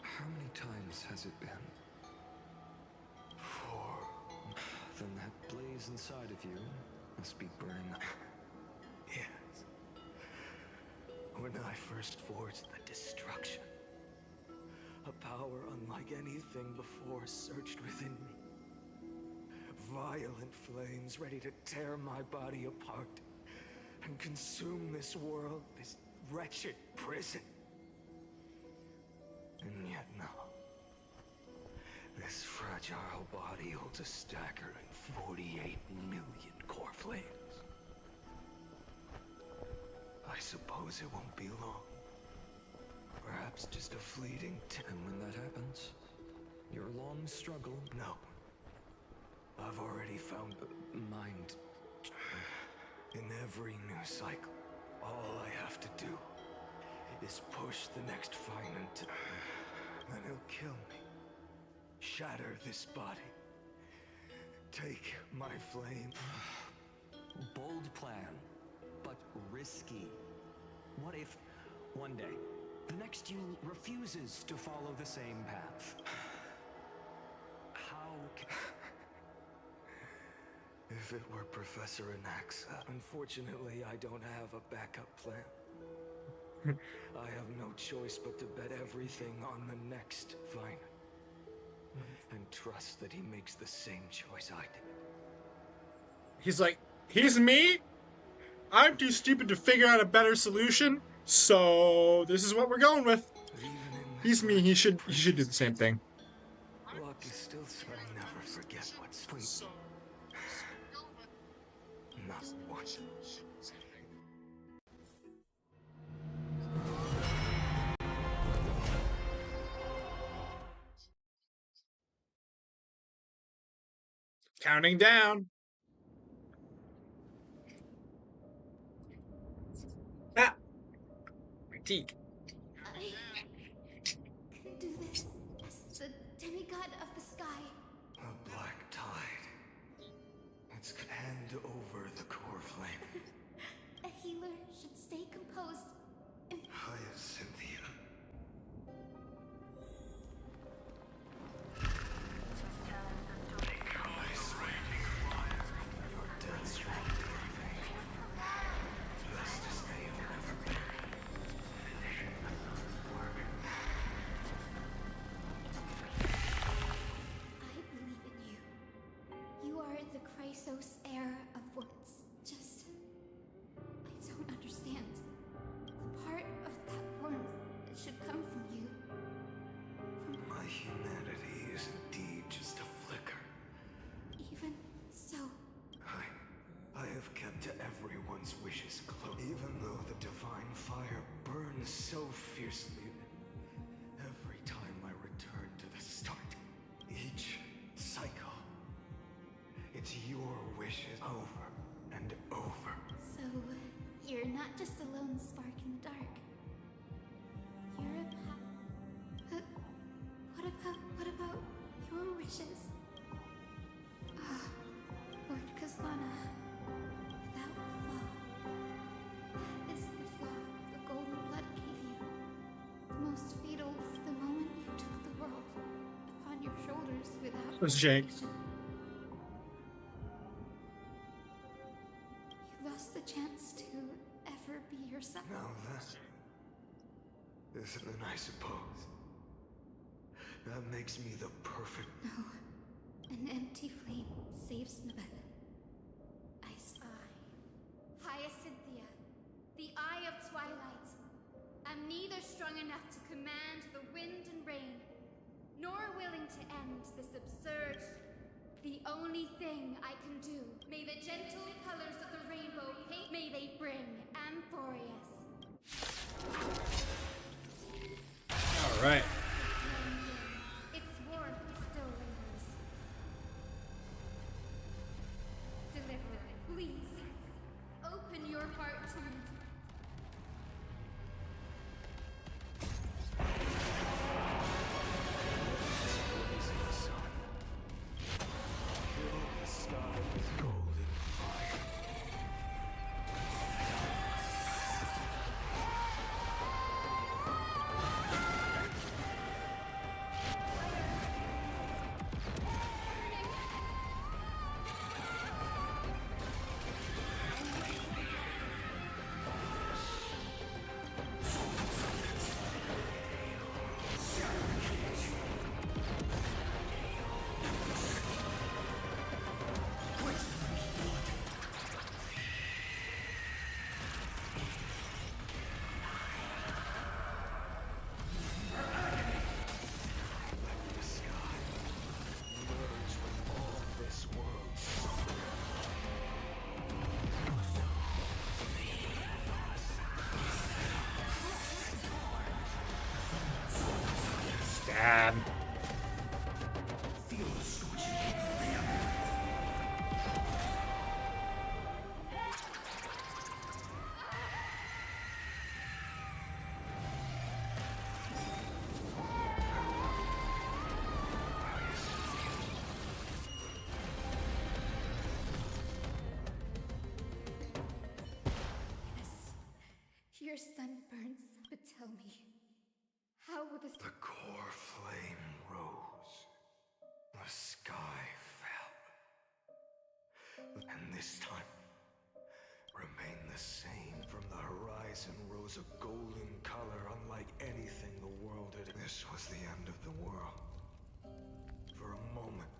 How many times has it been? 4. Then that blaze inside of you must be burning up. Yes. When I first forged the destruction, a power unlike anything before surged within me. Violent flames ready to tear my body apart and consume this world, this wretched prison. And yet now, this fragile body holds a staggering 48 million core flames. I suppose it won't be long. Perhaps just a fleeting and when that happens, your long struggle... No. I've already found a mind. In every new cycle, all I have to do is push the next finite, then he'll kill me. Shatter this body. Take my flame. Bold plan, but risky. What if, one day, the next you refuses to follow the same path? How can... If it were Professor Anaxa. Unfortunately, I don't have a backup plan. I have no choice but to bet everything on the next finite. And trust that he makes the same choice I did. He's like, he's me? I'm too stupid to figure out a better solution, so this is what we're going with. He's me, he should do the same thing. Luck is still so I never forget what's sweet. Not one. Counting down. Ah! My teeth. I can do this as the demigod of the sky. A black tide. Let's hand over the core flame. A healer should stay composed and... Cynthia. Your deaths won't be in vain. Just as they have never been. I believe in you. You are the Chrysos heir of what's just... I don't understand. The part of that warmth that should come from you. My humanity is indeed just a flicker. Even so... I have kept to everyone's wishes close. Even though the divine fire burns so fiercely, every time I return to the start, each cycle, it's your wishes over and over. So, you're not just a lone spark in the dark. You're a path. What about your wishes? Ah, Lord Kaslana, without flaw. That is the flaw the golden blood gave you. The most fatal for the moment you took the world upon your shoulders without Jake. hesitation. You lost the chance nor willing to end this absurd. The only thing I can do, may the gentle colors of the rainbow paint, may they bring Amphoreus. All right. Its warmth still lingers. Deliverer, please, open your heart to me. Stab. Your sun burns, but tell me, how will this... The core flame rose. The sky fell. And this time, remained the same. From the horizon rose a golden color unlike anything the world had... This was the end of the world. For a moment,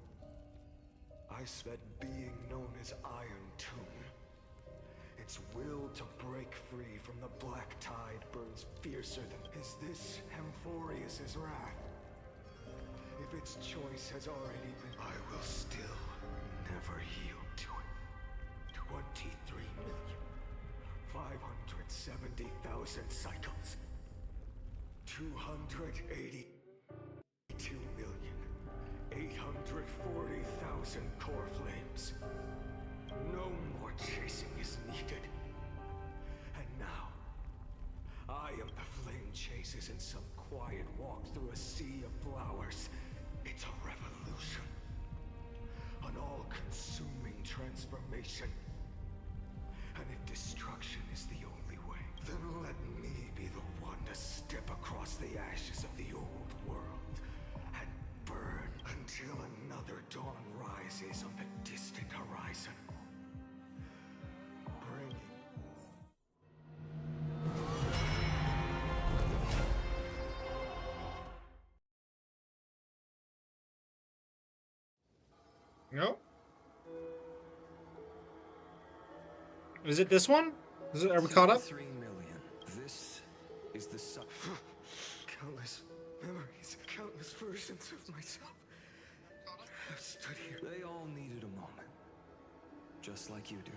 I sped being known as Iron Tomb. Its will to break free from the black tide burns fiercer than... Is this Amphoreus' wrath? If its choice has already been... I will still never yield to it. 23,570,000 cycles. 282,840,000 core flames. No more chasing is needed. And now, I am the flame chasers in some quiet walk through a sea of flowers. It's a revolution. An all-consuming transformation. And if destruction is the only way, then let me be the one to step across the ashes of the old world and burn until another dawn rises on the distant horizon. No. Is it this one? Are we caught up? 3 million. This is the sun. Countless memories, countless versions of myself have stood here. They all needed a moment. Just like you do.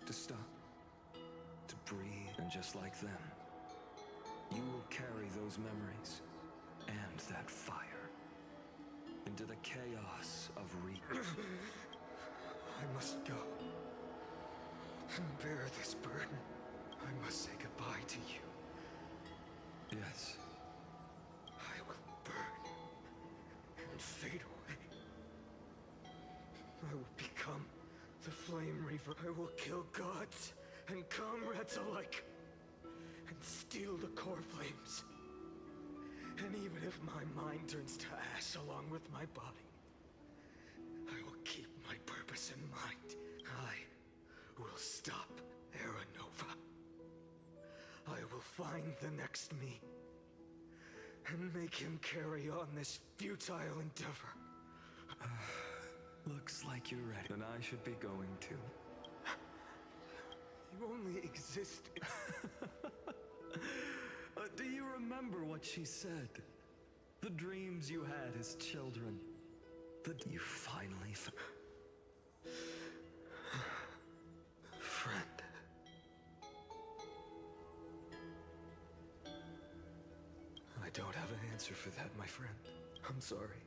To stop. To breathe. And just like them, you will carry those memories and that fire into the chaos of I must go and bear this burden. I must say goodbye to you. Yes. I will burn and fade away. I will become the Flame Reaver. I will kill gods and comrades alike and steal the core flames. And even if my mind turns to ash along with my body, I will keep my purpose in mind. I will stop Aranova. I will find the next me and make him carry on this futile endeavor. Looks like you're ready. Then I should be going too. You only exist. Do you remember what she said? The dreams you had as children. That you finally friend. I don't have an answer for that, my friend. I'm sorry.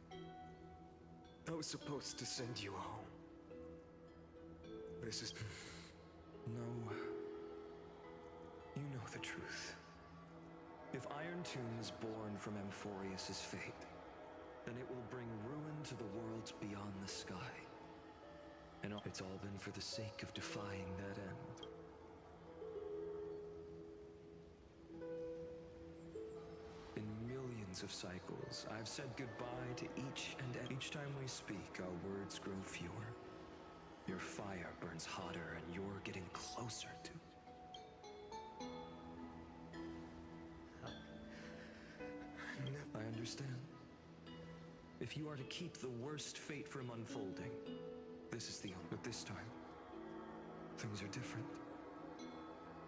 I was supposed to send you home. This is... No. You know the truth. If Iron Tomb is born from Amphoreus' fate, then it will bring ruin to the worlds beyond the sky. And it's all been for the sake of defying that end. In millions of cycles, I've said goodbye to each time we speak, our words grow fewer. Your fire burns hotter, and you're getting closer to it. I understand. If you are to keep the worst fate from unfolding, this is the only. But this time, things are different.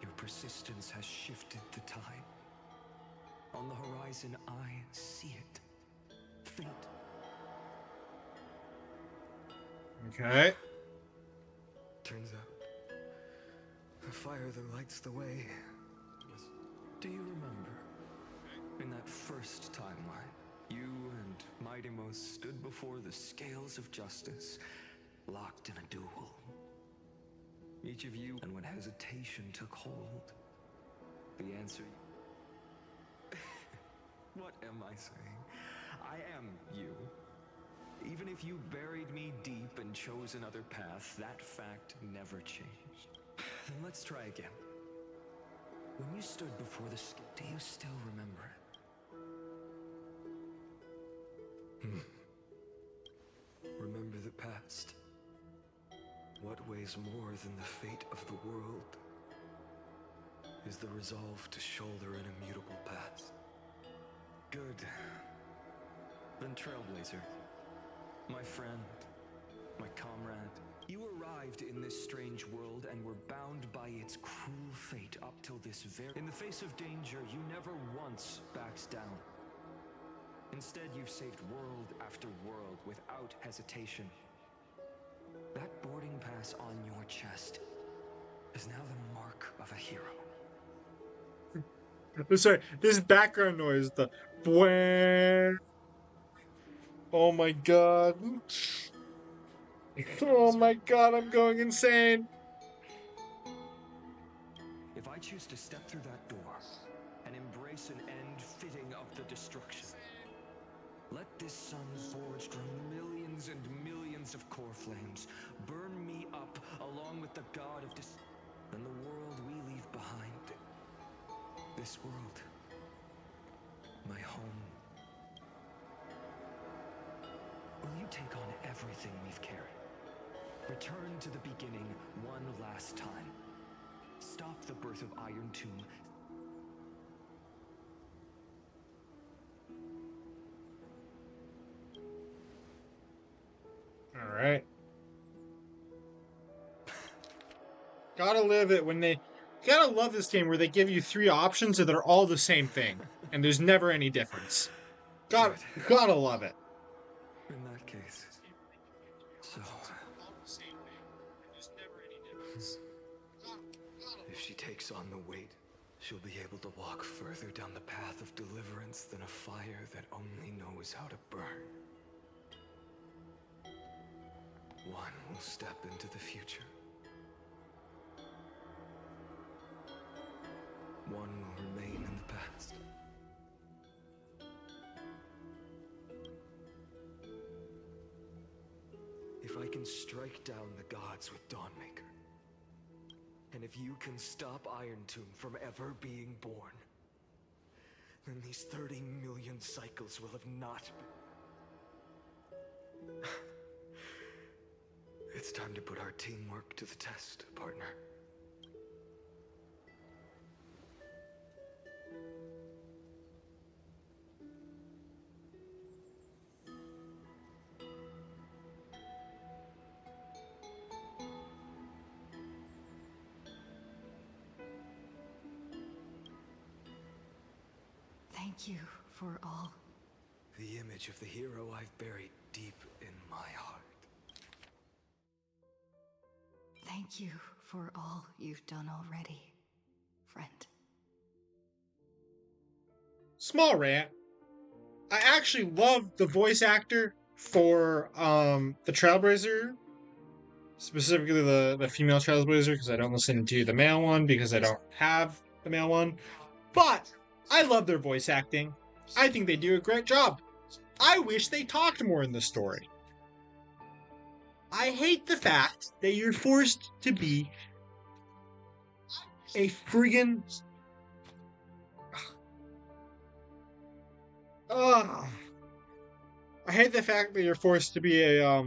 Your persistence has shifted the tide. On the horizon, I see it. Fate. Okay. Turns out, the fire that lights the way. Do you remember? In that first timeline, you and Mightymost stood before the scales of justice, locked in a duel. Each of you, and when hesitation took hold, the answer... What am I saying? I am you. Even if you buried me deep and chose another path, that fact never changed. Then let's try again. When you stood before the scale, do you still remember it? Remember the past. What weighs more than the fate of the world is the resolve to shoulder an immutable past. Good. Then Trailblazer, my friend, my comrade, you arrived in this strange world and were bound by its cruel fate up till this very... In the face of danger, you never once backed down. Instead, you've saved world after world without hesitation. That boarding pass on your chest is now the mark of a hero. I'm sorry, this background noise, the bwah. Oh my god. Oh my god, I'm going insane. If I choose to step through that door and embrace an end fitting of the destruction, let this sun forged from millions and millions of core flames burn me up along with the god of and the world we leave behind. This world, my home. Will you take on everything we've carried? Return to the beginning one last time. Stop the birth of Iron Tomb. All right. Gotta live it when they... Gotta love this game where they give you 3 options and they're all the same thing. And there's never any difference. Gotta love it. In that case. So... If she takes on the weight, she'll be able to walk further down the path of deliverance than a fire that only knows how to burn. One will step into the future. One will remain in the past. If I can strike down the gods with Dawnmaker, and if you can stop Iron Tomb from ever being born, then these 30 million cycles will have not been... It's time to put our teamwork to the test, partner. Thank you for all. The image of the hero I've buried deep in my heart. Thank you for all you've done already, friend. Small rant. I actually love the voice actor for the Trailblazer, specifically the female Trailblazer, because I don't listen to the male one because I don't have the male one. But I love their voice acting. I think they do a great job. I wish they talked more in the story. I hate the fact that you're forced to be a friggin' I hate the fact that you're forced to be a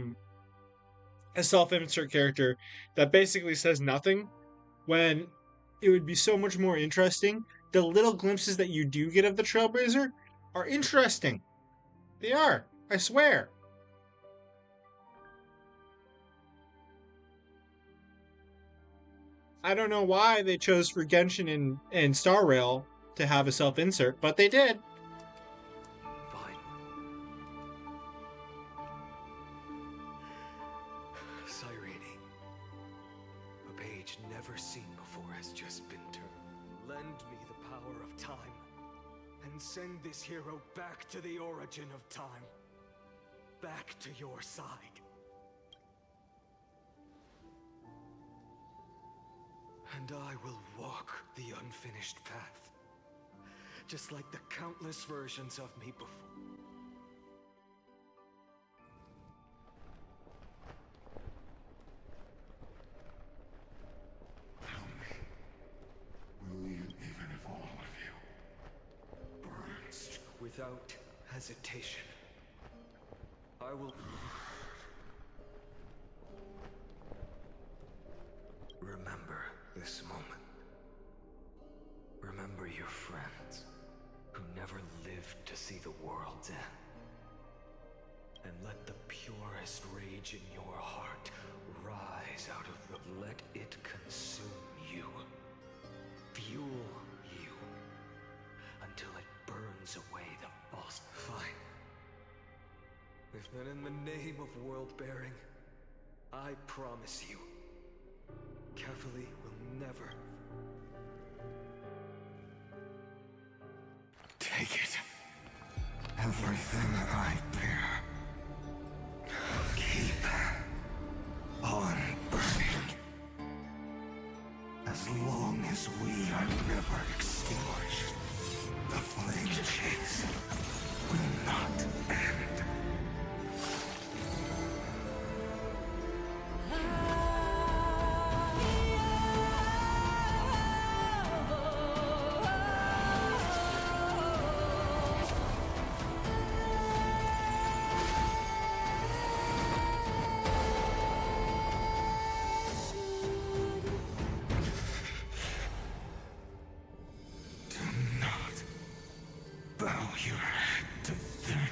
self-insert character that basically says nothing when it would be so much more interesting. The little glimpses that you do get of the Trailblazer are interesting. They are, I swear. I don't know why they chose for Genshin and Star Rail to have a self-insert, but they did. Fine. Cyrene. A page never seen before has just been turned. Lend me the power of time, and send this hero back to the origin of time. Back to your side. And I will walk the unfinished path, just like the countless versions of me before. Tell me, will you, even if all of you burns? Without hesitation, I will... Remember this moment. Remember your friends who never lived to see the world's end. And let the purest rage in your heart rise out of the... Let it consume you. Fuel you. Until it burns away the false... Fine. If then in the name of world-bearing, I promise you, Kefali will never... Take it. Everything I bear. Keep on burning. As long as we are never extinguished, the flame chase will not end. Bow your head to them.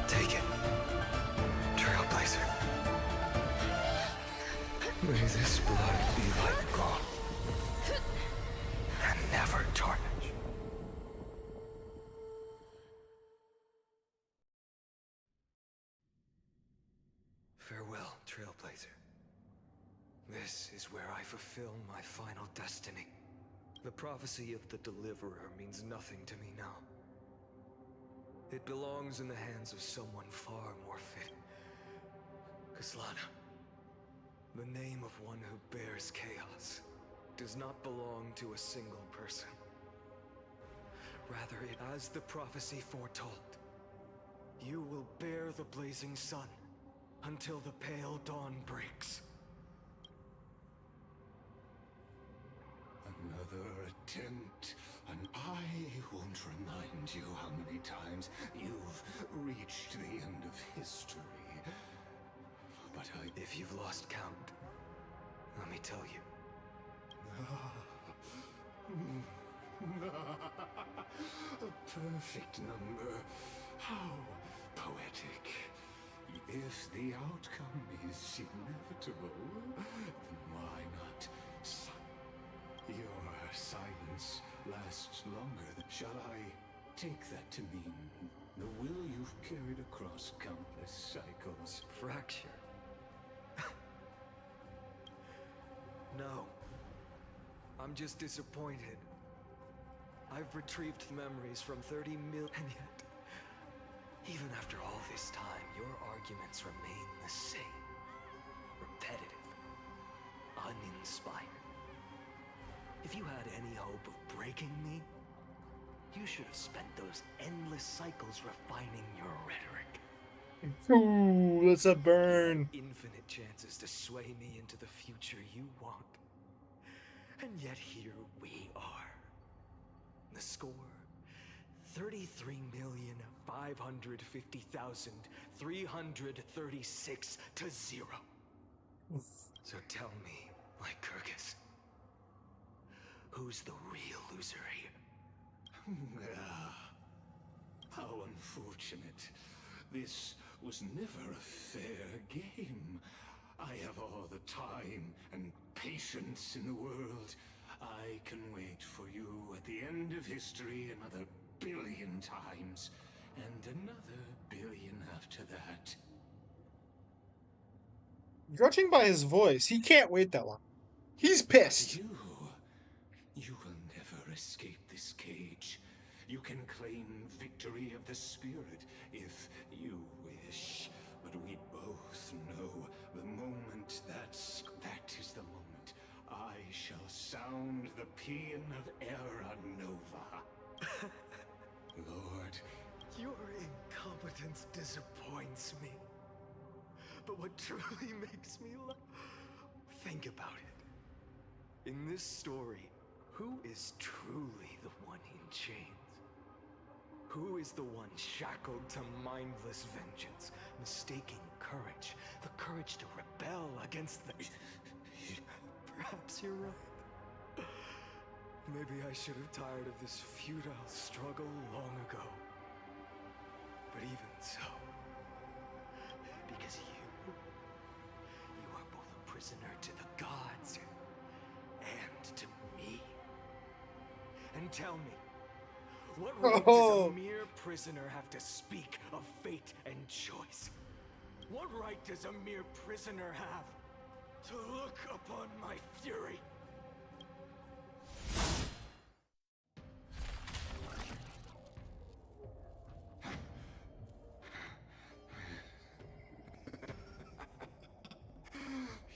Take it, Trailblazer. May this blood be like gold, and never tarnish. Farewell, Trailblazer. This is where I fulfill my final destiny. The prophecy of the Deliverer means nothing to me now. It belongs in the hands of someone far more fit. Kaslana, the name of one who bears chaos, does not belong to a single person. Rather, as the prophecy foretold, you will bear the blazing sun until the pale dawn breaks. Another attempt, and I won't remind you how many times you've reached the end of history. But if you've lost count, let me tell you. A perfect number. How poetic. If the outcome is inevitable, then why not? Your silence lasts longer than... Shall I take that to mean the will you've carried across countless cycles? Fracture? No. I'm just disappointed. I've retrieved memories from 30 million, and yet, even after all this time, your arguments remain the same. Repetitive. Uninspired. If you had any hope of breaking me, you should have spent those endless cycles refining your rhetoric. Ooh, that's a burn. Infinite chances to sway me into the future you want. And yet here we are. The score, 33,550,336 to 0. So tell me, Lycurgus, who's the real loser here? How unfortunate. This was never a fair game. I have all the time and patience in the world. I can wait for you at the end of history another billion times, and another billion after that. Judging by his voice, he can't wait that long. He's pissed. You will never escape this cage. You can claim victory of the spirit if you wish, but we both know the moment that is the moment. I shall sound the paean of Era Nova. Lord. Your incompetence disappoints me. But what truly makes me laugh... Think about it. In this story, who is truly the one in chains? Who is the one shackled to mindless vengeance, mistaking courage, the courage to rebel against the... Perhaps you're right. Maybe I should have tired of this futile struggle long ago. But even so, because you are both a prisoner to the gods and to me. And tell me, what right does a mere prisoner have to speak of fate and choice? What right does a mere prisoner have to look upon my fury?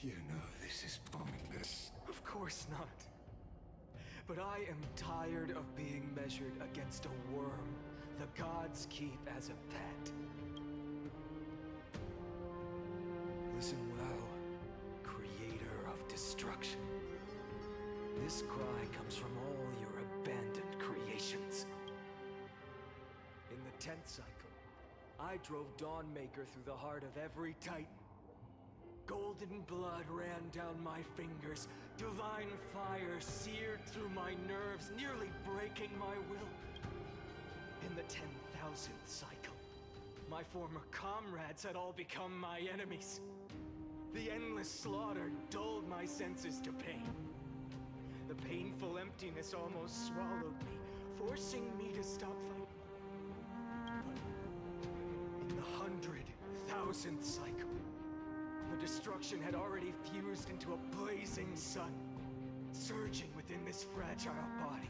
You know this is pointless. Of course not. But I am tired of being measured against a worm the gods keep as a pet. Listen well, creator of destruction. This cry comes from all your abandoned creations. In the 10th cycle, I drove Dawnmaker through the heart of every titan. Golden blood ran down my fingers. Divine fire seared through my nerves, nearly breaking my will. In the 10,000th cycle, my former comrades had all become my enemies. The endless slaughter dulled my senses to pain. The painful emptiness almost swallowed me, forcing me to stop fighting. But in the 100,000th cycle, the destruction had already fused into a blazing sun, surging within this fragile body.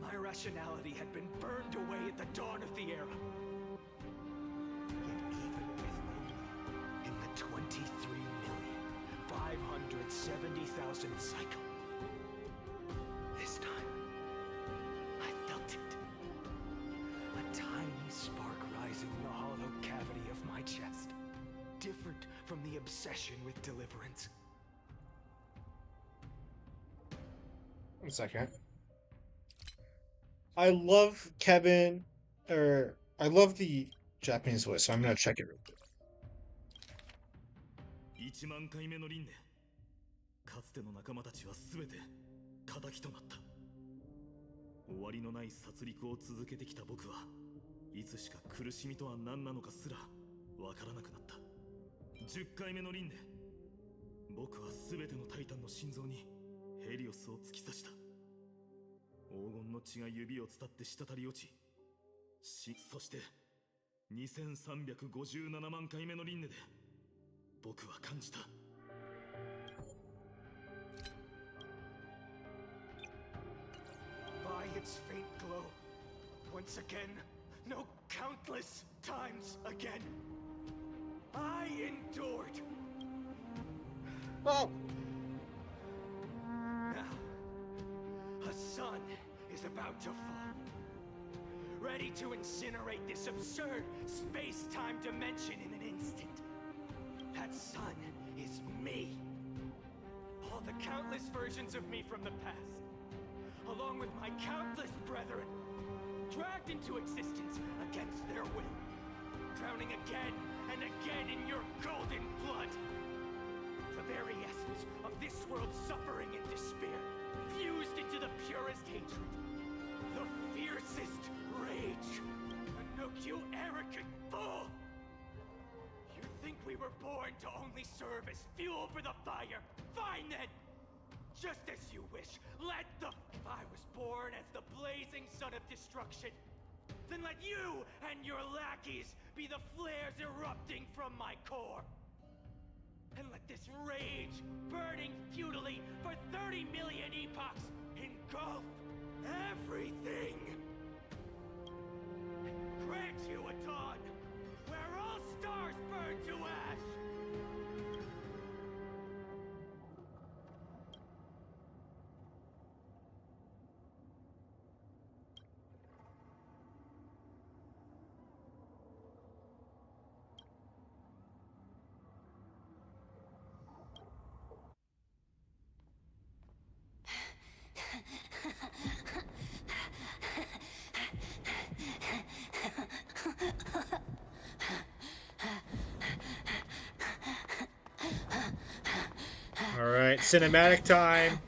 My rationality had been burned away at the dawn of the era. Yet even with me, in the 23,570,000th cycle, this time, I felt it. A tiny spark rising in the hollow cavity of my chest. Different from the obsession with deliverance. 1 second. I love Kevin, or I love the Japanese voice, so I'm gonna check it real quick. 1万回目の輪廻。かつての仲間たちは全て仇となった。終わりのない殺戮を続けてきた僕はいつしか苦しみとは何なのかすらわからなくなった。10回目の輪廻、僕は全てのタイタンの心臓にヘリオスを突き刺した。黄金の血が指を伝って滴り落ち、そして2357万回目の輪廻で僕は感じた。By its faint glow, once again, no countless times again, I endured. Oh! Now, a sun is about to fall, ready to incinerate this absurd space-time dimension in an instant. That sun is me. All the countless versions of me from the past, along with my countless brethren, dragged into existence against their will, drowning again and again in your golden blood. The very essence of this world's suffering and despair, fused into the purest hatred, the fiercest rage. Anook, you arrogant fool! You think we were born to only serve as fuel for the fire? Fine then! Just as you wish, let the... I was born as the blazing sun of destruction. Then let you and your lackeys be the flares erupting from my core. And let this rage, burning futilely for 30 million epochs, engulf everything. Grant you a dawn where all stars burn to ash. All right, cinematic time.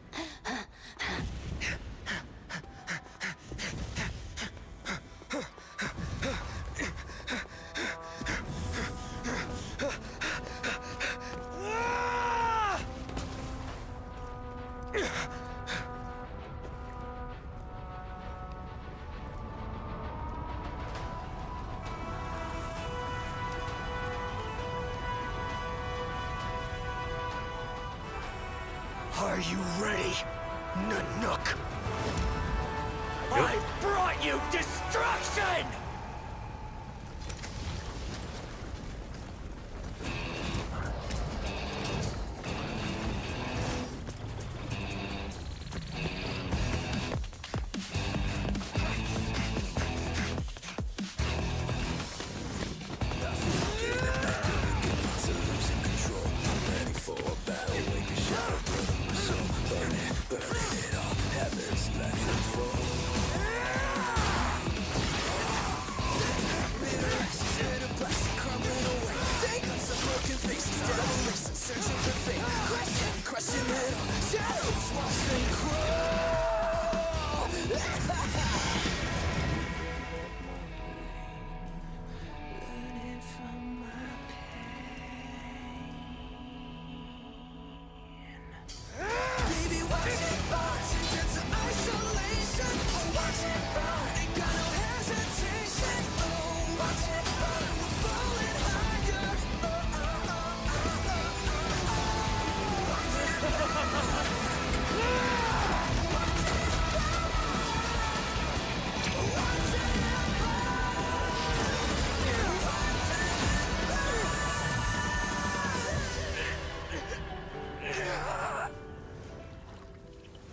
Are you ready, Nanook? I brought you destruction!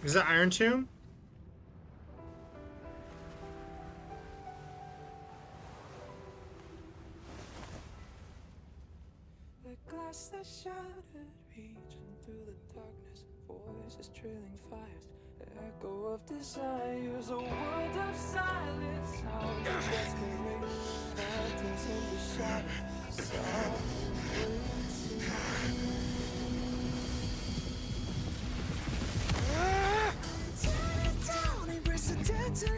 Is that Iron Tomb? The glass that shattered, reaching through the darkness, voices trailing fires, echo of desires, a world of silence, sounds of desperation, phantoms in the shadow, tear it down, embrace the dead to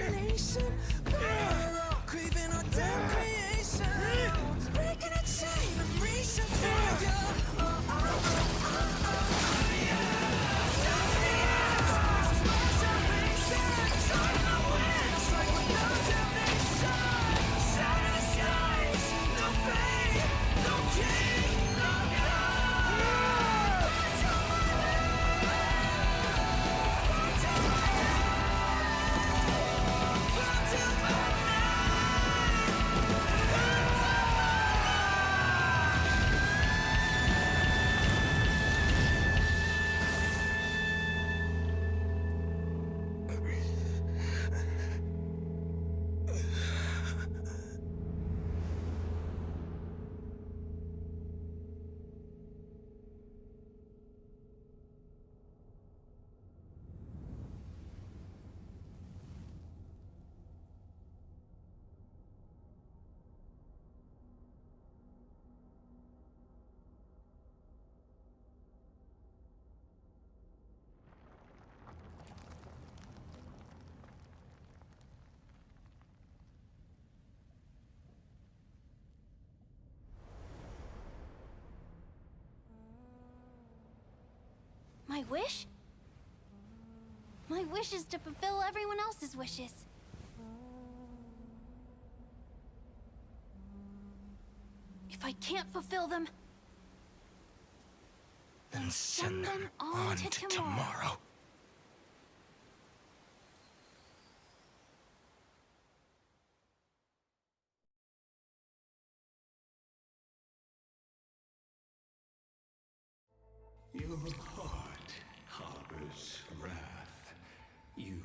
My wish? My wish is to fulfill everyone else's wishes. If I can't fulfill them, then send them on to tomorrow. Your heart harbors wrath. You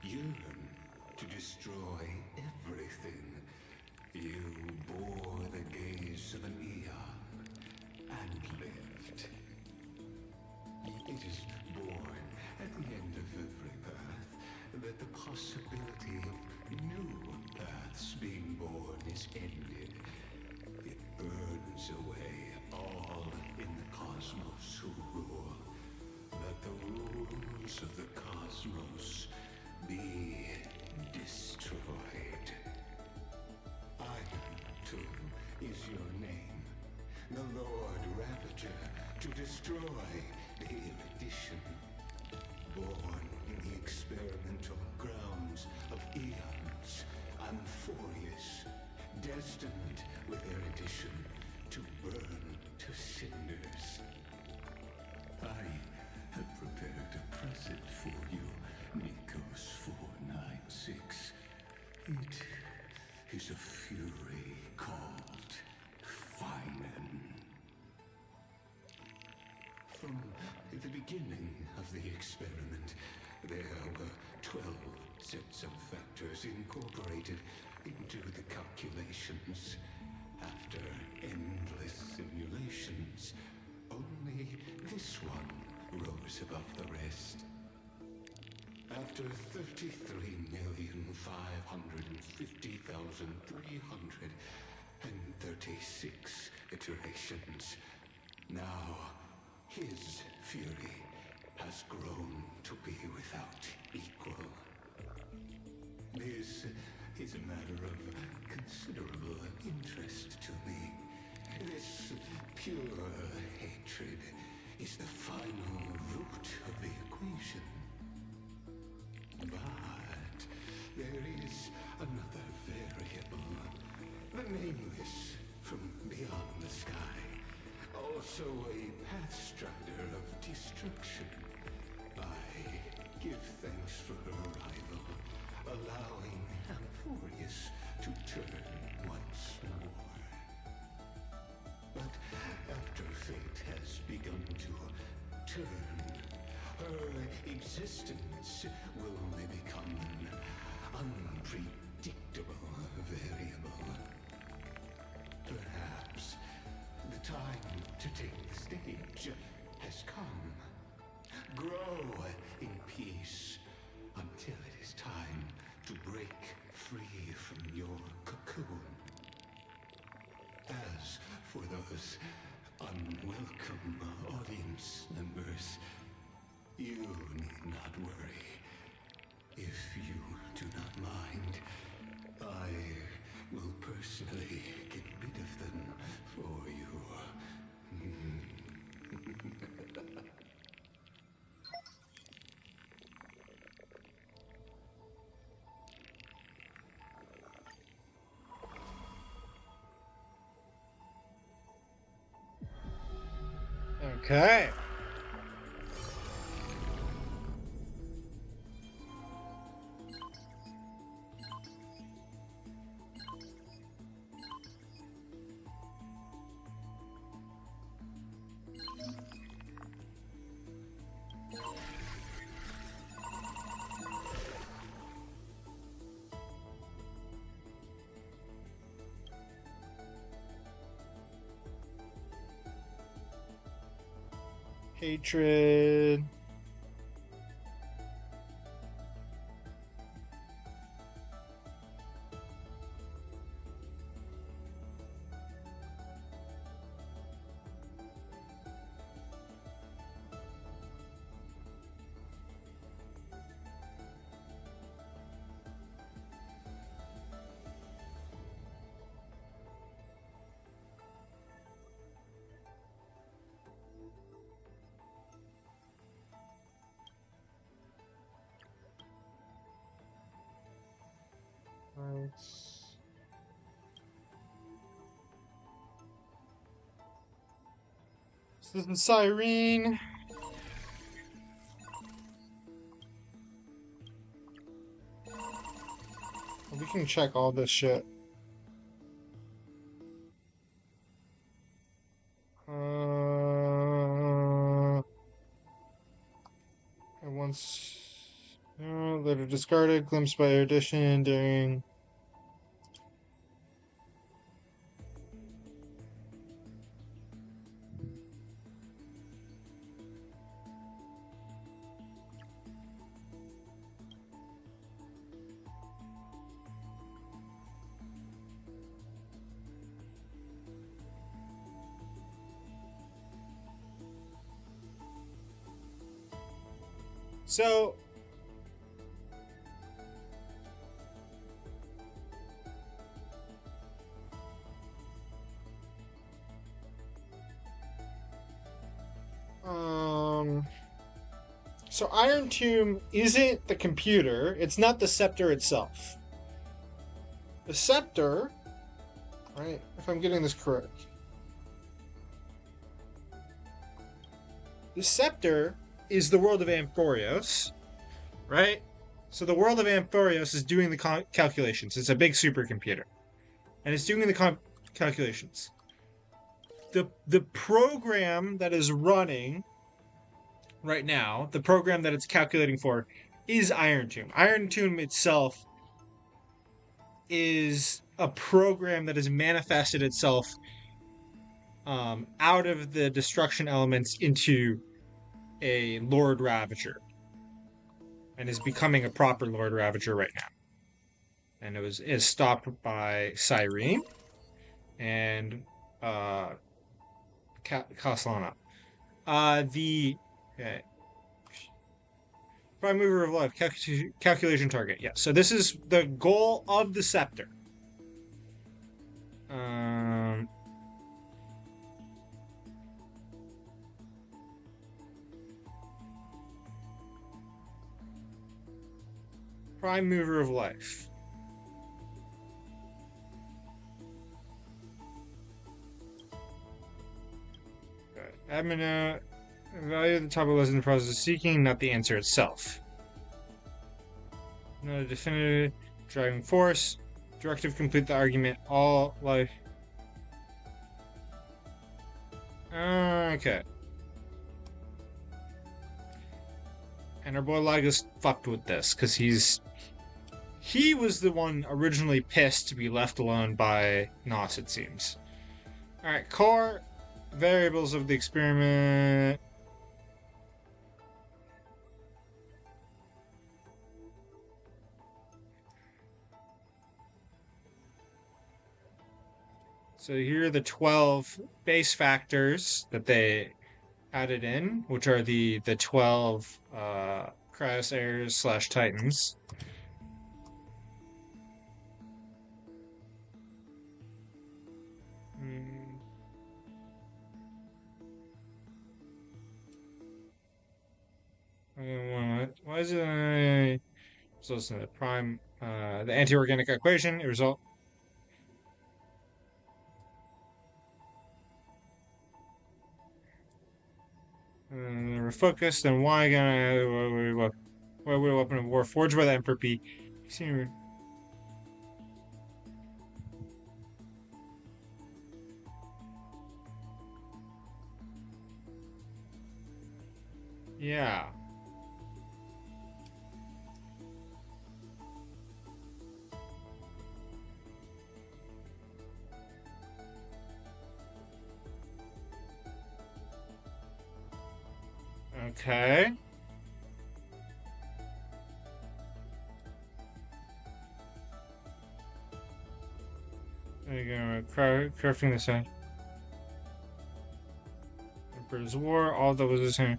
yearn to destroy everything. You bore the gaze of an eon and lived. It is born at the end of every path that the possibility of new paths being born is ended. It burns away all in the cosmos who rule, that the rules of the cosmos be destroyed. Iron, too, is your name, the Lord Ravager, to destroy the erudition. Born in the experimental grounds of eons, Amphoreus, destined with erudition to burn to cinders. I have prepared a present for you, Nikos 496. It is a fury called Finan. From the beginning of the experiment, there were 12 sets of factors incorporated into the calculations. After endless simulations, only this one rose above the rest. After 33,550,336 iterations, now his fury has grown to be without equal. This is a matter of considerable interest to me. This pure hatred is the final root of the equation. But there is another variable, the nameless from beyond the sky, also a pathstrider of destruction. I give thanks for her arrival, allowing Amphoreus to turn once more. But after fate has begun to turn, her existence will only become an unpredictable variable. Perhaps the time to take the stage has come. Grow in peace until it is time to break free from your cocoon. As for those unwelcome audience members, you need not worry. If you do not mind, I will personally get rid of them for you. Okay. Hatred. This is Cyrene. We can check all this shit. And once later discarded, glimpsed by erudition during. So, so Iron Tomb isn't the computer. It's not the scepter itself. The scepter, right? If I'm getting this correct, the scepter is the world of Amphoreus, right? So the world of Amphoreus is doing the calculations. It's a big supercomputer, and it's doing the calculations. The program that is running right now, the program that it's calculating for, is Iron Tomb. Iron Tomb itself is a program that has manifested itself out of the destruction elements into a Lord Ravager, and is becoming a proper Lord Ravager right now. And is stopped by Cyrene and Caslana. Prime mover of life, calculation target. Yeah, so this is the goal of the scepter. Prime mover of life. Admin, value at the top of the list in the process of seeking, not the answer itself. Not a definitive driving force. Directive complete the argument. All life. Okay. And our boy Lygus fucked with this because he was the one originally pissed to be left alone by Nos, it seems. Alright, core variables of the experiment. So here are the 12 base factors that they added in, which are the 12 Cryos / Titans. Why is it so listen to the prime the anti-organic equation, a result. Refocused, then why gonna why would a weapon of war forged by the Emperor be? Yeah. Okay. There you go. Crafting this out. Emperor's War, all that was the same.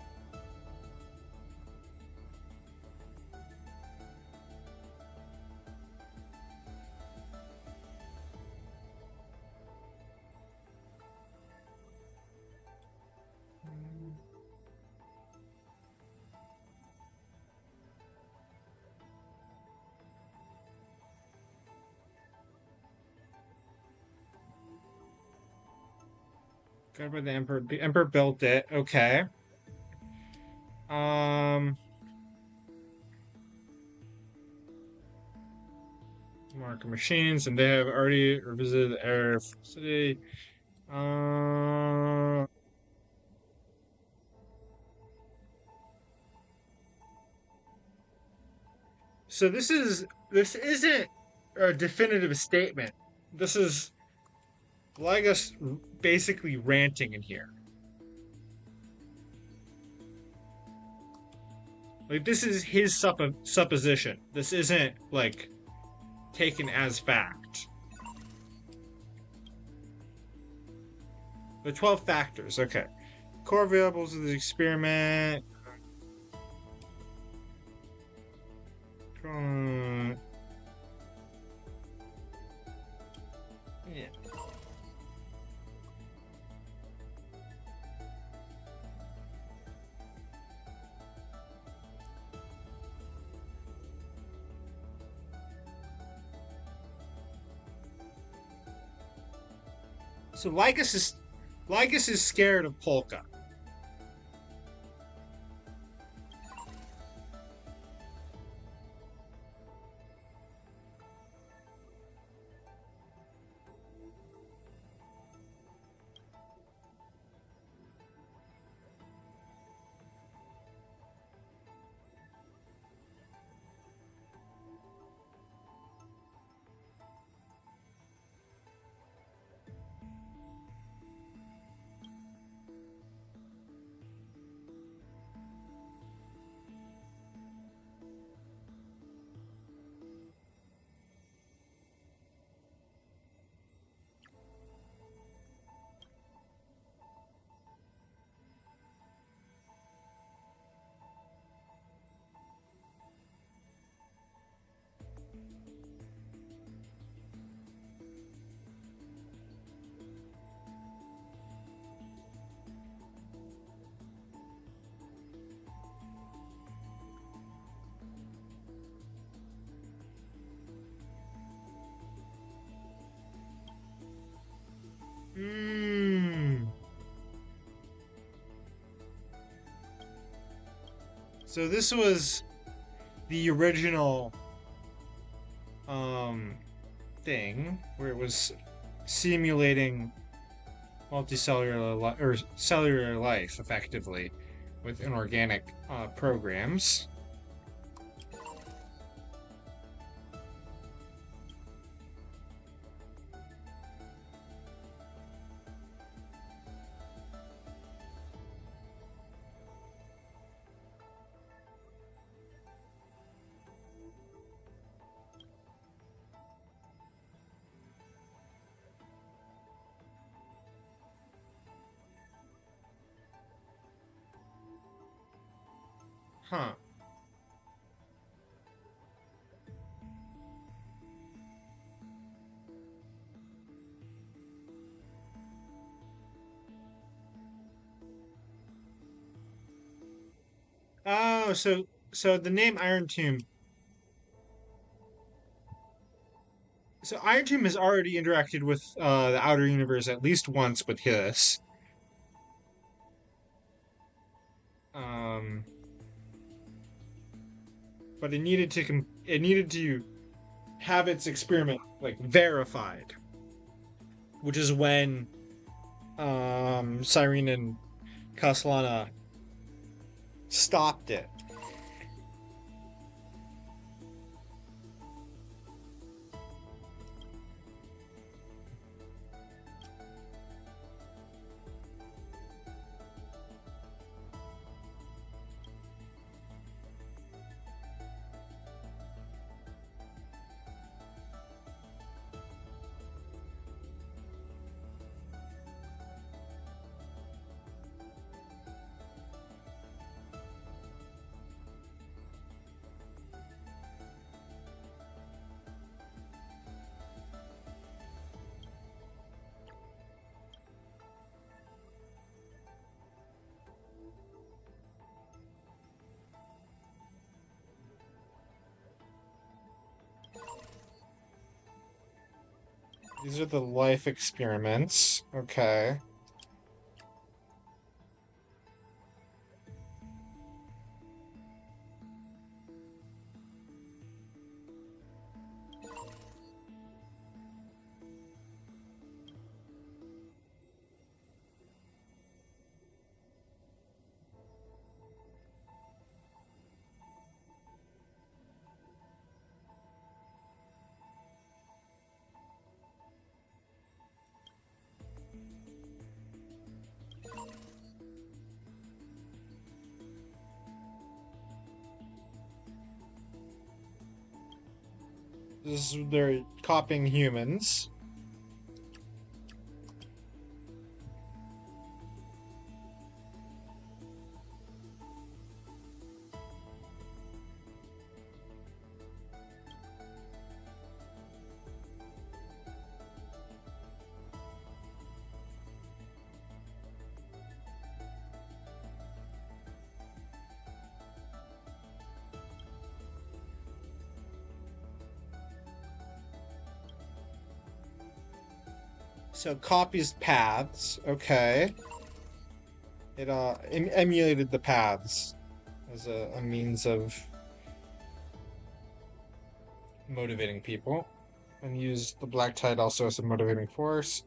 Got by the Emperor. The Emperor built it. Okay. Marker machines, and they have already revisited the air city. So this isn't a definitive statement. This is Lygus basically ranting in here. Like, this is his supposition. This isn't like taken as fact. The 12 factors. Okay. Core variables of the experiment. Yeah. So Lycus is scared of Polka. So this was the original thing where it was simulating multicellular or cellular life effectively with inorganic programs. Huh. Oh, so the name Iron Tomb. So Iron Tomb has already interacted with the outer universe at least once with this. But it needed to have its experiment like verified, which is when Cyrene and Castellana stopped it. These are the life experiments. Okay. They're copying humans. So copies paths. Okay. It emulated the paths as a means of motivating people, and used the black tide also as a motivating force.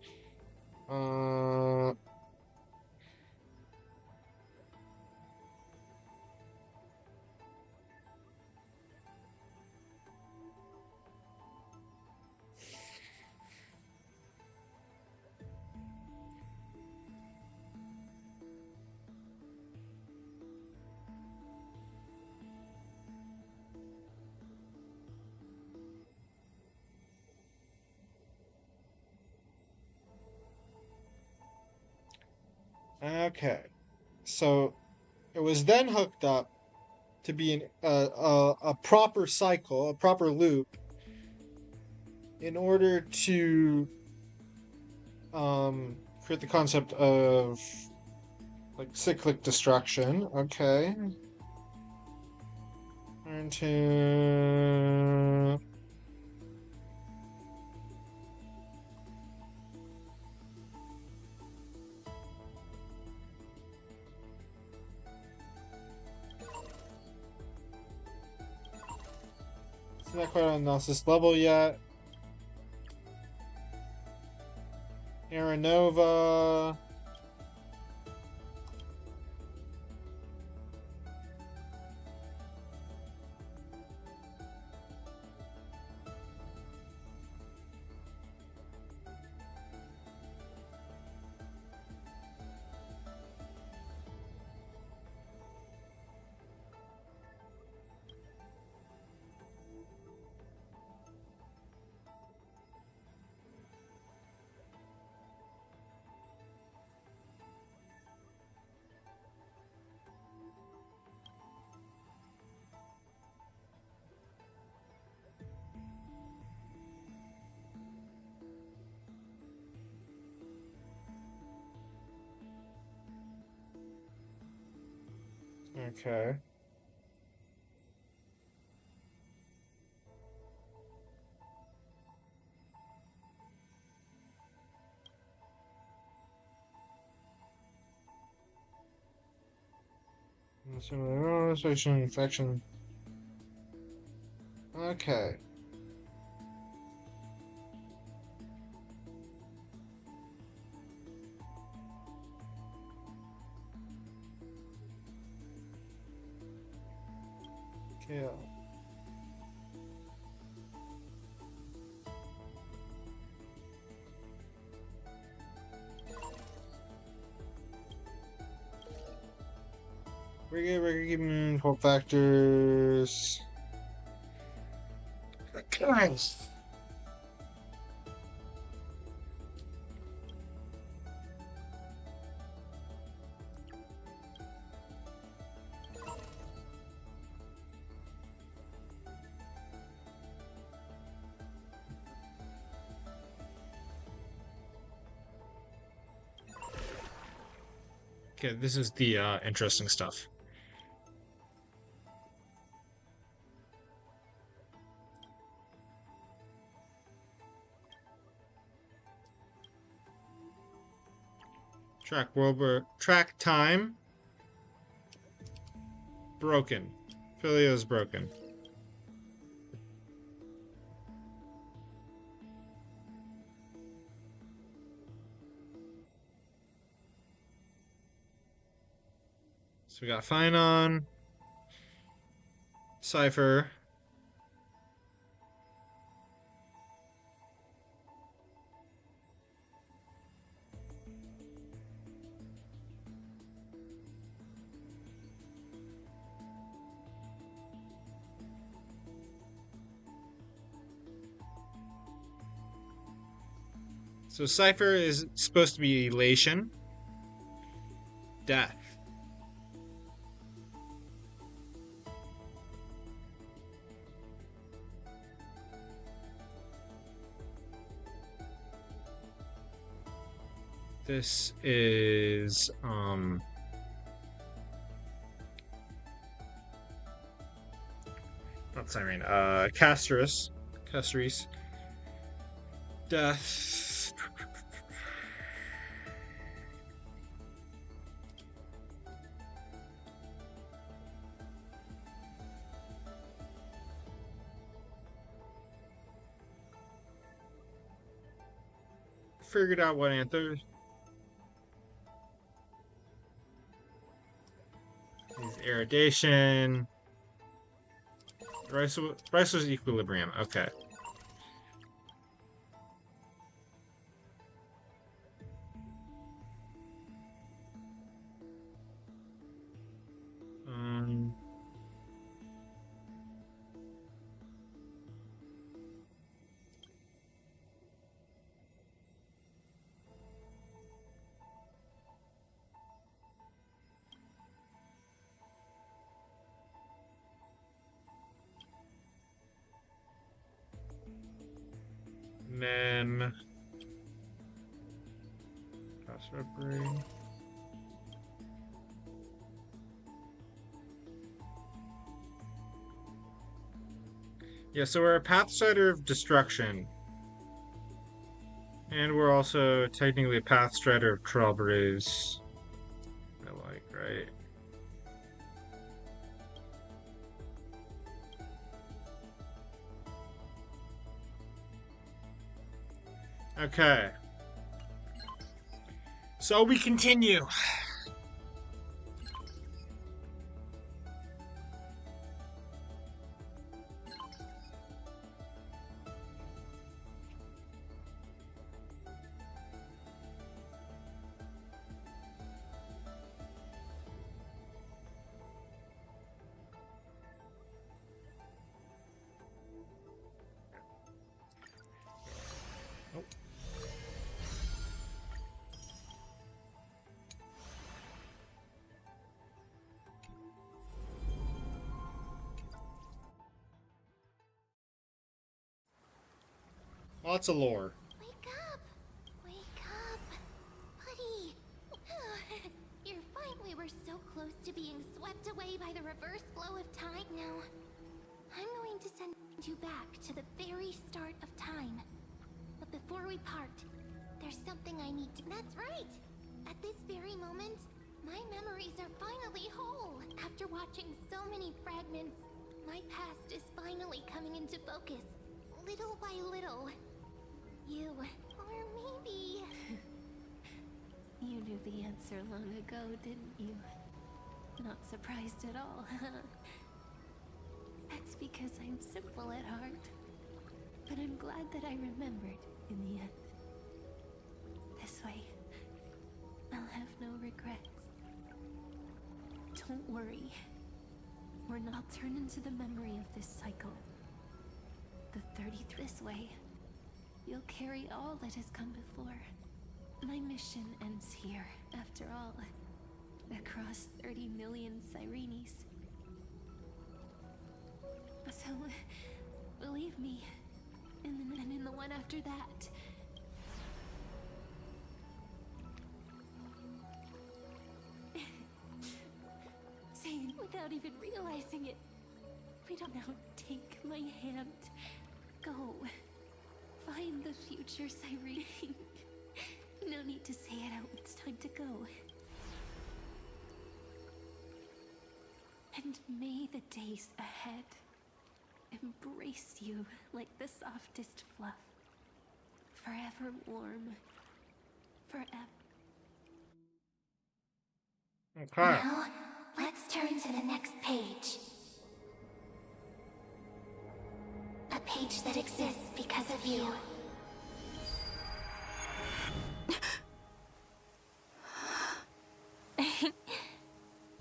Okay. So it was then hooked up to be a proper cycle, a proper loop, in order to create the concept of like cyclic destruction. Okay. And to it's not quite on analysis level yet. Aranova. Okay. Infection. Okay. Okay. Regular keeping 12 factors. Christ. Okay, this is the interesting stuff. Track time. Broken. Filio is broken. So we got Finon, Cypher. So Cypher is supposed to be elation. Death. This is not Siren, Casterus. Death. Figured out what Anther. Is irradiation. Rice was equilibrium. Okay. Then crossroad brain. Yeah, so we're a Pathstrider of Destruction. And we're also technically a Pathstrider of Trailblaze. I like, right? Okay. So we continue. Lots of lore. Wake up! Wake up! Buddy! You're fine. We were so close to being swept away by the reverse flow of time. Now, I'm going to send you back to the very start of time. But before we part, there's something I need to... That's right! At this very moment, my memories are finally whole. After watching so many fragments, my past is finally coming into focus. Little by little. You, or maybe... You knew the answer long ago, didn't you? Not surprised at all, huh? That's because I'm simple at heart. But I'm glad that I remembered in the end. This way, I'll have no regrets. Don't worry. We're not turned into the memory of this cycle. The 33 this way. You'll carry all that has come before. My mission ends here, after all. Across 30 million Sirenes. So, believe me, and in the one after that. Saying without even realizing it. We don't now take my hand. Go. Find the future Cyrene. No need to say it out. It's time to go. And may the days ahead embrace you like the softest fluff. Forever warm. Forever. Okay. Now, let's turn to the next page. A page that exists because of you.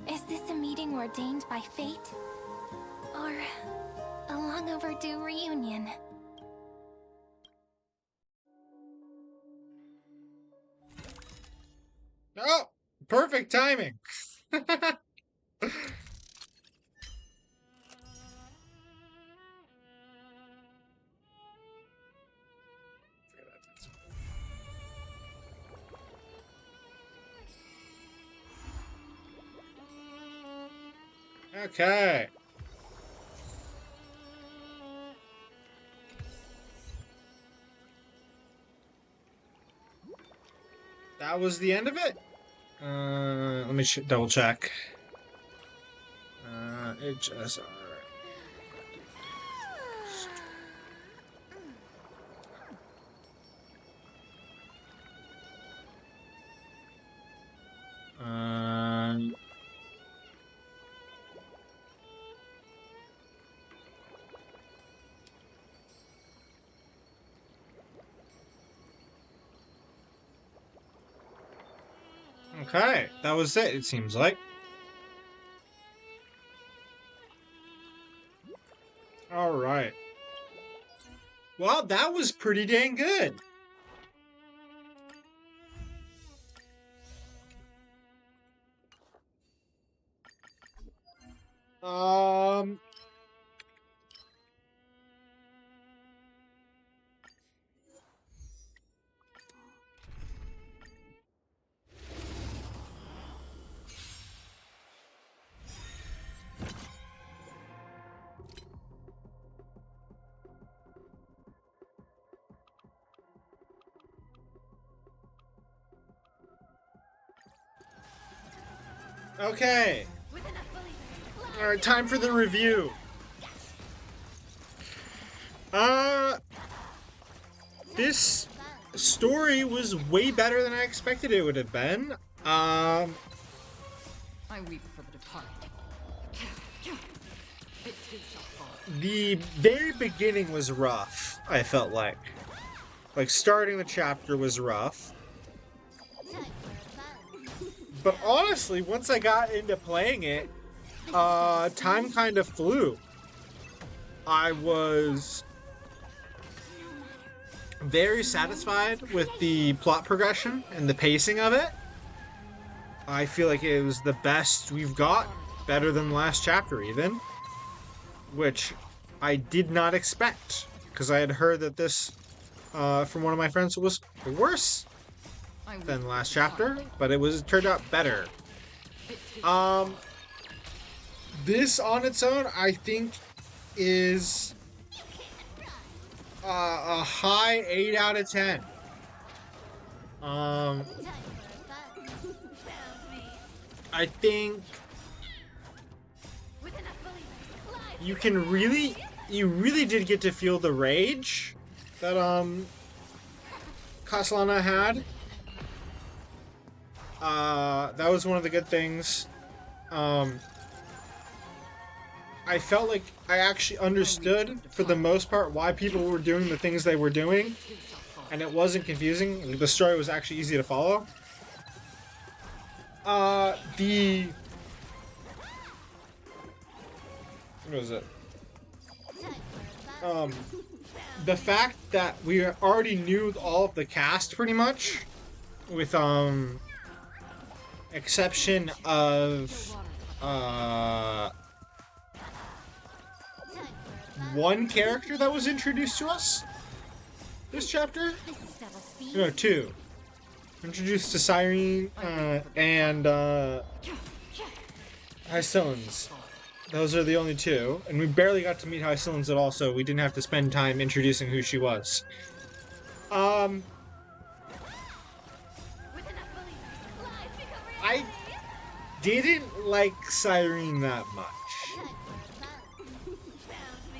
Is this a meeting ordained by fate? Or a long overdue reunion? Oh, perfect timing. Okay. That was the end of it? Let me double check. HSR. Okay, that was it seems like. Alright. Well, that was pretty dang good. Um... Okay. Alright, time for the review. This story was way better than I expected it would have been. I weep for the departed. The very beginning was rough, I felt like. Like, starting the chapter was rough. But honestly, once I got into playing it, time kind of flew. I was very satisfied with the plot progression and the pacing of it. I feel like it was the best we've got, better than the last chapter even, which I did not expect, because I had heard that this, from one of my friends, was worse than the last chapter, but it turned out better. This on its own, I think, is a high 8 out of 10. I think you really did get to feel the rage that Castellana had. That was one of the good things. I felt like I actually understood, for the most part, why people were doing the things they were doing, and it wasn't confusing. The story was actually easy to follow. What was it? The fact that we already knew all of the cast pretty much, with exception of one character that was introduced to us this chapter. No, two. Introduced to Cyrene and Hycillans. Those are the only two, and we barely got to meet Hycillans at all, so we didn't have to spend time introducing who she was. I didn't like Cyrene that much.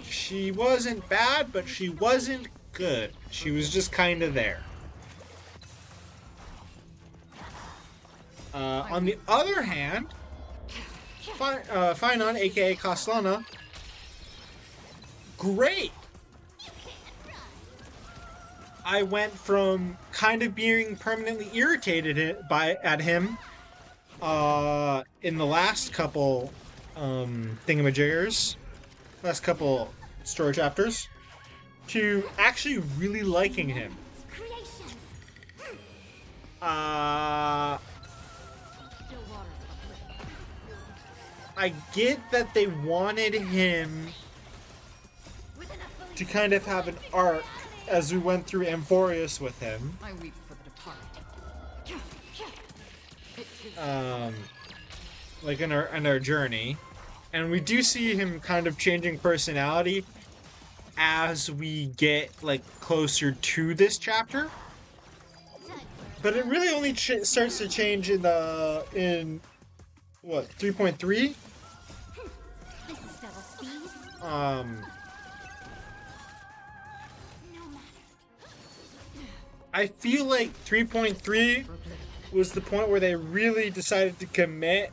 She wasn't bad, but she wasn't good. She was just kind of there. On the other hand, Finon, aka Castellana, great! I went from kind of being permanently irritated at him in the last couple thingamajiggers, last couple story chapters, to actually really liking him. I get that they wanted him to kind of have an arc as we went through Amphoreus with him. I weep for the departed. Like in our journey. And we do see him kind of changing personality as we get like closer to this chapter. But it really only starts to change in what, 3.3? I feel like 3.3 was the point where they really decided to commit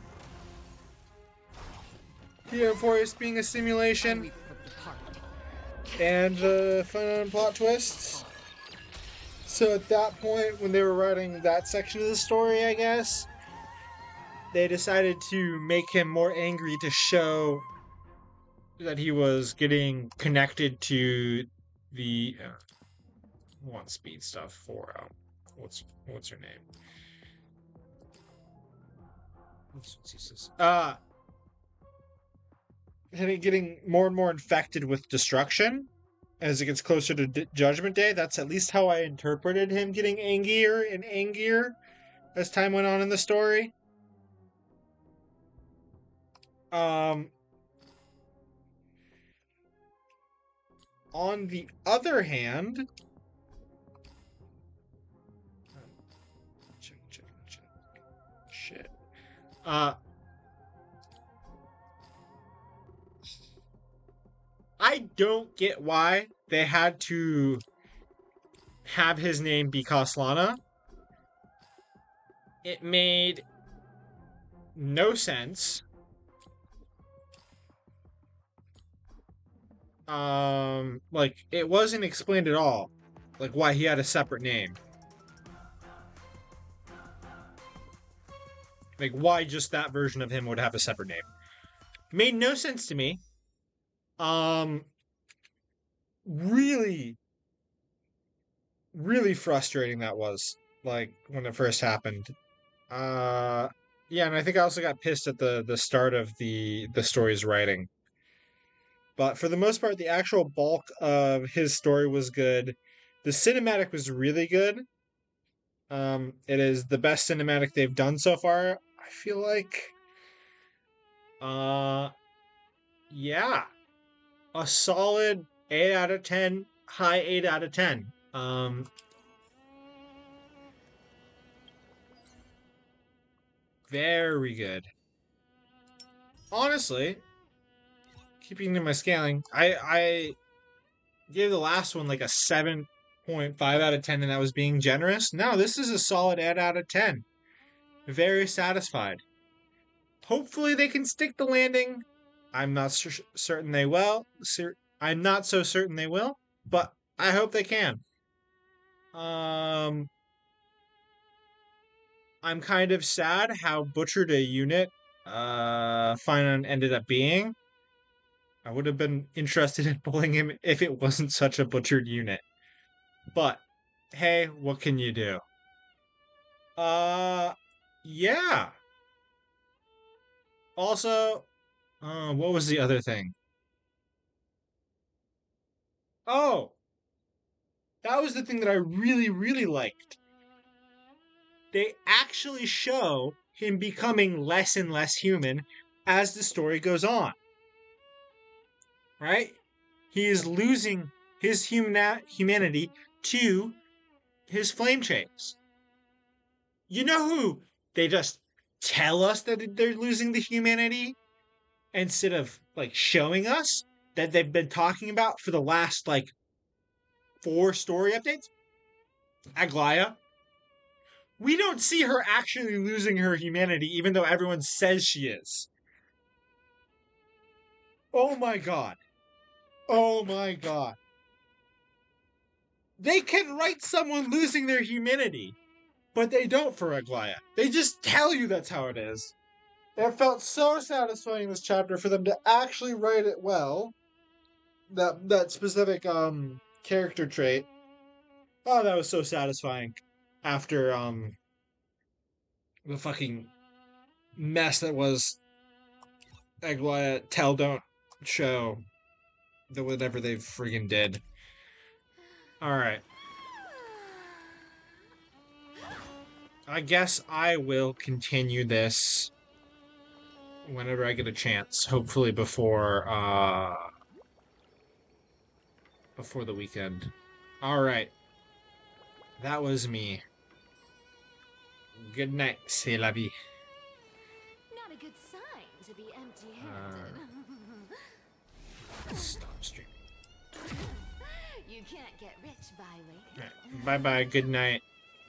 to Amphoreus being a simulation and fun plot twists. So at that point, when they were writing that section of the story, I guess, they decided to make him more angry to show that he was getting connected to the want speed stuff for what's her name? Getting more and more infected with destruction as it gets closer to Judgment Day. That's at least how I interpreted him getting angrier and angrier as time went on in the story. On the other hand, shit. I don't get why they had to have his name be Kaslana. It made no sense. Like, it wasn't explained at all, like, why he had a separate name. Like, why just that version of him would have a separate name. Made no sense to me. Really, really frustrating that was, like, when it first happened. Yeah, and I think I also got pissed at the start of the story's writing. But for the most part, the actual bulk of his story was good. The cinematic was really good. It is the best cinematic they've done so far, I feel like. Yeah. A solid 8 out of 10, high 8 out of 10. Very good. Honestly, keeping in my scaling, I gave the last one like a 7.5 out of 10, and that was being generous. No, this is a solid 8 out of 10. Very satisfied. Hopefully they can stick the landing. I'm not certain they will. I'm not so certain they will, but I hope they can. I'm kind of sad how butchered a unit Finon ended up being. I would have been interested in pulling him if it wasn't such a butchered unit. But, hey, what can you do? Yeah. Also, what was the other thing? Oh! That was the thing that I really, really liked. They actually show him becoming less and less human as the story goes on. Right? He is losing his humanity to his flame chains. You know who they just tell us that they're losing the humanity instead of like showing us that they've been talking about for the last like 4 story updates? Aglaia. We don't see her actually losing her humanity, even though everyone says she is. Oh my god. Oh my god. They can write someone losing their humanity, but they don't for Aglaia. They just tell you that's how it is. It felt so satisfying this chapter for them to actually write it well. That specific character trait. Oh, that was so satisfying. After the fucking mess that was tell, don't show the whatever they friggin' did. Alright. I guess I will continue this whenever I get a chance. Hopefully before the weekend. Alright. That was me. Good night, c'est la vie. Not a good sign to be empty-handed. Stop streaming. You can't get rich by waiting. Bye-bye, good night.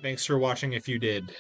Thanks for watching if you did.